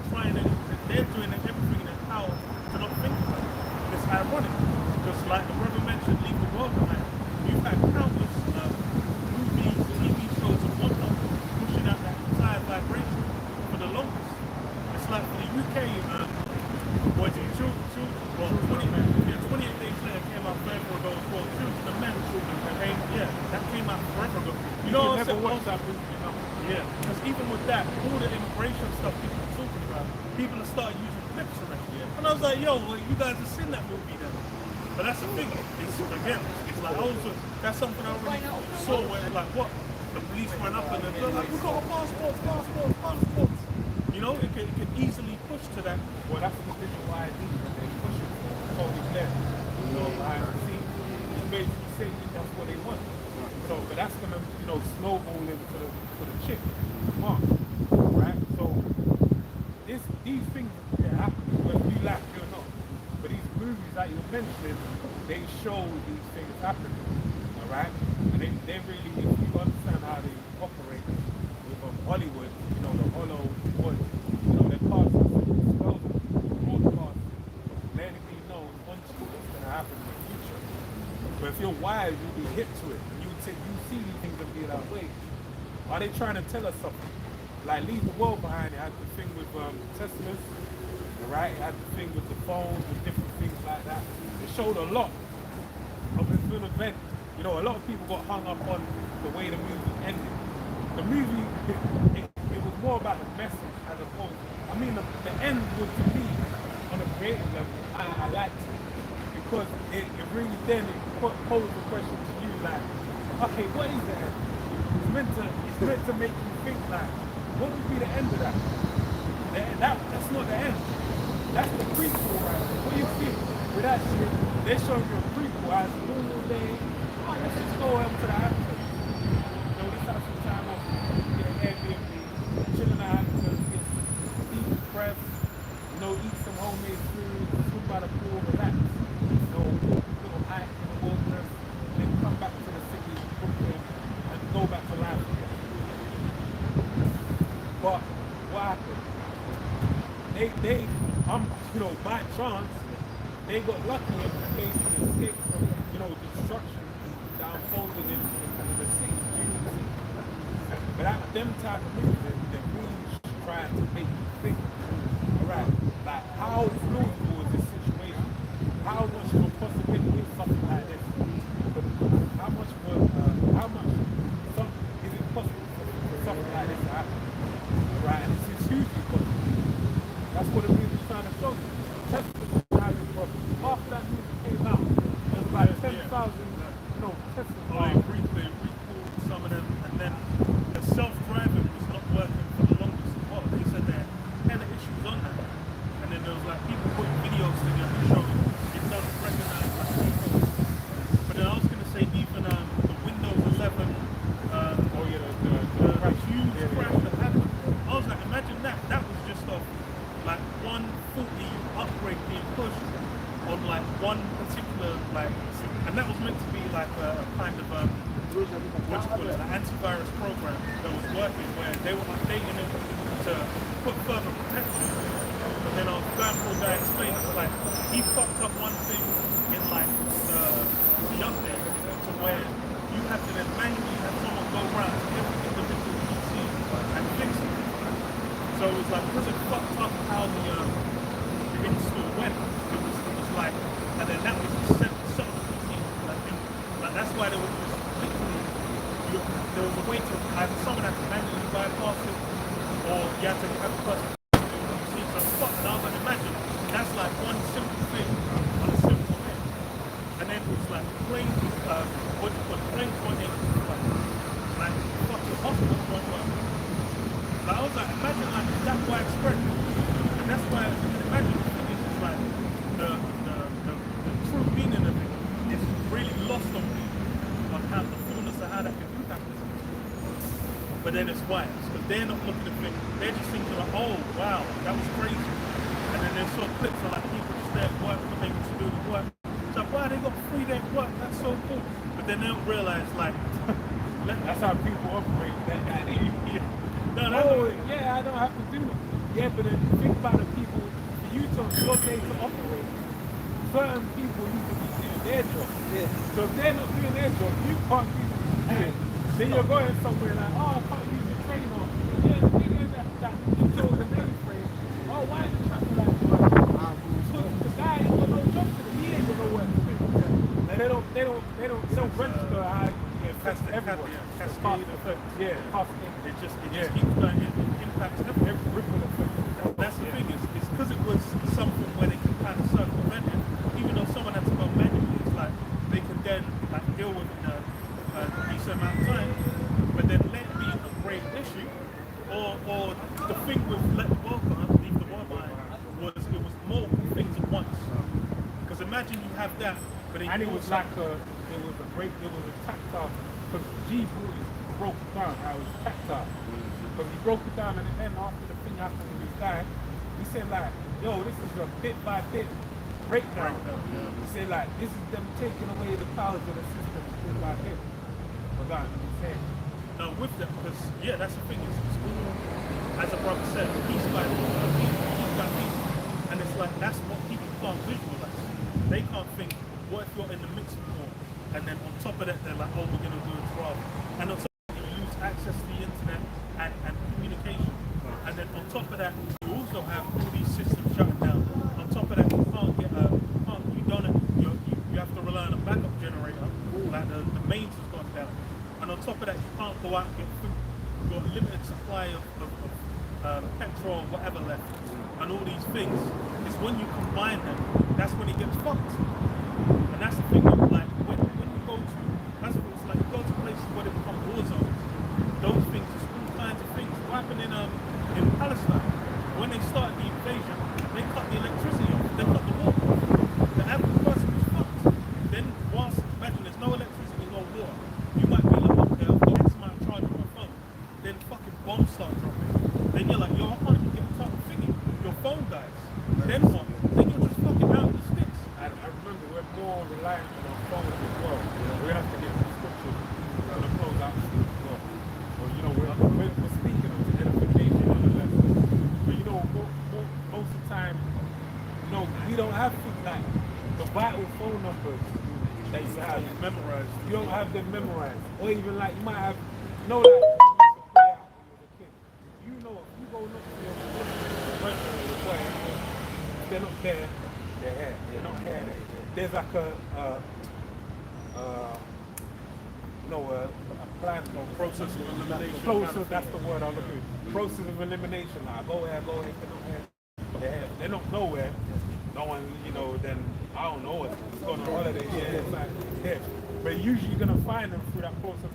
trying anything. They're doing everything in their power to not think about it. It's ironic. Just like the brother mentioned, leave the world behind. You've had countless movies, TV shows and whatnot pushing out that desired vibration for the longest. It's like for the UK, was it 28 days later came out forever ago as well. Children of Men, that came out forever ago. You know what I'm saying? Yeah, because even with that, all the immigration stuff people are talking about, people have started using clips already. Yeah. And I was like, yo, well, you guys have seen that movie then. But that's the thing. It's like that's something I already saw where like what? The police ran up and they're like, we've got our passports. You know, it could easily push to that. Well, that's the position why I think they push it for all these left. You know, what they want. So, but that's gonna, snowball into the chick, Mark, right? So, these things happen whether you like it or not. But these movies that you're mentioning, they show these things happening, all right? And they really, if you understand how they operate with Hollywood, the hollow wood, their parts are broadcast, letting me know what's going to happen in the future. But if you're wise, you'll be hip to it. You see these things and be like, wait, are they trying to tell us something? Like Leave the World Behind, it had the thing with Teslas, right? It had the thing with the phones and different things like that. It showed a lot of the full event. A lot of people got hung up on the way the movie ended. The movie, it was more about the message as opposed. The end was to me on a creative level. I liked it because it really then posed the question to you like, okay, what is the end? It's meant to make you think like, what would be the end of that? That's not the end. That's the prequel, right? What do you think with that shit? They're showing you a prequel as a normal day. Oh, let's just go over to the after. Let's have some time off, get an Airbnb, chilling out, get decompress, eat some homemade food, swim by the pool, relax. Little hike in the wilderness, then come back to the city, Brooklyn, and go back to life again. But what happened? They by chance, they got lucky and basically escaped from, destruction that unfolded in the city. But them type of movies, they're really trying to make you think, alright, like how plausible is this situation? How much of a possibility is something like this? How much is it possible for something like this to happen? Right, and this is hugely possible. That's what the movie's trying to show you. Tesla was driving from after that movie came out, there was like 10,000, Tesla. They recalled some of them, and then the self-driving was not working for the longest while. They said there had issues on that, and then there was like people putting videos together showing it doesn't recognize like people. But then I was gonna say even the Windows 11, the huge crash that happened. I was like, imagine that. That was just like one faulty upgrade being pushed on like one particular and that was meant to be like a kind of an antivirus program that was working where they were updating it to put further protection. But then I was going through a guy explaining it's like he fucked up one thing in like the update to where you have to then manually have someone go around to every individual PC and fix it. So it was like, because it fucked up how the install went, it was like, and then that was set some of the PC, like that's why there was a way to either someone had to manually bypass it, or you had to have a person see. So fuck, and I was like, imagine, that's like one simple thing on a simple thing. And then it was like planes, planes went in, like fucking hospitals won't work. Like, I was like, imagine like that widespread. And that's why I can imagine it's like the true meaning of it is really lost on people on how the fullness of how that can impact this. But then it's wise, because they're not looking at things, they're just thinking like, oh wow, that was crazy. And then there's sort of clips of like people just there at work when they to do the work. It's like, wow, they got 3 days work, that's so cool. But then they don't realise like that's how people operate. Yeah, I don't have to do it. Yeah, but then think about the people, for you to your day to operate, certain people need to be doing their job. Yeah. So if they're not doing their job, you can't do it. Then you're going somewhere like, oh, I can't use the train on. Yeah, the thing is that until the mainframe, oh, why is the traffic light working? So the guy ain't got no job to do, he ain't got no work to do. And they don't register how everyone. Cascade effect. Yeah, cascade. It just keeps going, it impacts every ripple effect. That's the thing, it's because it was something where they can kind of circumvent it, even though someone had to go manually, it's like they can then like deal with it in a decent amount of time, but then let it be a great issue. Or the thing with Leave the World Behind was it was multiple things at once. Because imagine you have that, but and it was like it was a tactile, because G broke it down how it was tactile. Because he broke it down at the end after the thing happened with his guy. He said like, yo, this is a bit by bit breakdown. He said like, this is them taking away the powers of the system bit by bit. But that he said. Now with that, because yeah, that's the thing. It's all, as a brother said, piece by piece, and it's like that's what people can't visualize. They can't think, what if you're in the mixing hall, and then on top of that they're like, oh, we're gonna do a trial, and on top of that you lose access to the internet and communication, and then on top of that you also have all these systems shutting down. On top of that you can't get you have to rely on a backup generator, like the mains has gone down. And on top of that, you can't go out and get food. You've got a limited supply of petrol, whatever left. And all these things, is when you combine them, that's when it gets fucked. And that's the thing, like, when you go to, that's what it's like, you go to places where they become war zones, those things, there's all kinds of things. What happened in Palestine? When they started the invasion, they cut the electricity off, they cut the water off. The average person was fucked. Then, whilst, imagine there's no electricity, no water, you might be like, okay, I've got X amount of charge on my phone. Then fucking bombs start dropping. Then you're like, yo, I can't even get a top thingy. Your phone dies. Then what? Then you're just fucking out of the sticks. I remember we're more reliant on our phones as well. We have to get subscriptions for the close out as well. Or, you know, we're speaking of edification and the lesson. But, you know, most of the time, you know, we don't have things like the vital phone numbers that you have Memorized. You don't have them memorized. Or even like, you might have, you know, like, you used to play out when you was a kid. You know, if you go look for your person or your boy, they're not there, they're here. They're not here. There's like a plan or Process of elimination. Process, that's the word I'm looking for. Process of elimination. Like, go here, they're not here. They're here. They're not nowhere. No one, you know, then I don't know it. It's going on holiday. Yeah, it's like, yeah. But usually you're going to find them through that process.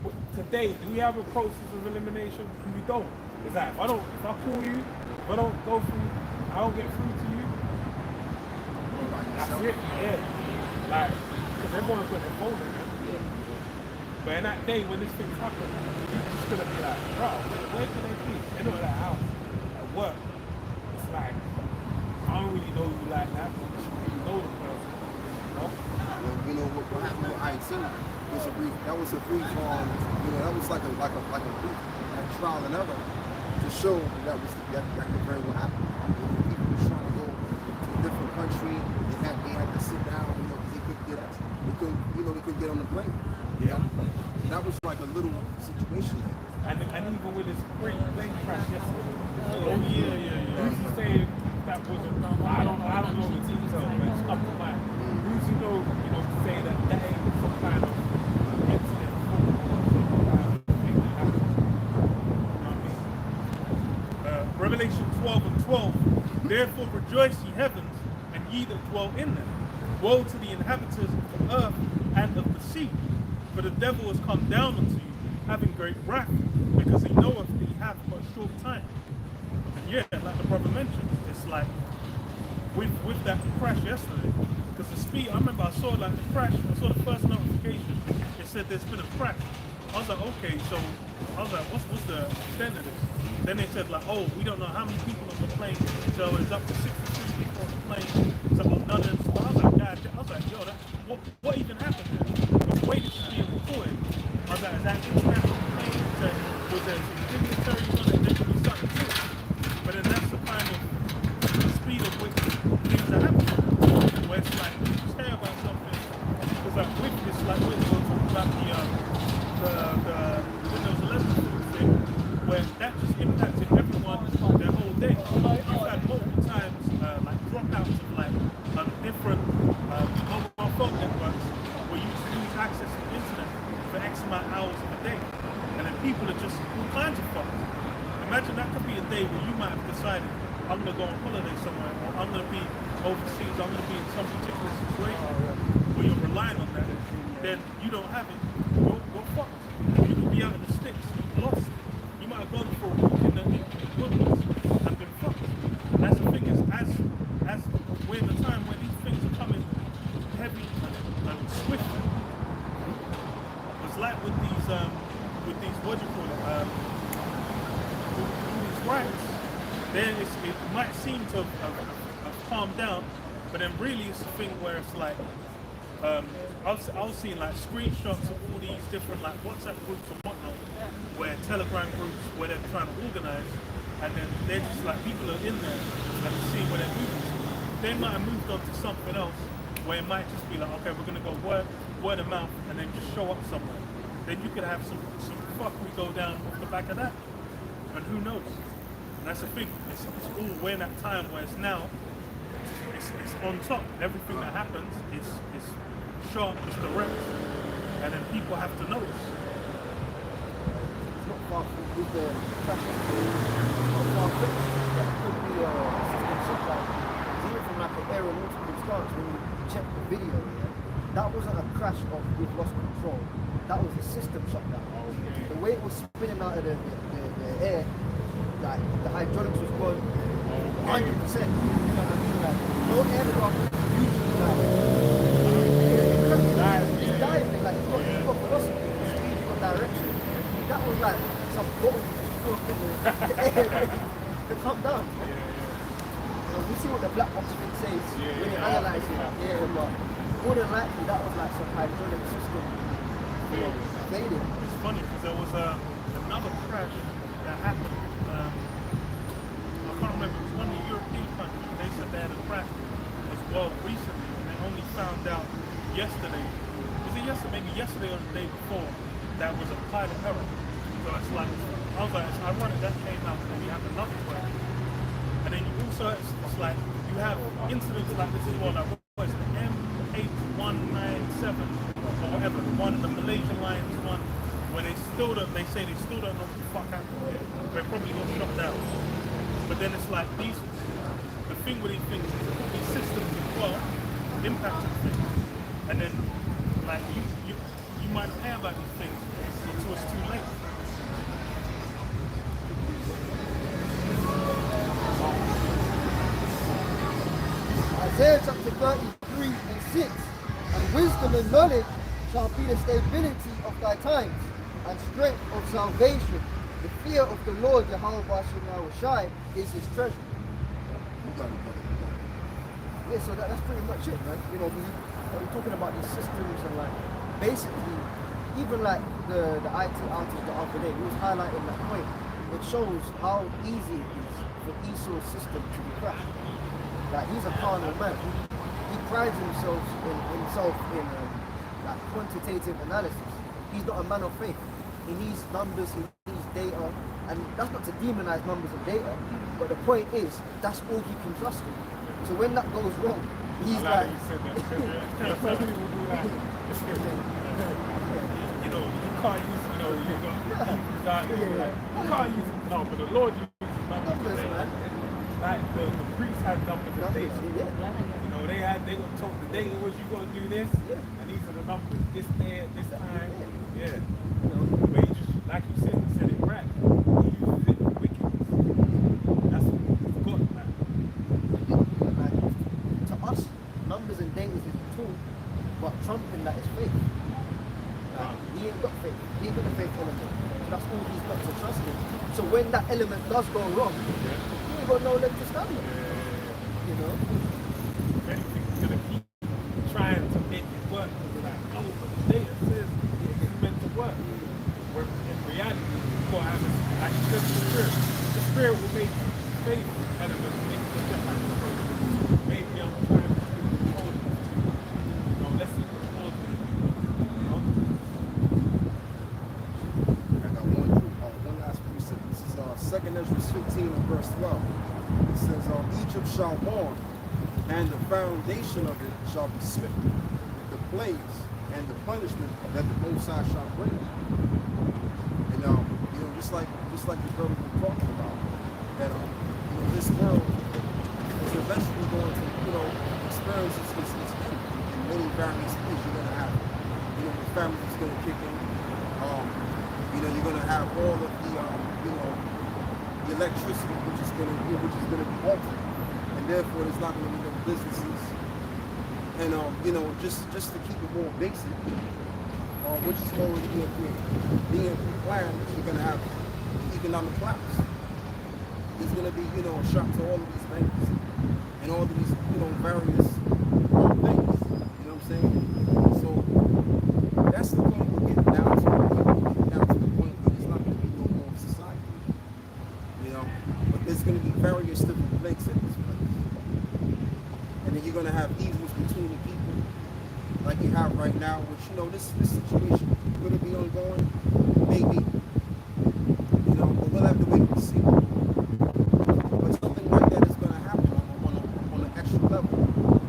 But today, do we have a process of elimination? We don't. It's like, if I call you, if I don't go through, I don't get through to you. That's it, yeah. Like, because everyone's got their phone in there. But in that day when this thing happened, you're just going to be like, bro, where can they be? They're not at the house, at work. It's like, I don't really know you like that, but you really know the person, you know? Well, you know what happened with IT was a brief. That was a brief. You know, that was like a brief trial and error to show that could very well happen. People were trying to go to a different country. They had to sit down. You know, because they couldn't get on the plane. Yeah. And that was like a little situation there. And even with this plane crash yesterday. Oh yeah. Who's to say that wasn't? I don't know the details, but it's up to mine. Who's to know? You know, to say that ain't some kind of incident or some kind of thing that happened. You know what I mean? Revelation 12:12. Therefore rejoice, ye heavens, and ye that dwell in them. Woe to the inhabitants of the earth and of the sea, for the devil is come down unto you, having great wrath, because he knoweth that he hath but a short time. And yeah, like the brother mentioned, it's like with that crash yesterday, because the speed, I remember I saw like the crash, I saw the first notification, it said there's been a crash. I was like, okay, so I was like, what's the extent of this? Then they said like, oh, we don't know how many people on the plane, so it's up to 63 people on the plane, so none of them. So I was like, God, I was like, yo, what even happened there? The way this is being recorded, I was like, is that international plane? Was there some dignitaries on it? There could be something to it. But then that's the kind of the speed of which things are happening. Where it's like, when you care about something, because like with this, like we're talking about the Windows 11 thing, where that just impacted everyone their whole day. You've had multiple times like dropouts of like different mobile phone networks where you lose access to the internet for X amount of hours of a day. And then people are just all kinds of fucked. Imagine that could be a day where you might have decided, I'm going to go on holiday somewhere, or I'm going to be overseas, I'm going to be in some particular situation where you're relying on that. Then you don't have it, you're fucked. You could be out in the sticks, lost. You might have gone for a walk in the wilderness and been fucked. And that's the thing is, as we're in the time where these things are coming heavy and swift, might seem to have calmed down, but then really it's a thing where it's like, I was seeing like screenshots of all these different like WhatsApp groups and whatnot, where Telegram groups where they're trying to organize, and then they're just like people are in there and seeing where they're moving to. They might have moved on to something else where it might just be like, okay, we're gonna go word of mouth and then just show up somewhere. Then you could have some fuckery go down off the back of that, and who knows? And that's the thing. It's all we're in that time where it's now. It's on top. Everything that happens is sharp, it's direct, and then people have to notice. It's not far from with the traffic. It's not far from that could be a system shutdown. It's even from like an aeronautical stance when you check the video, yeah, that wasn't a crash of we've lost control. That was a system shutdown. Okay. The way it was spinning out of the air, like the hydraulics was gone 100%. You know what I mean? Like, no aircraft usually it's diving, like it's got velocity, it's got direction. That was like some bottle in the air to come down. We see what the black box thing says when you analyze it. Yeah, but more than likely that was like some hydraulic system failing. It's funny because there was another crash that happened. I can't remember. It was one of the European countries. They said they had a crash as well recently, and they only found out yesterday. Was it yesterday? Maybe yesterday or the day before. That was a pilot error. So it's like I was like, it's ironic that came out, and then we have another crash. And then you also, it's like, you have incidents like this as well, like what is it, M8197 or whatever, the one, the Malaysian Lions one, where they say they still don't know what the fuck happened here. They're probably got shot down. But then it's like the thing with these things is these systems as well impacting things. And then like you might hear about these things until it's too late. Isaiah chapter 33 and 6. And wisdom and knowledge shall be the stability of thy times, and strength of salvation. The fear of the Lord, Yahweh Shai, is his treasure. Yeah, so that's pretty much it, man. You know, we're talking about these systems and like, basically, even like the IT outage the other day, he was highlighting that point. It shows how easy it is for Esau's system to be crashed. Like, he's a carnal man. He prides himself in like quantitative analysis. He's not a man of faith. He needs numbers, he needs data, and that's not to demonize numbers and data, but the point is, that's all he can trust in. So when that goes wrong, he's like... You said that. Some people do that. You know, you can't use, you know, you can't use, no, but the Lord uses numbers, man. Like the priests had numbers and data. You know, they were told the data was you gonna do this, and these are the numbers, this day, this time. Yeah. You know, but he just, like you said it right. He uses it with wickedness. That's what he's got, man. To us, numbers and data is a tool, but Trump in that is faith. He ain't got faith. He ain't got the faith element. So that's all he's got to trust in. So when that element does go wrong, he ain't got no leg to stand on. You know? Anything's gonna keep trying to make it work. Like, oh, but the data says it's meant to work. Where in reality, you gotta have it, like you said, the spirit. The spirit will make faith element make the difference. Maybe I'm trying to hold it. You know, let's see what's hold it. You know? I got one last precept. This is 2nd Ezra 15 and verse 12. It says, Egypt shall mourn, and the foundation of it shall be smitten, the plagues and the punishment that the Most High shall bring. And you know, just like the brother was talking about, that you know, this world is eventually going to, you know, experience its end in many various ways. You're gonna have, you know, the family is gonna kick in. You know, you're gonna have all of the you know, the electricity which is gonna be altered. Therefore, there's not going to be no businesses, and you know, just to keep it more basic, which is already being planned, you're going to have economic collapse. there's gonna be, you know, a shock to all of these banks and all of these, you know, various things. You know what I'm saying? So that's the point we're getting down to. We're getting down to the point where there's not gonna be no more society. You know, but there's gonna be various different places in this place, and then you're gonna have evils between the people, like you have right now. Which, you know, this situation gonna be ongoing, maybe. You know, but we'll have to wait and see. But something like that is going to happen on an extra level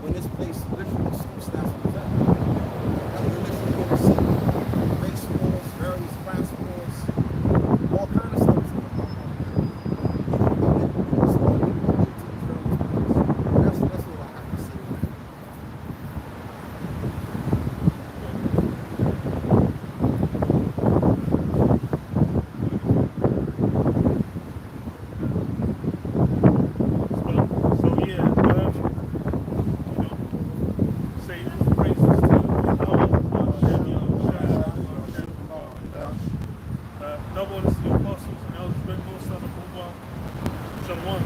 when this place literally starts to affect. And we're literally going to see race wars, various class wars, all kind of stuff is going to pop up. It's going to be into these various places. That's all I have to say. So yeah, you know, say praises to Allah, double honors to the apostles and elders, son of Allah, Shalom.